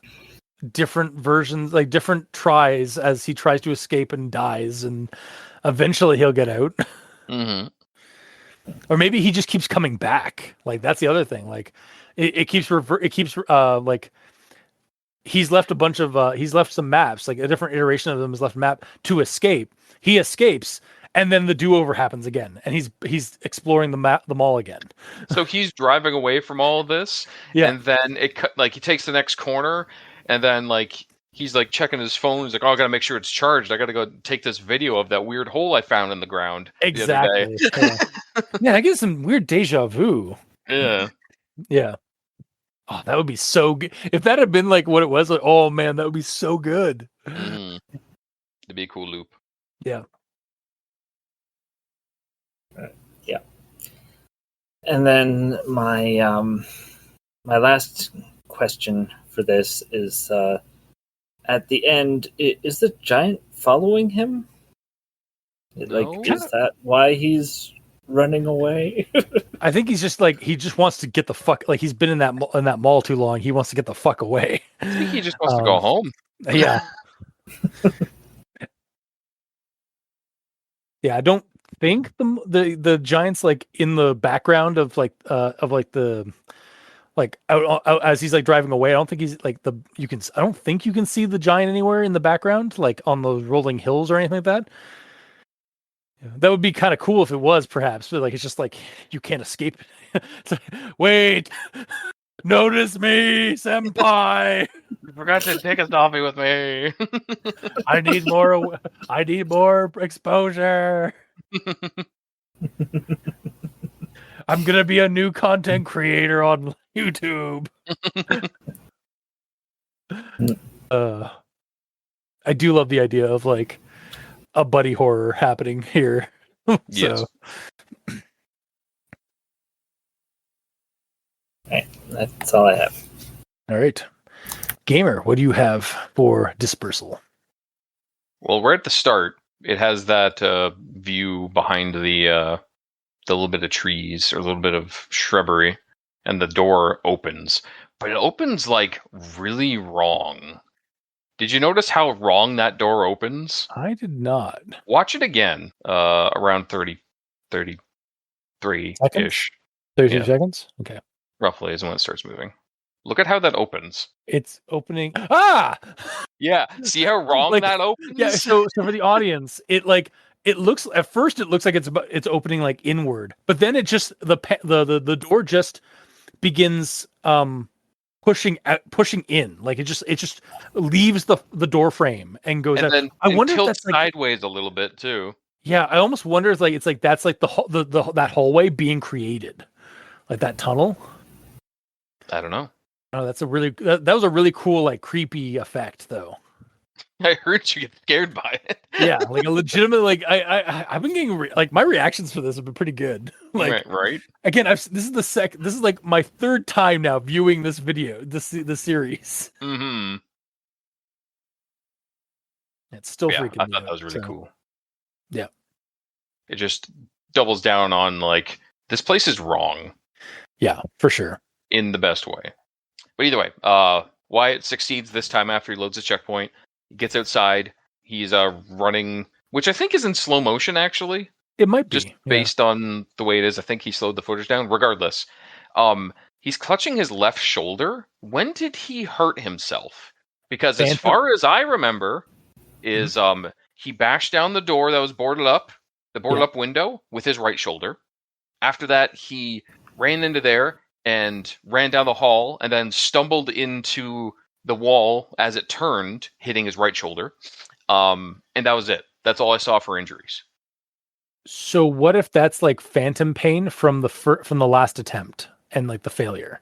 Speaker 1: different versions, like different tries as he tries to escape and dies, and eventually he'll get out.
Speaker 3: Mm-hmm.
Speaker 1: Or maybe he just keeps coming back. Like that's the other thing. Like it keeps like he's left a bunch of he's left some maps, like a different iteration of them has left a map to escape. He escapes, and then the do-over happens again, and he's exploring the mall again.
Speaker 3: So he's driving away from all of this,
Speaker 1: Yeah.
Speaker 3: and then he takes the next corner, and then he's checking his phone. He's like, "Oh, I gotta make sure it's charged. I gotta go take this video of that weird hole I found in the ground the other day."
Speaker 1: Yeah. Man, I get some weird deja vu.
Speaker 3: Yeah.
Speaker 1: Yeah. Oh, that would be so good. If that had been like what it was, like, oh man, that would be so good.
Speaker 3: Mm-hmm. It'd be a cool loop.
Speaker 1: Yeah.
Speaker 2: Yeah. And then my my last question for this is at the end, is the giant following him?
Speaker 3: No.
Speaker 2: Is that why he's running away?
Speaker 1: I think he's just he just wants to get the fuck, like he's been in that mall too long. He wants to get the fuck away.
Speaker 3: I think he just wants to go home.
Speaker 1: Yeah. Yeah, I don't think the giant's in the background of the out as he's driving away. I don't think he's I don't think you can see the giant anywhere in the background, like on those rolling hills or anything like that. Yeah, that would be kind of cool if it was, perhaps, but it's just you can't escape. Wait, notice me, senpai.
Speaker 3: You forgot to take a selfie with me.
Speaker 1: I need more exposure. I'm gonna be a new content creator on YouTube. I do love the idea of a buddy horror happening here.
Speaker 3: Yes.
Speaker 2: Right, that's all I have.
Speaker 1: All right, Gamer, what do you have for Dispersal?
Speaker 3: Well, right at the start, it has that view behind the little bit of trees or a little bit of shrubbery, and the door opens. But it opens really wrong. Did you notice how wrong that door opens?
Speaker 1: I did not.
Speaker 3: Watch it again. Around 33-ish.
Speaker 1: 32 seconds? Okay.
Speaker 3: Roughly is when it starts moving. Look at how that opens.
Speaker 1: It's opening. Ah!
Speaker 3: Yeah. See how wrong that opens?
Speaker 1: Yeah, so for the audience, it looks at first it looks like it's opening inward, but then it just the door just begins pushing in, it just leaves the door frame and goes
Speaker 3: and
Speaker 1: out.
Speaker 3: then
Speaker 1: I wonder if
Speaker 3: tilts
Speaker 1: that's
Speaker 3: sideways a little bit too.
Speaker 1: Yeah, I almost wonder if that's the that hallway being created, that tunnel.
Speaker 3: I don't know.
Speaker 1: Oh, that's that was a really cool creepy effect though.
Speaker 3: I heard you get scared by it.
Speaker 1: Yeah, a legitimate I've been getting my reactions for this have been pretty good.
Speaker 3: Right.
Speaker 1: Again, this is my third time now viewing this video, this series.
Speaker 3: Mm-hmm.
Speaker 1: It's still freaking me out.
Speaker 3: I thought that was really cool.
Speaker 1: Yeah. It
Speaker 3: just doubles down on this place is wrong.
Speaker 1: Yeah, for sure.
Speaker 3: In the best way. But either way, Wyatt succeeds this time after he loads his checkpoint. He gets outside. He's running, which I think is in slow motion, actually.
Speaker 1: It might be.
Speaker 3: Just based on the way it is. I think he slowed the footage down. Regardless, he's clutching his left shoulder. When did he hurt himself? Because as far as I remember, is he bashed down the door that was boarded up, the boarded up window, with his right shoulder. After that, he ran into there and ran down the hall and then stumbled into the wall as it turned, hitting his right shoulder. And that was it. That's all I saw for injuries.
Speaker 1: So what if that's phantom pain from the last attempt and the failure?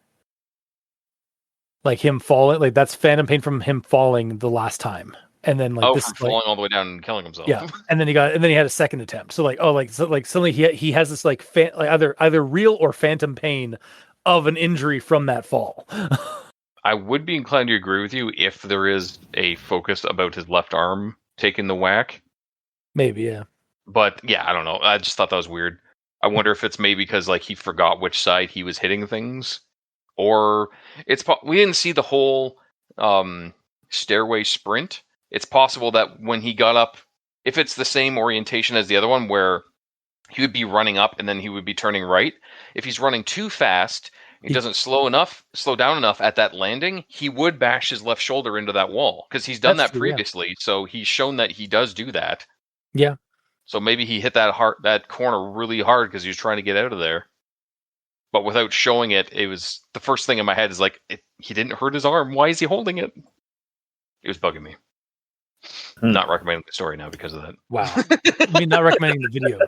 Speaker 1: Him falling, that's phantom pain from him falling the last time. And then
Speaker 3: from falling all the way down and killing himself.
Speaker 1: Yeah. And then he had a second attempt. So suddenly he has this either real or phantom pain of an injury from that fall.
Speaker 3: I would be inclined to agree with you if there is a focus about his left arm taking the whack.
Speaker 1: Maybe, yeah.
Speaker 3: But yeah, I don't know. I just thought that was weird. I wonder if it's maybe because like he forgot which side he was hitting things, or we didn't see the whole stairway sprint. It's possible that when he got up, if it's the same orientation as the other one, where he would be running up and then he would be turning right. If he's running too fast, he doesn't slow down enough at that landing, he would bash his left shoulder into that wall because he's done
Speaker 1: That's
Speaker 3: that
Speaker 1: true, yeah.
Speaker 3: previously. So he's shown that he does do that.
Speaker 1: Yeah.
Speaker 3: So maybe he hit that corner really hard because he was trying to get out of there. But without showing it, it was the first thing in my head is like, he didn't hurt his arm. Why is he holding it? It was bugging me. Not recommending the story now because of that.
Speaker 1: Wow. I mean, not recommending the video.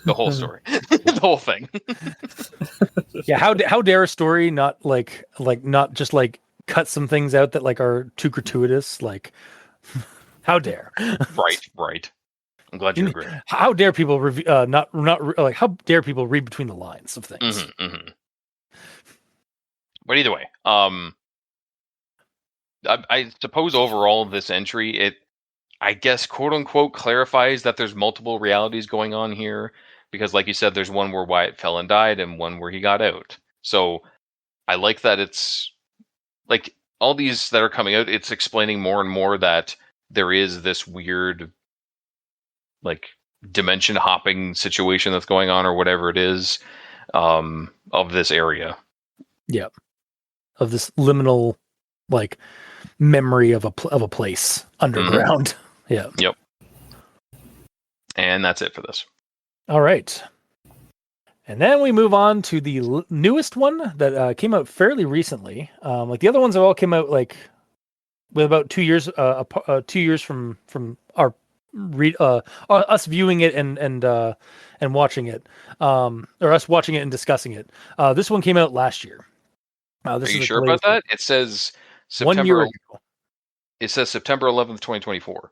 Speaker 3: The whole story. The whole thing.
Speaker 1: Yeah, how dare a story not not just like cut some things out that like are too gratuitous? Like, how dare?
Speaker 3: Right. I'm glad you agree.
Speaker 1: How dare people review? Like how dare people read between the lines of things?
Speaker 3: But either way, I suppose overall this entry, I guess quote unquote clarifies that there's multiple realities going on here because, like you said, there's one where Wyatt fell and died and one where he got out. So I like that it's like all these that are coming out. It's explaining more and more that there is this weird, like dimension hopping situation that's going on or whatever it is, of this area.
Speaker 1: Yeah, of this liminal, like memory of a place underground. Yeah.
Speaker 3: Yep. And that's it for this.
Speaker 1: All right. And then we move on to the newest one that came out fairly recently. Like the other ones have all came out like with about 2 years, 2 years from our us viewing it and watching it, or us watching it and discussing it. This one came out last year.
Speaker 3: Are you sure about that? It says September.
Speaker 1: 1 year ago.
Speaker 3: It says September 11th, 2024.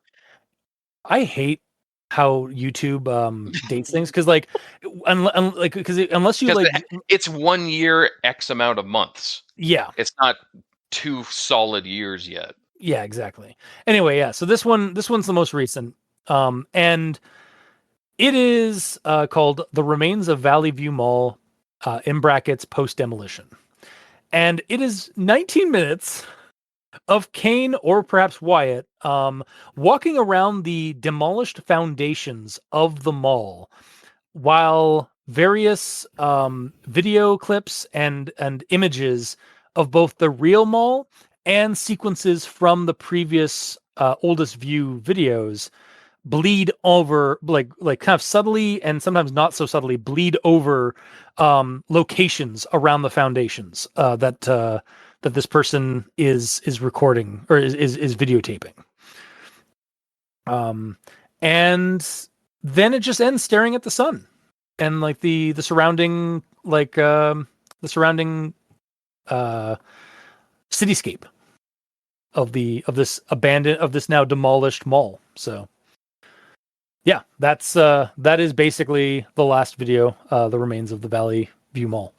Speaker 1: I hate how YouTube dates things because like unless you like
Speaker 3: it's 1 year X amount of months.
Speaker 1: Yeah,
Speaker 3: it's not 2 solid years yet.
Speaker 1: Yeah, exactly. Anyway, yeah. So this one's the most recent, and it is called "The Remains of Valley View Mall," in brackets post demolition, and it is 19 minutes of Kane or perhaps Wyatt walking around the demolished foundations of the mall while various video clips and images of both the real mall and sequences from the previous oldest view videos bleed over, like kind of subtly and sometimes not so subtly bleed over locations around the foundations that this person is recording or is videotaping. And then it just ends staring at the sun and like the surrounding cityscape of this now demolished mall. So yeah, that is basically the last video, the remains of the Valley View Mall.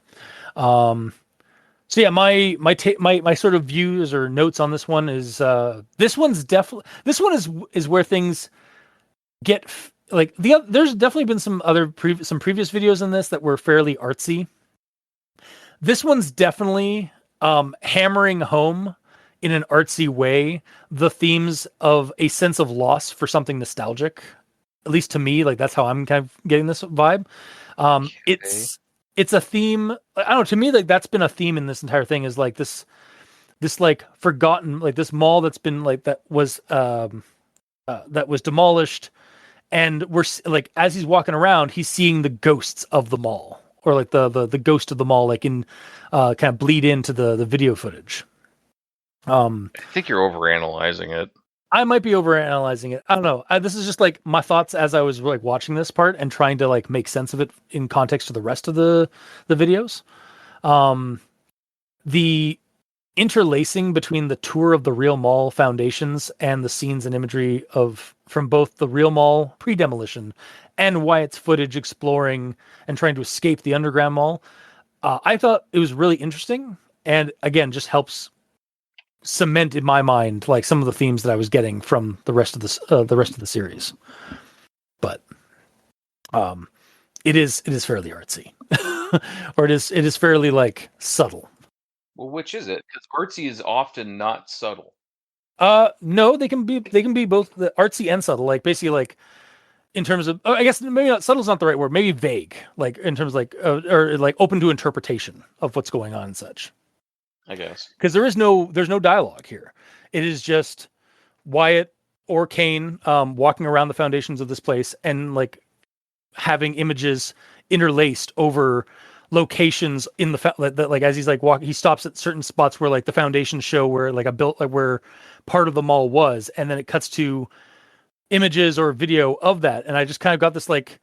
Speaker 1: So yeah, my sort of views or notes on this one is this one is where things get like there's definitely been some previous videos in this that were fairly artsy. This one's definitely hammering home in an artsy way the themes of a sense of loss for something nostalgic. At least to me, like that's how I'm kind of getting this vibe. Okay. It's a theme. I don't know. To me, like that's been a theme in this entire thing is like this like forgotten, like this mall that's been like that was demolished, and we're like as he's walking around, he's seeing the ghosts of the mall, or like the ghost of the mall, like in kind of bleed into the video footage.
Speaker 3: I think you're overanalyzing it.
Speaker 1: I might be overanalyzing it. I don't know. This is just like my thoughts as I was like watching this part and trying to like make sense of it in context to the rest of the videos. The interlacing between the tour of the real mall foundations and the scenes and imagery from both the real mall pre-demolition and Wyatt's footage exploring and trying to escape the underground mall. I thought it was really interesting, and again, just helps cement in my mind like some of the themes that I was getting from the rest of the series. But it is fairly artsy, or it is fairly like subtle.
Speaker 3: Well, which is it? Because artsy is often not subtle.
Speaker 1: No, they can be both the artsy and subtle. Like basically, like in terms of, I guess maybe not subtle is not the right word. Maybe vague, like in terms of like or like open to interpretation of what's going on and such.
Speaker 3: I guess
Speaker 1: because there's no dialogue here. It is just Wyatt or Kane walking around the foundations of this place and like having images interlaced over locations in that like as he's like walking, he stops at certain spots where like the foundations show where like where part of the mall was, and then it cuts to images or video of that, and I just kind of got this like,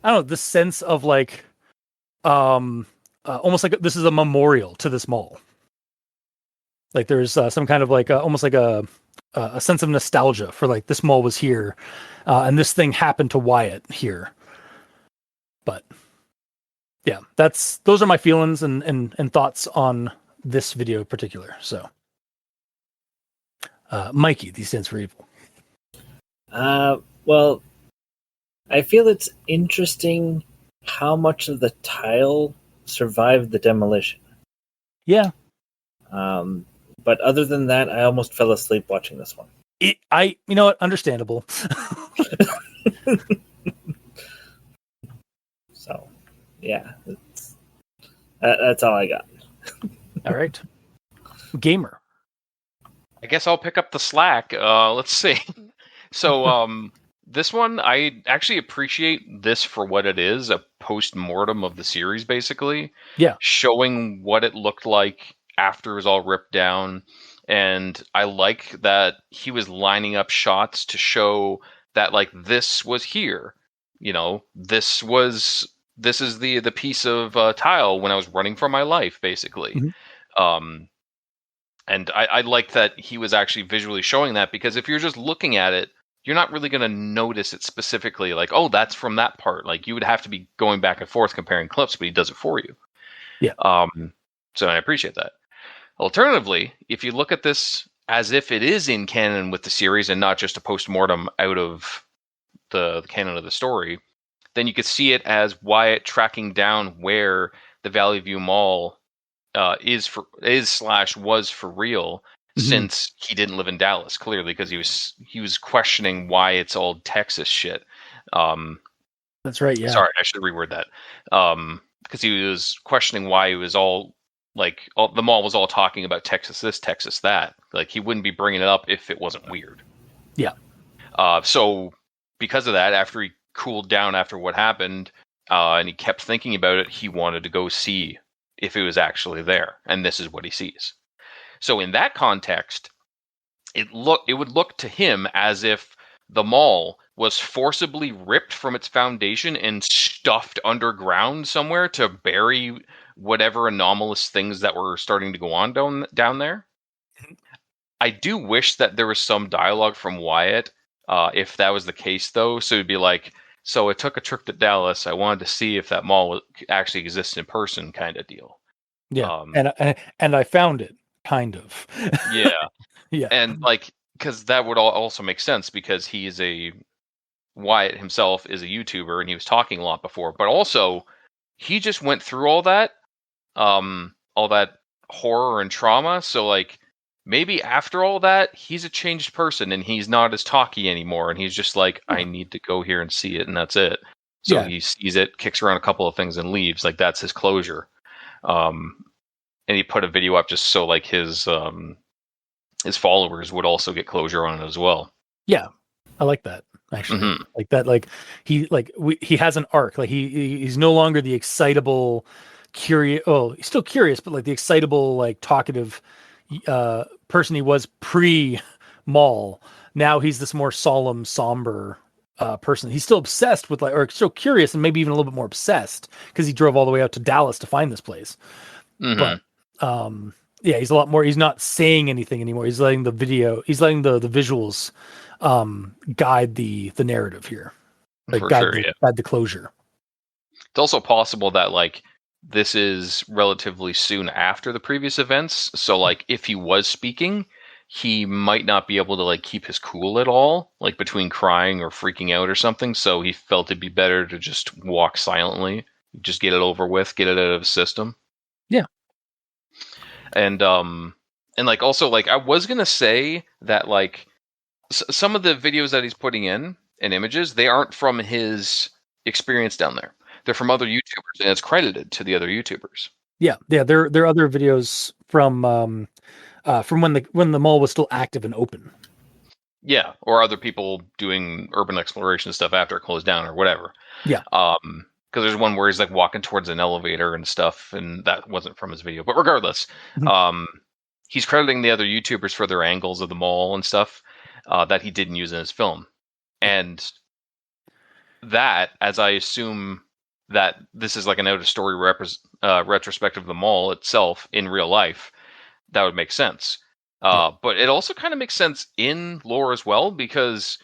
Speaker 1: I don't know, this sense of like almost like this is a memorial to this mall. Like there's some kind of like almost like a sense of nostalgia for like this mall was here, and this thing happened to Wyatt here. But yeah, those are my feelings and thoughts on this video in particular. So, Mikey, D stands for evil.
Speaker 2: Well, I feel it's interesting how much of the tile survived the demolition.
Speaker 1: Yeah.
Speaker 2: But other than that, I almost fell asleep watching this one.
Speaker 1: You know what? Understandable.
Speaker 2: So, yeah, that's all I got.
Speaker 1: All right. Gamer.
Speaker 3: I guess I'll pick up the slack. Let's see. So, this one, I actually appreciate this for what it is, a post-mortem of the series, basically.
Speaker 1: Yeah.
Speaker 3: Showing what it looked like after it was all ripped down. And I like that he was lining up shots to show that, like, this was here. You know, this is the piece of tile when I was running for my life, basically. Mm-hmm. And I like that he was actually visually showing that, because if you're just looking at it, you're not really going to notice it specifically, like, oh, that's from that part. Like, you would have to be going back and forth comparing clips, but he does it for you.
Speaker 1: Yeah.
Speaker 3: So I appreciate that. Alternatively, if you look at this as if it is in canon with the series and not just a post-mortem out of the canon of the story, then you could see it as Wyatt tracking down where the Valley View Mall was for real, mm-hmm. since he didn't live in Dallas, clearly, because he was questioning why it's all Texas shit.
Speaker 1: That's right. Yeah.
Speaker 3: Sorry, I should reword that. Because he was questioning why it was all like the mall was all talking about Texas this, Texas that. Like, he wouldn't be bringing it up if it wasn't weird.
Speaker 1: Yeah.
Speaker 3: So because of that, after he cooled down after what happened, and he kept thinking about it, he wanted to go see if it was actually there, and this is what he sees. So in that context, it would look to him as if the mall was forcibly ripped from its foundation and stuffed underground somewhere to bury whatever anomalous things that were starting to go on down there. I do wish that there was some dialogue from Wyatt, if that was the case, though. So it'd be like, so I took a trip to Dallas. I wanted to see if that mall actually exists in person, kind of deal.
Speaker 1: Yeah, and I found it, kind of.
Speaker 3: Yeah.
Speaker 1: Yeah.
Speaker 3: And like, because that would also make sense, because Wyatt himself is a YouTuber and he was talking a lot before, but also he just went through all that horror and trauma. So like, maybe after all that, he's a changed person and he's not as talky anymore. And he's just like, I need to go here and see it. And that's it. So he sees it, kicks around a couple of things and leaves. Like, that's his closure. And he put a video up just so like his followers would also get closure on it as well.
Speaker 1: Yeah. I like that, actually. Mm-hmm. Like that, like he has an arc. Like he's no longer the excitable, curious. Oh, he's still curious, but like the excitable, like talkative person he was pre-mall. Now he's this more solemn, somber person. He's still obsessed with or still curious, and maybe even a little bit more obsessed, because he drove all the way out to Dallas to find this place. Mm-hmm. But yeah, he's a lot more. He's not saying anything anymore. He's letting the visuals guide the narrative here, like guide the closure.
Speaker 3: It's also possible that like this is relatively soon after the previous events. So like if he was speaking, he might not be able to like keep his cool at all, like between crying or freaking out or something. So he felt it'd be better to just walk silently, just get it over with, get it out of his system.
Speaker 1: Yeah.
Speaker 3: And like also like I was gonna say that like some of the videos that he's putting in and images, they aren't from his experience down there. They're from other YouTubers, and it's credited to the other YouTubers.
Speaker 1: Yeah. There are other videos from when the mall was still active and open.
Speaker 3: Yeah, or other people doing urban exploration stuff after it closed down or whatever.
Speaker 1: Yeah.
Speaker 3: Because there's one where he's like walking towards an elevator and stuff, and that wasn't from his video. But regardless,
Speaker 1: Mhm.
Speaker 3: He's crediting the other YouTubers for their angles of the mall and stuff that he didn't use in his film. And that, as I assume that this is like an out of story retrospective of the mall itself in real life, that would make sense. But it also kind of makes sense in lore as well, because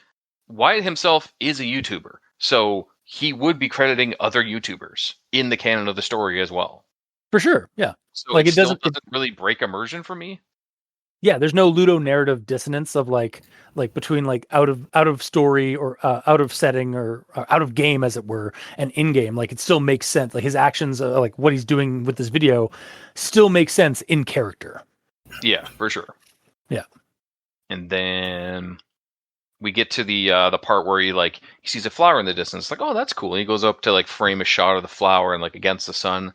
Speaker 3: Wyatt himself is a YouTuber. So he would be crediting other YouTubers in the canon of the story as well.
Speaker 1: For sure. Yeah.
Speaker 3: So
Speaker 1: Like,
Speaker 3: it
Speaker 1: it
Speaker 3: still
Speaker 1: doesn't-
Speaker 3: doesn't really break immersion for me.
Speaker 1: Yeah, there's no ludonarrative dissonance of like between like out of story or out of setting or out of game, as it were, and in game. Like, it still makes sense. Like, his actions, like what he's doing with this video, still makes sense in character.
Speaker 3: Yeah, for sure.
Speaker 1: Yeah.
Speaker 3: And then we get to the part where he sees a flower in the distance. Like, oh, that's cool. And he goes up to like frame a shot of the flower and like against the sun,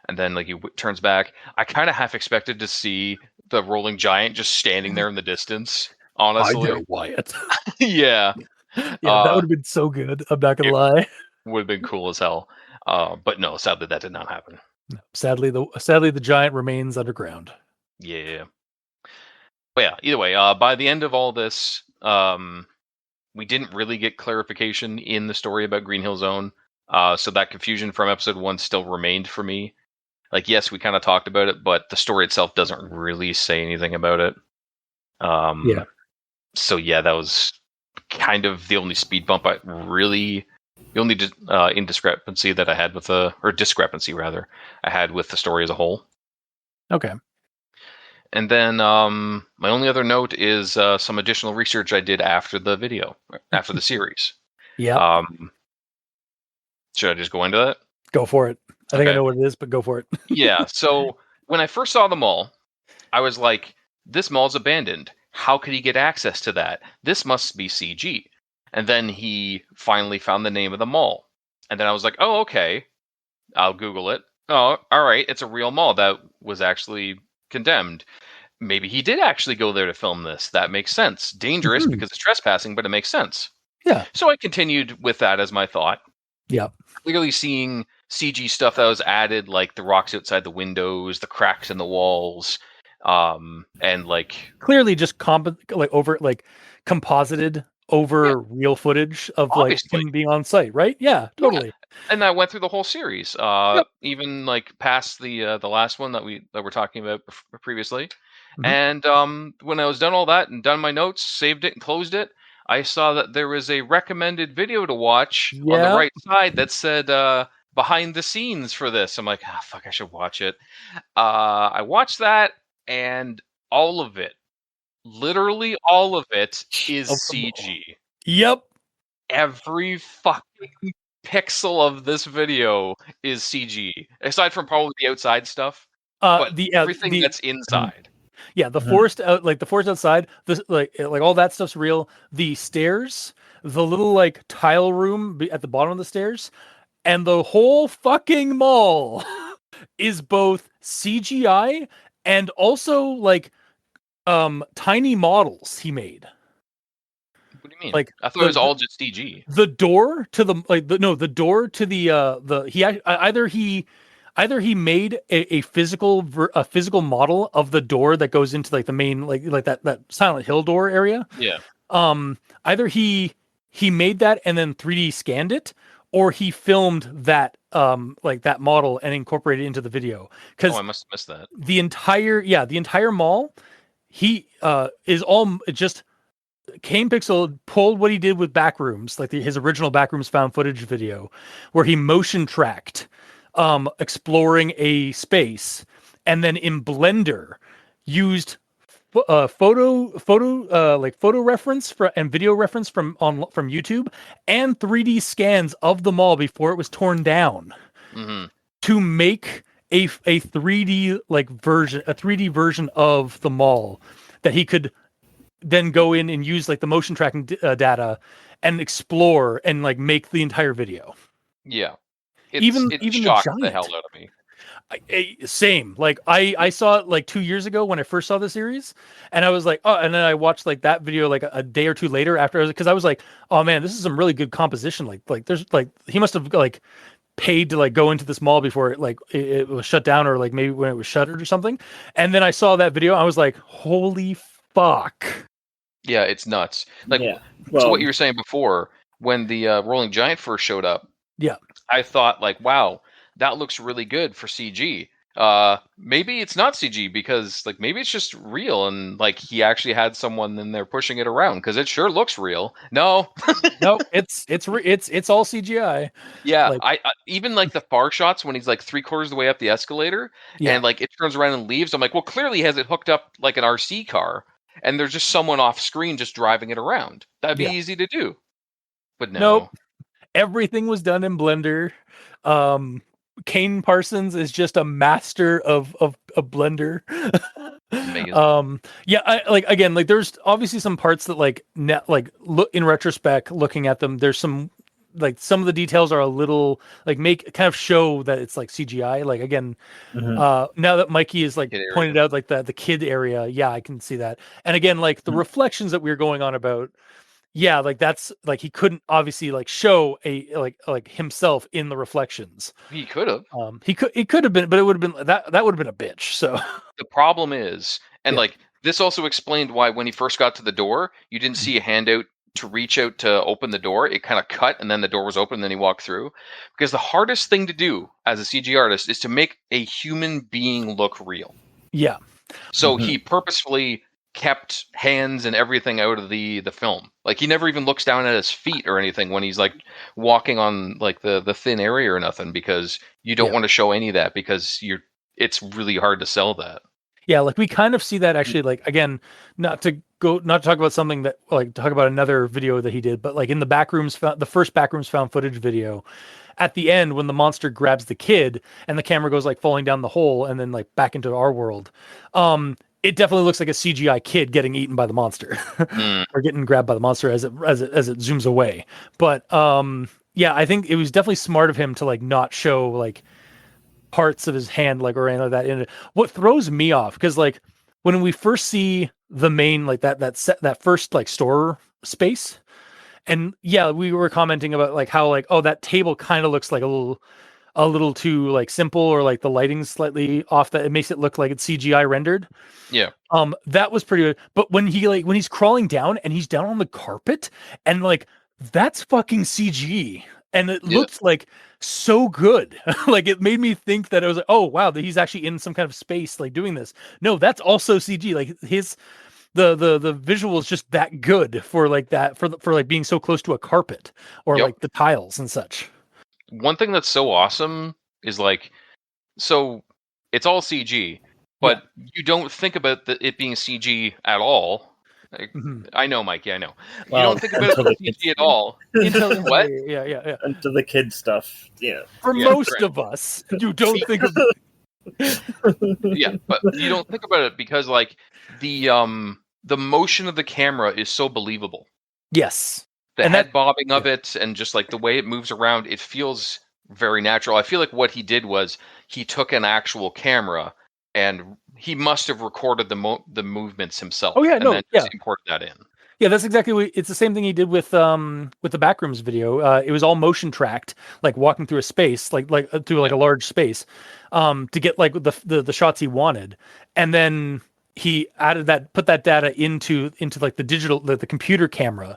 Speaker 3: and then like he turns back. I kind of half expected to see the rolling giant just standing there in the distance. Honestly,
Speaker 1: Hi there, Wyatt.
Speaker 3: yeah,
Speaker 1: Yeah, that would have been so good. I'm not gonna lie.
Speaker 3: would have been cool as hell. But no, sadly that did not happen.
Speaker 1: Sadly, the giant remains underground.
Speaker 3: Yeah. But yeah, either way, by the end of all this, we didn't really get clarification in the story about Green Hill Zone. So that confusion from episode 1 still remained for me. Like, yes, we kind of talked about it, but the story itself doesn't really say anything about it.
Speaker 1: Yeah.
Speaker 3: So yeah, that was kind of the only speed bump the only indiscrepancy that I had with discrepancy rather, I had with the story as a whole.
Speaker 1: Okay.
Speaker 3: And then my only other note is some additional research I did after the video, after the series.
Speaker 1: Yeah.
Speaker 3: Should I just go into that?
Speaker 1: Go for it. I think I know what it is, but go for it.
Speaker 3: Yeah. So when I first saw the mall, I was like, this mall's abandoned. How could he get access to that? This must be CG. And then he finally found the name of the mall. And then I was like, oh, okay. I'll Google it. Oh, all right. It's a real mall that was actually condemned. Maybe he did actually go there to film this. That makes sense. Dangerous because it's trespassing, but it makes sense.
Speaker 1: Yeah.
Speaker 3: So I continued with that as my thought.
Speaker 1: Yeah.
Speaker 3: Clearly seeing CG stuff that was added, like the rocks outside the windows, the cracks in the walls, and like
Speaker 1: clearly just composited over real footage of
Speaker 3: obviously.
Speaker 1: like him being on site, right? Yeah, totally.
Speaker 3: Yeah. And that went through the whole series, even like past the last one that we're talking about previously.
Speaker 1: Mhm.
Speaker 3: And when I was done all that and done my notes, saved it and closed it, I saw that there was a recommended video to watch on the right side that said behind the scenes for this. I'm like, fuck, I should watch it. I watched that, and all of it, literally all of it, is CG.
Speaker 1: Yep.
Speaker 3: Every fucking pixel of this video is CG, aside from probably the outside stuff. But everything that's inside.
Speaker 1: Yeah, the forest outside, this like all that stuff's real. The stairs, the little like tile room at the bottom of the stairs, and the whole fucking mall is both CGI and also like tiny models he made.
Speaker 3: What do you mean?
Speaker 1: Like,
Speaker 3: I thought it was all just CG.
Speaker 1: The door to the door to the either he made a physical model of the door that goes into like the main like that Silent Hill door area.
Speaker 3: Yeah.
Speaker 1: Either he made that and then 3D scanned it, or he filmed that like that model and incorporated it into the video. Because
Speaker 3: I must have missed that.
Speaker 1: The entire mall, he is all just Kane Pixel pulled what he did with Backrooms, like his original Backrooms found footage video, where he motion tracked exploring a space, and then in Blender used photo reference and video reference from YouTube and 3D scans of the mall before it was torn down to make a 3D version, a 3D version of the mall that he could then go in and use like the motion tracking data and explore and like make the entire video.
Speaker 3: Yeah. It
Speaker 1: shocked
Speaker 3: the hell out of me.
Speaker 1: Same. Like I saw it like 2 years ago when I first saw the series, and I was like, oh, and then I watched like that video like a day or two later after, because I was like, oh man, this is some really good composition. Like there's like he must have like paid to like go into this mall before it was shut down, or like maybe when it was shuttered or something. And then I saw that video, I was like, holy fuck.
Speaker 3: Yeah, it's nuts. Like, so what you were saying before, when the Rolling Giant first showed up, I thought like, wow, that looks really good for CG. Maybe it's not CG, because like maybe it's just real, and like he actually had someone in there pushing it around, because it sure looks real. No,
Speaker 1: no, it's all CGI.
Speaker 3: Yeah, like, I even like the far shots when he's like 3/4 of the way up the escalator, and like it turns around and leaves. I'm like, well, clearly he has it hooked up like an RC car, and there's just someone off screen just driving it around. That'd be easy to do, but no.
Speaker 1: Nope. Everything was done in Blender. Kane Parsons is just a master of Blender. Again, like there's obviously some parts that like look in retrospect, looking at them, there's some like some of the details are a little like make kind of show that it's like CGI. Like again, now that Mikey is like pointed out like the kid area, I can see that. And again, like the reflections that we were going on about. Yeah, like that's like he couldn't obviously like show a like himself in the reflections.
Speaker 3: He could have.
Speaker 1: It could have been, but it would have been that would have been a bitch. So
Speaker 3: the problem is, and like this also explained why when he first got to the door, you didn't see a hand out to reach out to open the door. It kind of cut, and then the door was open, and then he walked through. Because the hardest thing to do as a CG artist is to make a human being look real.
Speaker 1: Yeah.
Speaker 3: So he purposefully kept hands and everything out of the film. Like he never even looks down at his feet or anything when he's like walking on like the thin area or nothing, because you don't want to show any of that, because it's really hard to sell that.
Speaker 1: Yeah, like we kind of see that actually, like again, not to talk about something that like talk about another video that he did, but like in the the first Backrooms found footage video, at the end when the monster grabs the kid and the camera goes like falling down the hole and then like back into our world, it definitely looks like a CGI kid getting eaten by the monster or getting grabbed by the monster as it zooms away. But I think it was definitely smart of him to like not show like parts of his hand like or anything like that in it. What throws me off, because like when we first see the main like that first like store space, and we were commenting about like how like, oh, that table kind of looks like a little too like simple, or like the lighting's slightly off, that it makes it look like it's CGI rendered.
Speaker 3: Yeah.
Speaker 1: That was pretty good. But when he's crawling down and he's down on the carpet, and like that's fucking CG, and it looked like so good. Like it made me think that I was like, oh wow, that he's actually in some kind of space like doing this. No, that's also CG. Like the visual is just that good for like that for like being so close to a carpet or like the tiles and such.
Speaker 3: One thing that's so awesome is like, so it's all CG, but you don't think about it being CG at all. Like, I know, Mikey, I know. Well, you don't think about it being CG at all. What?
Speaker 1: Yeah.
Speaker 2: Until the kid stuff. Yeah.
Speaker 1: For most of us, you don't think of it.
Speaker 3: Yeah, but you don't think about it because like the motion of the camera is so believable.
Speaker 1: Yes.
Speaker 3: The head bobbing of it, and just like the way it moves around, it feels very natural. I feel like what he did was he took an actual camera and he must have recorded the movements himself.
Speaker 1: Oh yeah,
Speaker 3: and then just imported that in.
Speaker 1: Yeah, that's exactly what it's the same thing he did with the Backrooms video. It was all motion tracked, like walking through a space, like through like a large space, to get like the shots he wanted, and then he put that data into like the digital, the computer camera,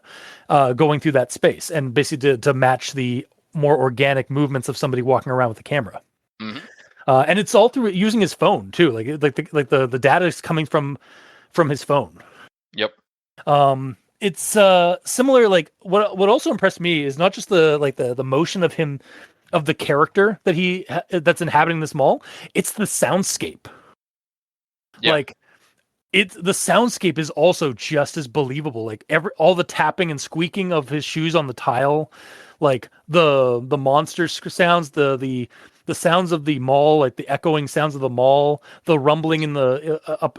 Speaker 1: going through that space, and basically to match the more organic movements of somebody walking around with the camera. And it's all through using his phone too. Like the data is coming from his phone.
Speaker 3: Yep.
Speaker 1: It's similar. Like what also impressed me is not just the motion of him of the character that's inhabiting this mall. It's the soundscape.
Speaker 3: Yeah.
Speaker 1: Like the soundscape is also just as believable. Like all the tapping and squeaking of his shoes on the tile, like the monster sounds, the sounds of the mall, like the echoing sounds of the mall, the rumbling in the up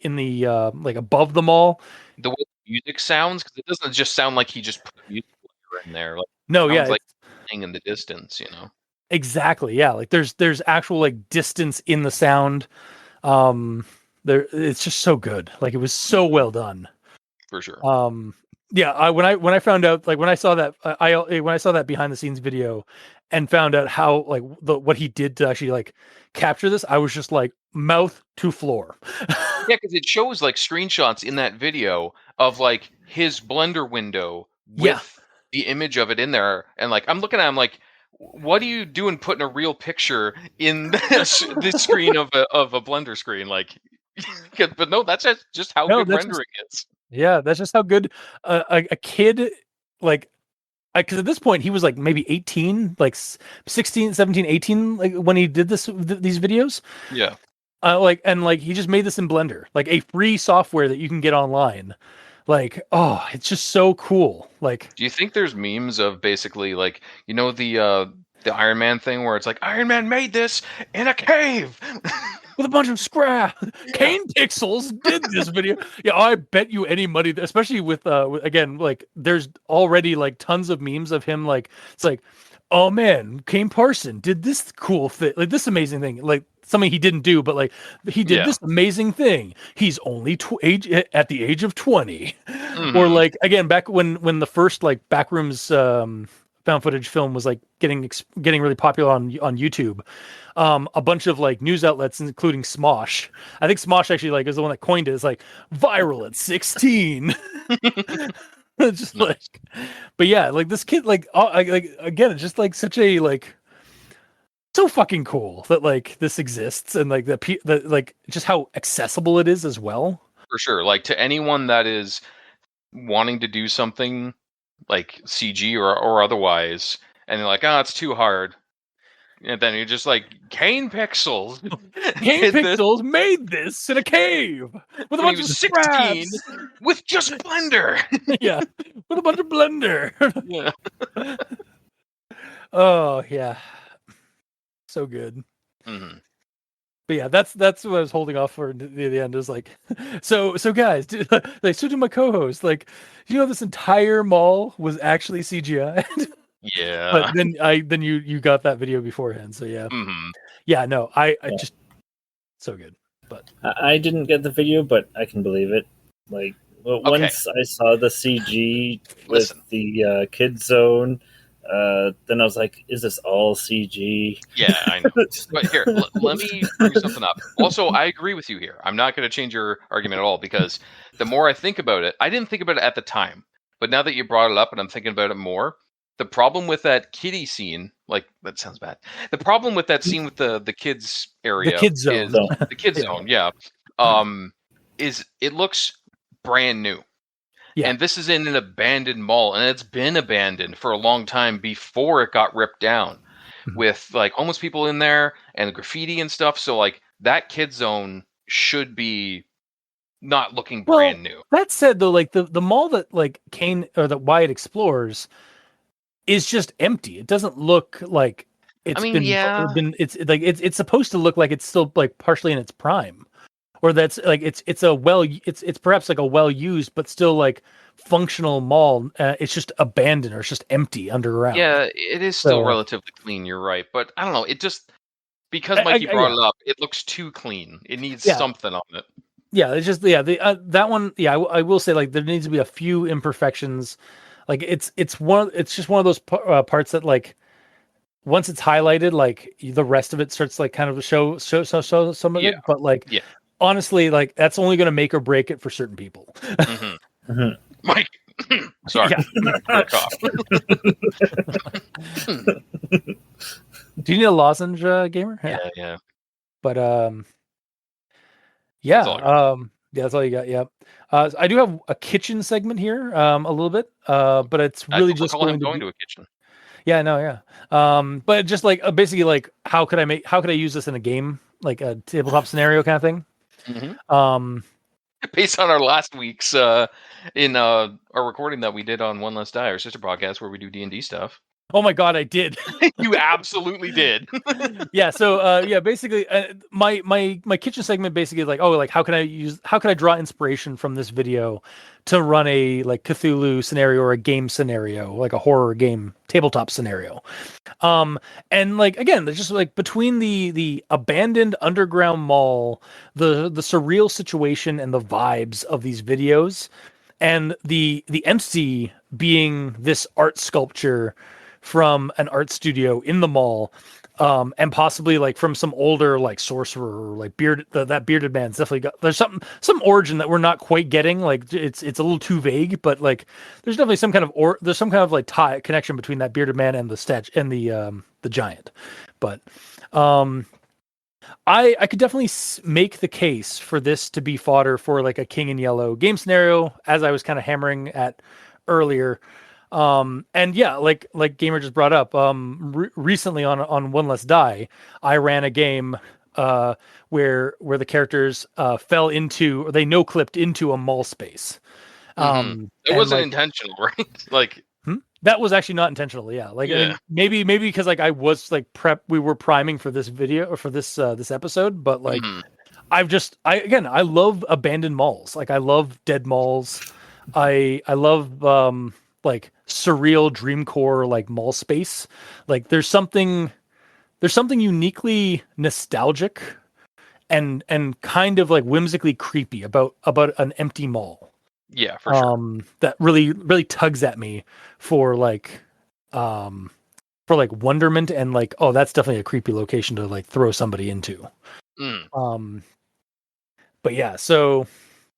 Speaker 1: in the like above the mall.
Speaker 3: The way the music sounds, because it doesn't just sound like he just put a music player in there. Like,
Speaker 1: No,
Speaker 3: it
Speaker 1: yeah,
Speaker 3: sounds like playing in the distance,
Speaker 1: exactly. Yeah, like there's actual like distance in the sound. There, it's just so good. Like it was so well done.
Speaker 3: For sure.
Speaker 1: Yeah, when I found out, like when I saw that when I saw that behind the scenes video and found out how like what he did to actually like capture this, I was just like mouth to floor.
Speaker 3: Yeah, because it shows like screenshots in that video of like his Blender window
Speaker 1: Yeah.
Speaker 3: with the image of it in there, and like I'm looking at him like, what are you doing putting a real picture in the screen of a Blender screen? Like, but no, that's just how
Speaker 1: No,
Speaker 3: good
Speaker 1: that's just,
Speaker 3: rendering is.
Speaker 1: yeah, that's just how good a kid like because at this point he was like maybe 18, like 16, 17, 18 like when he did these videos.
Speaker 3: Yeah.
Speaker 1: Like he just made this in Blender, like a free software that you can get online. Like, oh, it's just so cool. Like,
Speaker 3: Do you think there's memes of basically like the Iron Man thing where it's like Iron Man made this in a cave?
Speaker 1: with a bunch of scrap.
Speaker 3: Yeah.
Speaker 1: Kane Pixels did this video. Yeah, I bet you any money, especially with again, like there's already like tons of memes of him. Like it's like, oh man, Kane Parson did this cool thing, like this amazing thing, like something he didn't do, but like he did
Speaker 3: Yeah.
Speaker 1: this amazing thing. He's only at the age of 20,
Speaker 3: Mhm.
Speaker 1: or like again back when the first like Backrooms found footage film was like getting really popular on YouTube. A bunch of like news outlets, including Smosh. I think Smosh actually like is the one that coined it. It's like viral at 16. It's just
Speaker 3: Nice.
Speaker 1: like, but yeah, like this kid, like, like again, it's just like such a like so fucking cool that like this exists and like the like just how accessible it is as well.
Speaker 3: For sure. Like to anyone that is wanting to do something like CG or otherwise, and they're like, it's too hard. And then you're just like, Kane Pixels.
Speaker 1: Kane
Speaker 3: did this
Speaker 1: Pixels made this in a cave with a
Speaker 3: when he
Speaker 1: bunch of
Speaker 3: was 16
Speaker 1: scraps.
Speaker 3: with just Blender.
Speaker 1: Yeah, with a bunch of Blender.
Speaker 3: Yeah.
Speaker 1: Oh yeah, so good.
Speaker 3: Mhm.
Speaker 1: But yeah, that's what I was holding off for the end. Is like, so guys, like so to my co-host, like, you know, this entire mall was actually CGI.
Speaker 3: Yeah.
Speaker 1: But then you got that video beforehand, so yeah,
Speaker 3: Mhm.
Speaker 1: yeah, no, I just so good. But
Speaker 2: I didn't get the video, but I can believe it. Like once I saw the CG with
Speaker 3: Listen.
Speaker 2: the kid zone, then I was like, "Is this all CG?"
Speaker 3: Yeah, I know. But here, let me bring something up. Also, I agree with you here. I'm not going to change your argument at all because the more I think about it, I didn't think about it at the time, but now that you brought it up and I'm thinking about it more, the problem with that kiddie scene, like that sounds bad. The problem with that scene with the kids area,
Speaker 1: the kid zone,
Speaker 3: is the kids zone, yeah, is it looks brand new.
Speaker 1: Yeah.
Speaker 3: And this is in an abandoned mall, and it's been abandoned for a long time before it got ripped down, with like homeless people in there and graffiti and stuff. So like that kid zone should be not looking brand new.
Speaker 1: That said, though, like the mall that like Kane or that Wyatt explores is just empty. It doesn't look like it's it's supposed to look like it's still like partially in its prime. Or that's like it's perhaps like a well used but still like functional mall. It's just abandoned or it's just empty underground.
Speaker 3: Yeah, it is still relatively clean. You're right, but I don't know. It just because Mikey brought it up, it looks too clean. It needs something on it.
Speaker 1: Yeah, it's just that one. Yeah, I will say like there needs to be a few imperfections. Like it's just one of those parts that like once it's highlighted, like the rest of it starts like kind of show some of it. But like honestly, like that's only going to make or break it for certain people.
Speaker 3: Mike, sorry.
Speaker 1: Do you need a lozenge, gamer?
Speaker 3: Yeah.
Speaker 1: But yeah, that's all you got. Yeah. I do have a kitchen segment here, a little bit, but it's really just
Speaker 3: going to a kitchen.
Speaker 1: Yeah, no, yeah. But just like basically like how could I use this in a game, like a tabletop scenario kind of thing?
Speaker 3: Based on our last week's in our recording that we did on One Less Die, our sister podcast where we do D&D stuff.
Speaker 1: Oh my god, I did.
Speaker 3: You absolutely did.
Speaker 1: Yeah, so yeah, basically my kitchen segment basically like, oh, like how can I draw inspiration from this video to run a like Cthulhu scenario or a game scenario, like a horror game tabletop scenario. And like again, there's just like between the abandoned underground mall, the surreal situation and the vibes of these videos, and the entity being this art sculpture from an art studio in the mall, and possibly like from some older like sorcerer or like that bearded man's definitely got, there's some origin that we're not quite getting, like it's a little too vague, but like there's definitely some kind of there's some kind of like connection between that bearded man and the giant. But I could definitely make the case for this to be fodder for like a King in Yellow game scenario, as I was kind of hammering at earlier. And yeah, like Gamer just brought up, recently on One Less Die, I ran a game where the characters fell into, or they no-clipped into a mall space.
Speaker 3: It wasn't intentional, right? Like
Speaker 1: that was actually not intentional. Yeah, like
Speaker 3: yeah.
Speaker 1: I mean, maybe because like I was like we were priming for this video or for this this episode, but like I love abandoned malls. Like I love dead malls. I love like surreal dreamcore like mall space. Like there's something uniquely nostalgic and kind of like whimsically creepy about an empty mall.
Speaker 3: Yeah, for sure.
Speaker 1: That really tugs at me for like wonderment and like, oh, that's definitely a creepy location to like throw somebody into. But yeah, so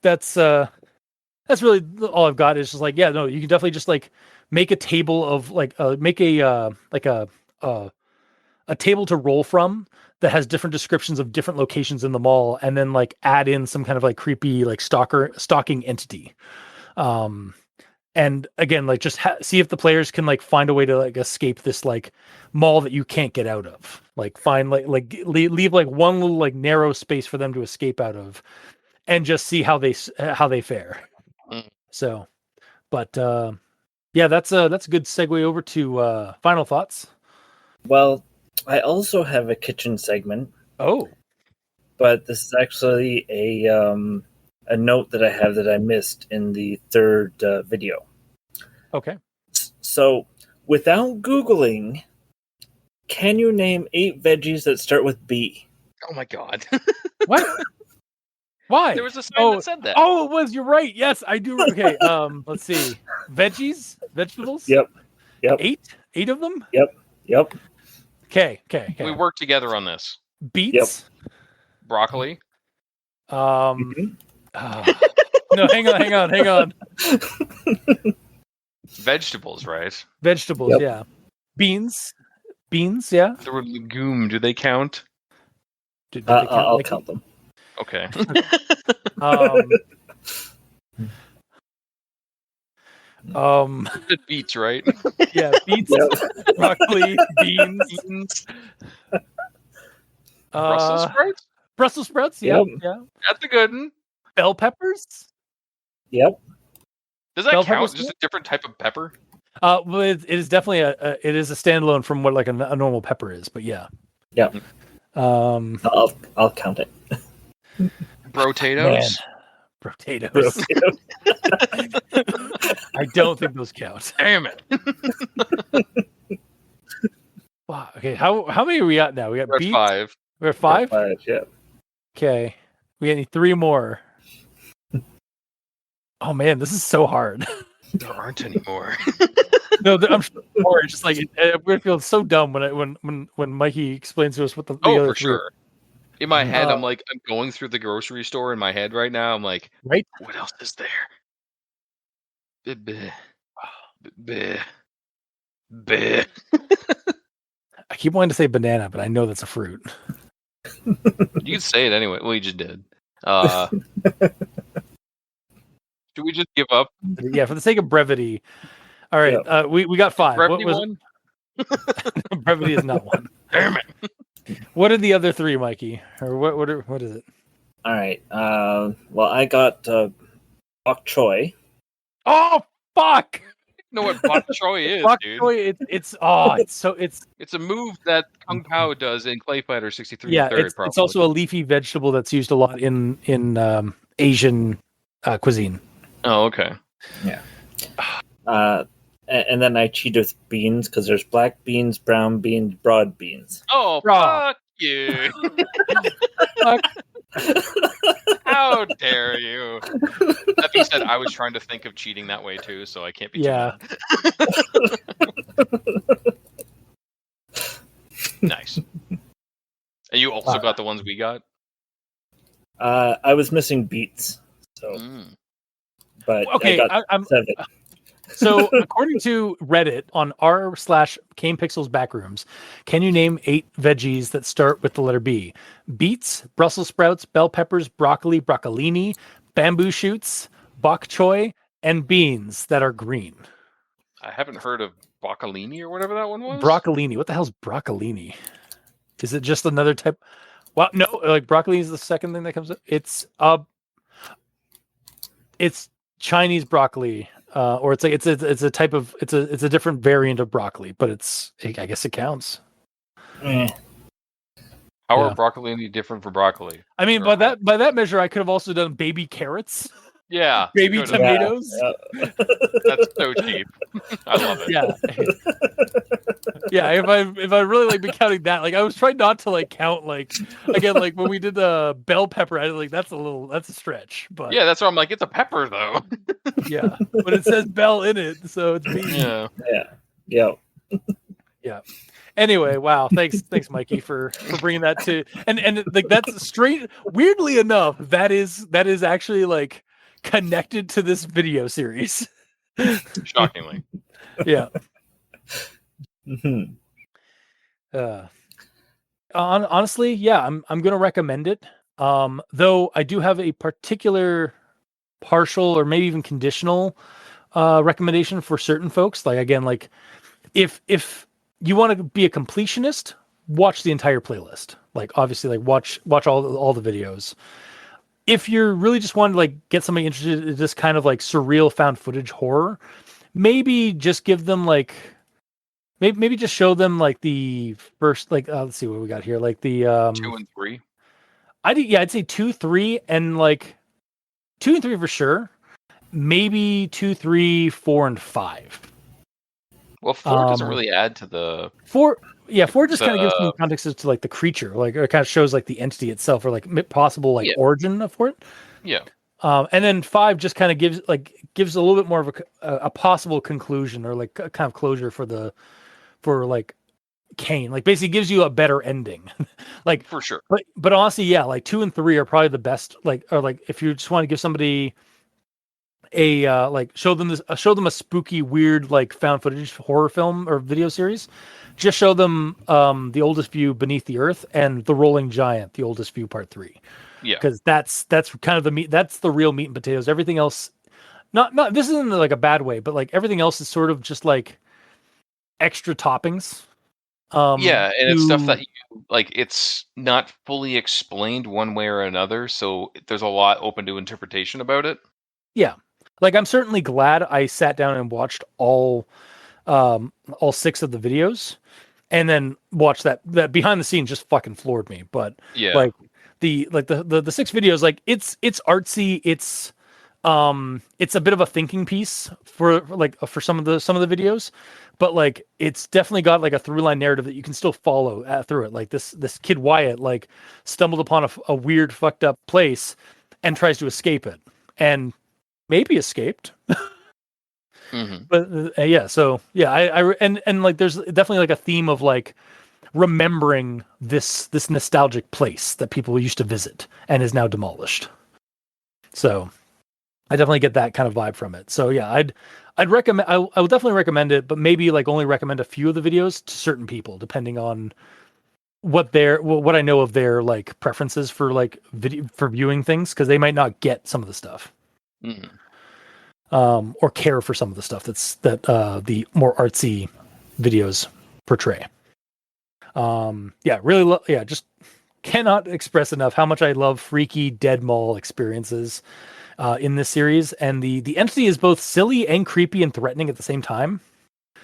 Speaker 1: that's really all I've got is just like, yeah, no, you can definitely just like make a table of like make a table to roll from that has different descriptions of different locations in the mall, and then like add in some kind of like creepy like stalking entity. And again, like just see if the players can like find a way to like escape this like mall that you can't get out of. Like find leave like one little like narrow space for them to escape out of, and just see how they fare. So, but yeah, that's a good segue over to final thoughts.
Speaker 2: Well, I also have a kitchen segment.
Speaker 1: Oh,
Speaker 2: but this is actually a note that I have that I missed in the third video.
Speaker 1: Okay.
Speaker 2: So, without Googling, can you name 8 veggies that start with B?
Speaker 3: Oh my god!
Speaker 1: What? Why?
Speaker 3: There was a sign that said that.
Speaker 1: Oh, it was. You're right. Yes, I do. Okay. Let's see. Vegetables.
Speaker 2: Yep.
Speaker 1: 8 of them.
Speaker 2: Yep.
Speaker 1: Okay.
Speaker 3: We worked together on this.
Speaker 1: Beets.
Speaker 2: Yep.
Speaker 3: Broccoli.
Speaker 1: No, hang on.
Speaker 3: Vegetables, right?
Speaker 1: Vegetables,
Speaker 2: yep.
Speaker 1: Yeah. Beans, yeah.
Speaker 3: The word legume, do they count?
Speaker 1: Do they count?
Speaker 2: I'll count them.
Speaker 3: Okay. Beets, right?
Speaker 1: Yeah, beets, yep. Broccoli, beans.
Speaker 3: Brussels sprouts?
Speaker 1: Brussels sprouts, yeah.
Speaker 3: That's a good one.
Speaker 1: Bell peppers?
Speaker 2: Yep.
Speaker 3: Does that count? Just a different type of pepper?
Speaker 1: Well, it is definitely it is a standalone from what like a normal pepper is, but yeah.
Speaker 2: Yeah. I'll count it.
Speaker 3: Potatoes.
Speaker 1: Potatoes. I don't think those count.
Speaker 3: Damn it.
Speaker 1: Wow. Okay. How many are we at now? We got beets?
Speaker 3: 5.
Speaker 1: We're at 5?
Speaker 2: 5, yeah.
Speaker 1: Okay. We need 3 more. Oh man, this is so hard.
Speaker 3: There aren't any more.
Speaker 1: No, I'm sure more. It's just like we feel so dumb when Mikey explains to us what the other
Speaker 3: for sure. In my head, I'm going through the grocery store in my head right now. I'm like,
Speaker 1: right?
Speaker 3: What else is there? Bleh.
Speaker 1: I keep wanting to say banana, but I know that's a fruit.
Speaker 3: You can say it anyway. Well, you just did. Should we just give up?
Speaker 1: Yeah, for the sake of brevity. All right, we got 5.
Speaker 3: Brevity one?
Speaker 1: Brevity is not one.
Speaker 3: Damn it.
Speaker 1: What are the other three, Mikey? Or what is it?
Speaker 2: All right. Well, I got bok choy.
Speaker 1: Oh fuck!
Speaker 3: You know what bok choy is,
Speaker 1: Bok
Speaker 3: dude?
Speaker 1: choy, it's
Speaker 3: a move that Kung Pao does in Clay Fighter 63
Speaker 1: yeah,
Speaker 3: third,
Speaker 1: it's also a leafy vegetable that's used a lot in Asian cuisine.
Speaker 3: Oh, okay.
Speaker 2: Yeah. And then I cheat with beans because there's black beans, brown beans, broad beans.
Speaker 3: Oh,
Speaker 1: Raw.
Speaker 3: fuck you.
Speaker 1: Fuck.
Speaker 3: How dare you? That being said, I was trying to think of cheating that way too, so I can't be too mad. Nice. And you also got the ones we got?
Speaker 2: I was missing beets. So, but
Speaker 1: okay,
Speaker 2: I got 7.
Speaker 1: So, according to Reddit on r/Kane Pixels Backrooms, can you name 8 veggies that start with the letter B? Beets, Brussels sprouts, bell peppers, broccoli, broccolini, bamboo shoots, bok choy, and beans that are green.
Speaker 3: I haven't heard of broccolini or whatever that one was.
Speaker 1: Broccolini. What the hell's broccolini? Is it just another type? Well, no, like broccoli is the second thing that comes up. It's Chinese broccoli. Or it's like it's a type of it's a different variant of broccoli, but I guess it counts.
Speaker 2: Eh.
Speaker 3: How are broccolini different from broccoli?
Speaker 1: I mean, by that measure, I could have also done baby carrots.
Speaker 3: Yeah,
Speaker 1: Baby tomatoes.
Speaker 2: Yeah.
Speaker 3: That's so cheap. I love it.
Speaker 1: Yeah. Yeah, if I really like be counting that, like I was trying not to like count like again like when we did the bell pepper, I was like that's a stretch, but
Speaker 3: yeah, that's why I'm like it's a pepper though.
Speaker 1: Yeah, but it says bell in it, so it's beans.
Speaker 2: Yeah.
Speaker 1: Anyway, wow, thanks Mikey for bringing that to and like that's straight. Weirdly enough, that is actually like connected to this video series.
Speaker 3: Shockingly.
Speaker 1: Yeah.
Speaker 2: Mm-hmm.
Speaker 1: Honestly, yeah, I'm gonna recommend it. Though I do have a particular partial or maybe even conditional recommendation for certain folks. Like again, like if you want to be a completionist, watch the entire playlist. Like obviously, like watch all the videos. If you're really just wanting to like get somebody interested in this kind of like surreal found footage horror, maybe just give them like maybe just show them like the first like let's see what we got here, like the
Speaker 3: 2 and 3.
Speaker 1: I'd say 2, 3, and like 2 and 3 for sure. Maybe 2, 3, 4, and 5.
Speaker 3: Well, 4 doesn't really add to the
Speaker 1: 4. Yeah, 4 just kind of gives some context as to like the creature, like it kind of shows like the entity itself or like possible like origin of it.
Speaker 3: Yeah.
Speaker 1: And then 5 just kind of gives a little bit more of a possible conclusion or like a kind of closure for like Kane. Like basically gives you a better ending. Like
Speaker 3: for sure.
Speaker 1: But honestly, yeah, like 2 and 3 are probably the best. Like or like if you just want to give somebody a like show them a spooky, weird like found footage horror film or video series, just show them The Oldest View Beneath the Earth and The Rolling Giant, The Oldest View Part 3.
Speaker 3: Yeah,
Speaker 1: because that's kind of the meat. That's the real meat and potatoes. Everything else, not this isn't like a bad way, but like everything else is sort of just like extra toppings.
Speaker 3: Yeah, and it's stuff that you like. It's not fully explained one way or another, so there's a lot open to interpretation about it.
Speaker 1: Yeah, like I'm certainly glad I sat down and watched all 6 of the videos, and then watched that behind the scenes just fucking floored me. But
Speaker 3: yeah,
Speaker 1: like the 6 videos, like it's artsy, it's a bit of a thinking piece for some of the videos, but like it's definitely got like a through line narrative that you can still follow through it. Like this kid Wyatt like stumbled upon a weird fucked up place and tries to escape it, and maybe escaped.
Speaker 3: mm-hmm.
Speaker 1: But yeah, so yeah, I and like there's definitely like a theme of like remembering this nostalgic place that people used to visit and is now demolished. So I definitely get that kind of vibe from it. So yeah, I'd recommend. I would definitely recommend it, but maybe like only recommend a few of the videos to certain people, depending on what I know of their like preferences for like video for viewing things, because they might not get some of the stuff, or care for some of the stuff that the more artsy videos portray. Really, just cannot express enough how much I love freaky dead mall experiences in this series, and the entity is both silly and creepy and threatening at the same time.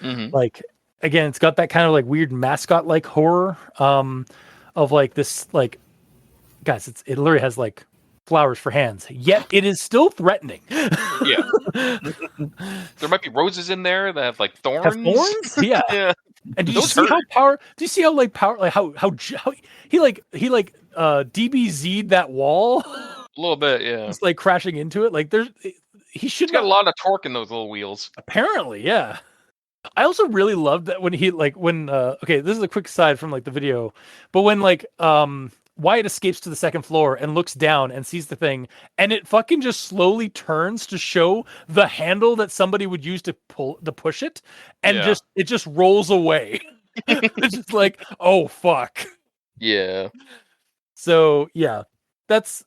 Speaker 3: Mm-hmm.
Speaker 1: Like, again, it's got that kind of like weird mascot like horror of like this, like, guys, it literally has like flowers for hands, yet it is still threatening.
Speaker 3: Yeah. There might be roses in there that have like thorns.
Speaker 1: Have thorns? Yeah.
Speaker 3: Yeah.
Speaker 1: And do you
Speaker 3: Those
Speaker 1: see how
Speaker 3: hurt.
Speaker 1: do you see how like power, like how he DBZ'd that wall?
Speaker 3: A little bit, yeah.
Speaker 1: Just like crashing into it. Like he
Speaker 3: He's
Speaker 1: should
Speaker 3: got
Speaker 1: not,
Speaker 3: a lot of torque in those little wheels.
Speaker 1: apparently, yeah. I also really loved that when okay, this is a quick side from like the video, but when like Wyatt escapes to the second floor and looks down and sees the thing, and it fucking just slowly turns to show the handle that somebody would use to push it, and
Speaker 3: Yeah.
Speaker 1: it just rolls away. It's just like, oh fuck.
Speaker 3: Yeah.
Speaker 1: So yeah, that's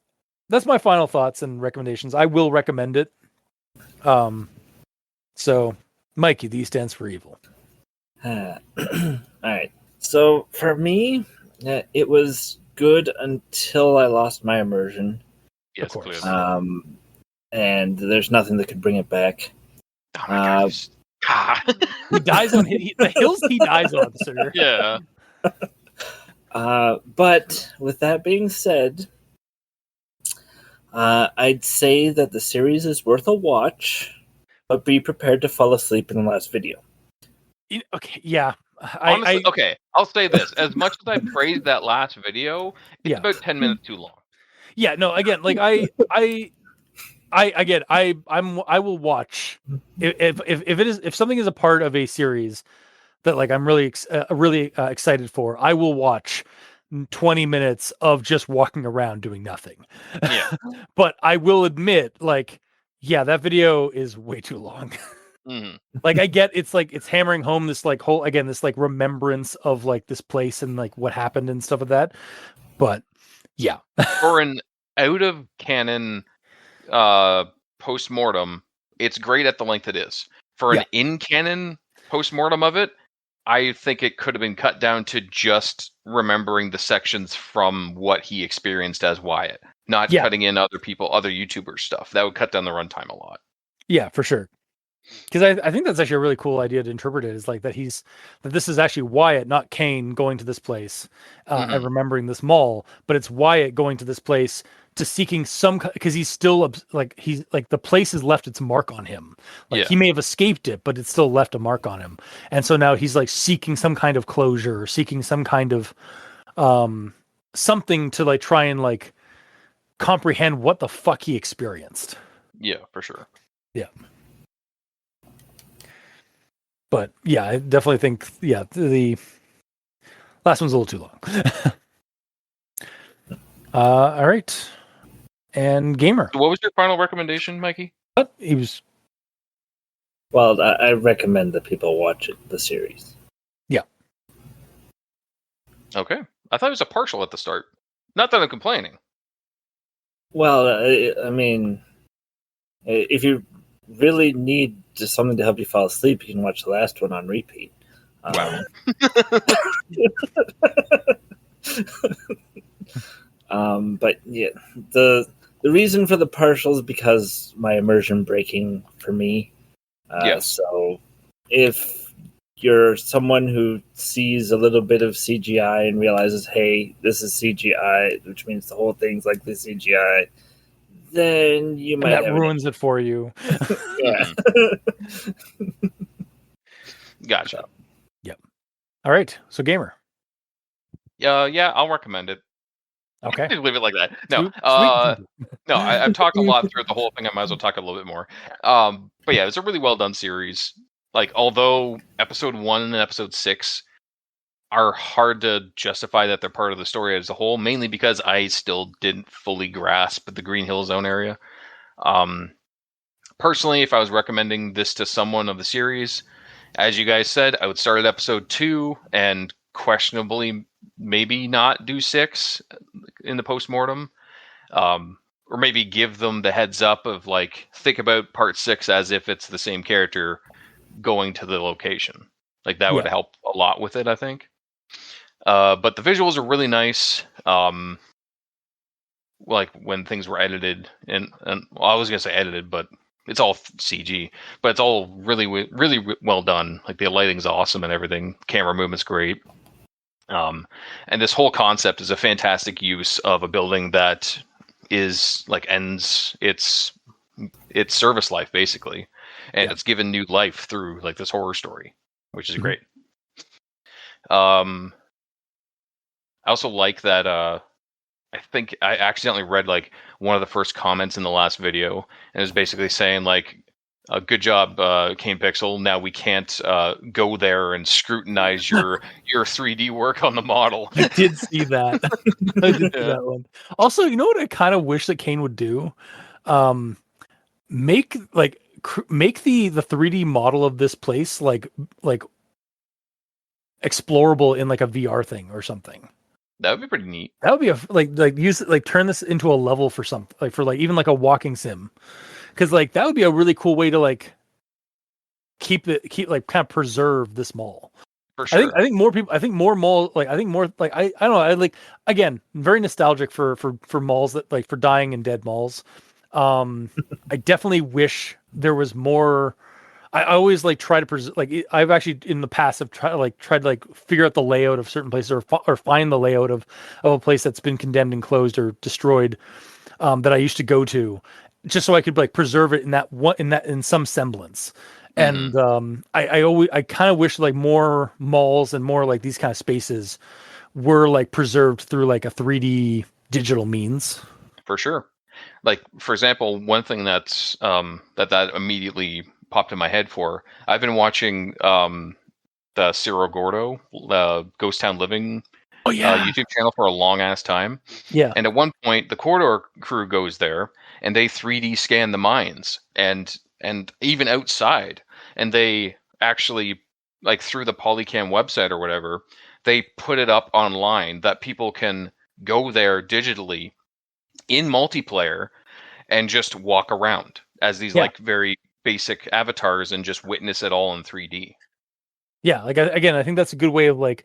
Speaker 1: my final thoughts and recommendations. I will recommend it. So Mikey, the E stands for evil.
Speaker 2: All right. So for me, it was good until I lost my immersion.
Speaker 3: Yes,
Speaker 1: Of course.
Speaker 3: clearly.
Speaker 2: And there's nothing that could bring it back.
Speaker 3: Oh my God.
Speaker 1: He dies on the hills he dies on, sir.
Speaker 3: Yeah.
Speaker 2: But with that being said, I'd say that the series is worth a watch, but be prepared to fall asleep in the last video.
Speaker 1: Okay, yeah.
Speaker 3: Honestly, okay, I'll say this. As much as I praised that last video, it's about 10 minutes too long.
Speaker 1: Yeah, no, again, like I will watch if something is a part of a series that like I'm really excited for. I will watch 20 minutes of just walking around doing nothing.
Speaker 3: Yeah.
Speaker 1: But I will admit, like, yeah, that video is way too long.
Speaker 3: Mm-hmm.
Speaker 1: Like, I get it's like it's hammering home this like whole, again, this like remembrance of like this place and like what happened and stuff like that. But yeah.
Speaker 3: For an out of canon post-mortem, it's great at the length it is. For an in canon post-mortem of it, I think it could have been cut down to just remembering the sections from what he experienced as Wyatt, not cutting in other YouTubers stuff. That would cut down the runtime a lot.
Speaker 1: Yeah, for sure. Because I think that's actually a really cool idea to interpret it, is like that this is actually Wyatt, not Kane, going to this place and remembering this mall, but it's Wyatt going to this place to seeking some, because he's still like the place has left its mark on him. Like he may have escaped it, but it's still left a mark on him, and so now he's like seeking some kind of closure, or seeking some kind of something to like try and like comprehend what the fuck he experienced.
Speaker 3: Yeah, for sure.
Speaker 1: Yeah. But yeah, I definitely think the last one's a little too long. All right, and Gamer.
Speaker 3: So what was your final recommendation, Mikey?
Speaker 1: He was.
Speaker 2: Well, I recommend that people watch the series.
Speaker 1: Yeah.
Speaker 3: Okay, I thought it was a partial at the start. Not that I'm complaining.
Speaker 2: Well, I mean, if you really need just something to help you fall asleep, you can watch the last one on repeat.
Speaker 3: Wow.
Speaker 2: But yeah, the reason for the partial is because my immersion breaking for me. So if you're someone who sees a little bit of CGI and realizes, hey, this is CGI, which means the whole thing's like the CGI, then you might.
Speaker 1: That ruins it for you.
Speaker 2: Yeah.
Speaker 3: Gotcha.
Speaker 1: Yep. All right. So, Gamer.
Speaker 3: Yeah, I'll recommend it.
Speaker 1: Okay.
Speaker 3: Leave it like that. No,
Speaker 1: Sweet.
Speaker 3: no, I've talked a lot throughout the whole thing. I might as well talk a little bit more. But yeah, it's a really well done series. Like, although episode 1 and episode 6 are hard to justify that they're part of the story as a whole, mainly because I still didn't fully grasp the Green Hill Zone area. Personally, if I was recommending this to someone of the series, as you guys said, I would start at episode 2 and questionably maybe not do 6 in the postmortem, or maybe give them the heads up of like, think about part 6 as if it's the same character going to the location. Like that would help a lot with it, I think. But the visuals are really nice. Like when things were edited, and well, I was gonna say edited, but it's all CG. But it's all really well done. Like the lighting's awesome and everything. Camera movement's great. And this whole concept is a fantastic use of a building that is like ends its service life basically, and it's given new life through like this horror story, which is great. I also like that. I think I accidentally read like one of the first comments in the last video, and it was basically saying like, "Good job, Kane Pixel. Now we can't go there and scrutinize your 3D work on the model."
Speaker 1: I did see that. I did see that one. Also, you know what I kind of wish that Kane would do? Make the 3D model of this place like explorable in like a VR thing or something.
Speaker 3: That would be pretty neat.
Speaker 1: That would be turn this into a level for something, like for like even like a walking sim, because like that would be a really cool way to like keep like kind of preserve this mall.
Speaker 3: For sure.
Speaker 1: I think more people. I think more malls. Like I think more like I don't know. I like, again, very nostalgic for malls that like for dying and dead malls. I definitely wish there was more. I always like try to I've actually in the past have tried to figure out the layout of certain places or find the layout of a place that's been condemned and closed or destroyed, that I used to go to, just so I could like preserve it in some semblance. And I kind of wish like more malls and more like these kind of spaces were like preserved through like a 3D digital means. For
Speaker 3: sure. Like for example, one thing that's that immediately popped in my head for. I've been watching the Ciro Gordo, Ghost Town Living YouTube channel for a long ass time.
Speaker 1: Yeah.
Speaker 3: And at one point, the Corridor crew goes there and they 3D scan the mines and even outside. And they actually, like through the Polycam website or whatever, they put it up online that people can go there digitally in multiplayer and just walk around as these like very basic avatars and just witness it all in 3D.
Speaker 1: Yeah, like again, I think that's a good way of like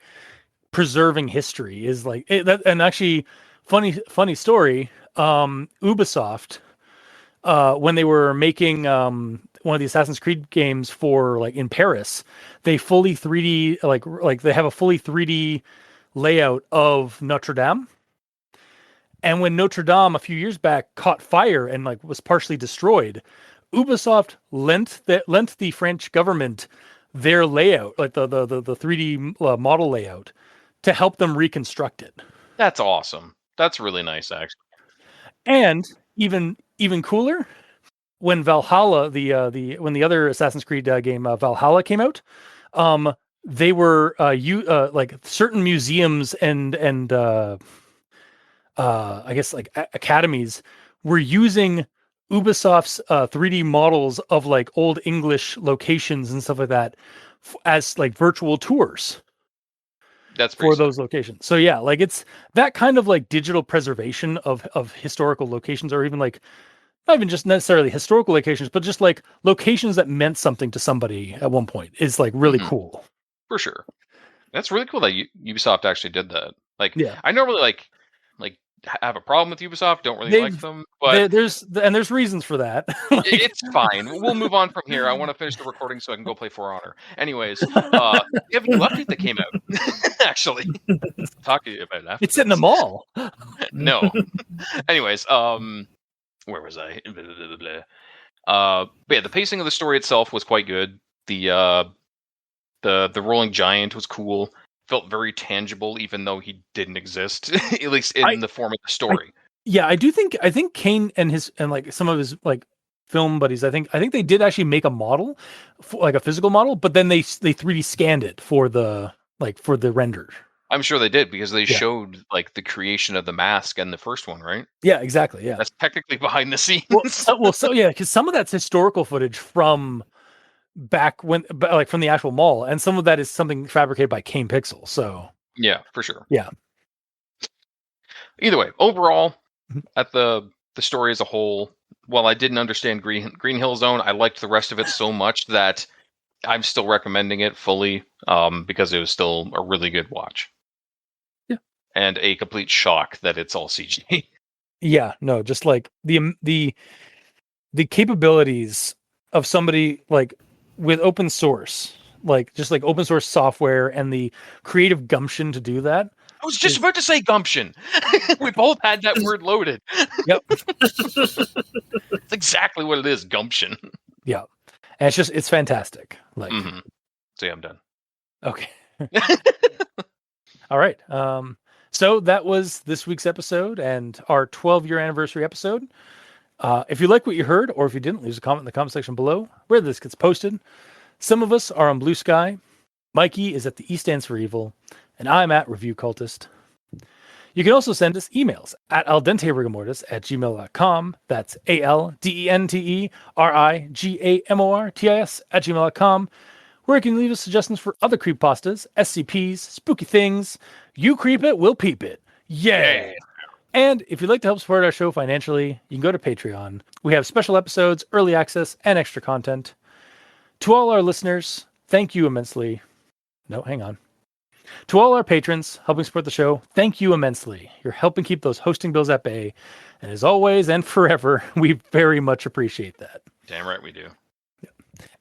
Speaker 1: preserving history. Is like and actually, funny story. Ubisoft, when they were making one of the Assassin's Creed games for like in Paris, they fully 3D like they have a fully 3D layout of Notre Dame. And when Notre Dame a few years back caught fire and like was partially destroyed, Ubisoft lent the French government their layout, like the 3D model layout, to help them reconstruct it.
Speaker 3: That's awesome. That's really nice, actually.
Speaker 1: And even cooler, when Valhalla, when the other Assassin's Creed game Valhalla came out, they were like certain museums and I guess like academies were using Ubisoft's 3D models of like old English locations and stuff like that as like virtual tours.
Speaker 3: That's
Speaker 1: for those locations. So yeah, like it's that kind of like digital preservation of historical locations, or even like not even just necessarily historical locations, but just like locations that meant something to somebody at one point is like really cool.
Speaker 3: For sure. That's really cool that Ubisoft actually did that. Like,
Speaker 1: yeah.
Speaker 3: I normally like have a problem with Ubisoft. Don't really like them, but
Speaker 1: there's reasons for that.
Speaker 3: Like, it's fine. We'll move on from here. I want to finish the recording so I can go play For Honor. Anyways, we have a new update that came out. Actually, talking about that.
Speaker 1: It's in the mall.
Speaker 3: No. Anyways, where was I? But yeah, the pacing of the story itself was quite good. The rolling giant was cool. Felt very tangible, even though he didn't exist, at least in the form of the story.
Speaker 1: I think Kane and like some of his like film buddies, I think they did actually make a model, like a physical model, but then they 3D scanned it for the render.
Speaker 3: I'm sure they did, because they showed like the creation of the mask and the first one, right?
Speaker 1: Yeah, exactly. Yeah,
Speaker 3: that's technically behind the scenes.
Speaker 1: So yeah, because some of that's historical footage from back when, like from the actual mall, and some of that is something fabricated by Kane Pixels. So
Speaker 3: yeah, for sure.
Speaker 1: Yeah.
Speaker 3: Either way, overall, at the story as a whole, while I didn't understand Green Hill Zone, I liked the rest of it so much that I'm still recommending it fully because it was still a really good watch.
Speaker 1: Yeah.
Speaker 3: And a complete shock that it's all CG.
Speaker 1: Yeah, no, just like the capabilities of somebody like with open source, like just like open source software and the creative gumption to do that.
Speaker 3: I was just about to say gumption. We both had that word loaded.
Speaker 1: Yep.
Speaker 3: It's exactly what it is, gumption.
Speaker 1: Yeah. And it's fantastic. Like,
Speaker 3: So yeah, I'm done.
Speaker 1: Okay. All right. So that was this week's episode and our 12-year anniversary episode. If you like what you heard, or if you didn't, leave a comment in the comment section below where this gets posted. Some of us are on Blue Sky. Mikey is at the E stands for evil, and I'm at Review Cultist. You can also send us emails at aldenterigamortis@gmail.com. That's ALDENTERIGAMORTIS@gmail.com, where you can leave us suggestions for other creepypastas, SCPs, spooky things. You creep it, we'll peep it. Yeah. And if you'd like to help support our show financially, you can go to Patreon. We have special episodes, early access, and extra content. To all our listeners, thank you immensely. No, hang on. To all our patrons helping support the show, thank you immensely. You're helping keep those hosting bills at bay. And as always and forever, we very much appreciate that.
Speaker 3: Damn right we do.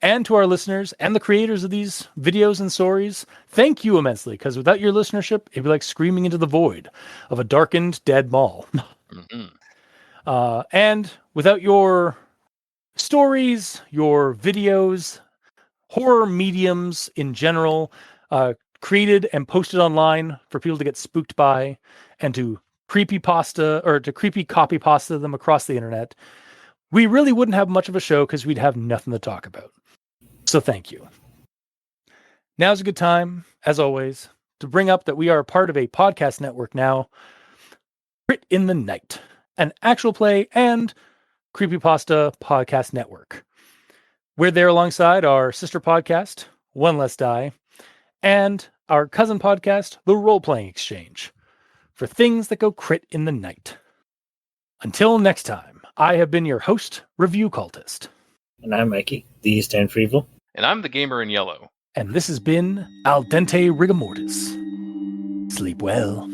Speaker 1: And to our listeners and the creators of these videos and stories, thank you immensely, because without your listenership, it'd be like screaming into the void of a darkened, dead mall. And without your stories, your videos, horror mediums in general, created and posted online for people to get spooked by and to creepy copy pasta them across the internet, we really wouldn't have much of a show because we'd have nothing to talk about. So thank you. Now's a good time, as always, to bring up that we are a part of a podcast network now, Crit in the Night, an actual play and creepypasta podcast network. We're there alongside our sister podcast, One Less Die, and our cousin podcast, The Role Playing Exchange, for things that go crit in the night. Until next time, I have been your host, Review Cultist.
Speaker 2: And I'm Mikey, the E stand for evil.
Speaker 3: And I'm the gamer in yellow.
Speaker 1: And this has been Al Dente Rigamortis. Sleep well.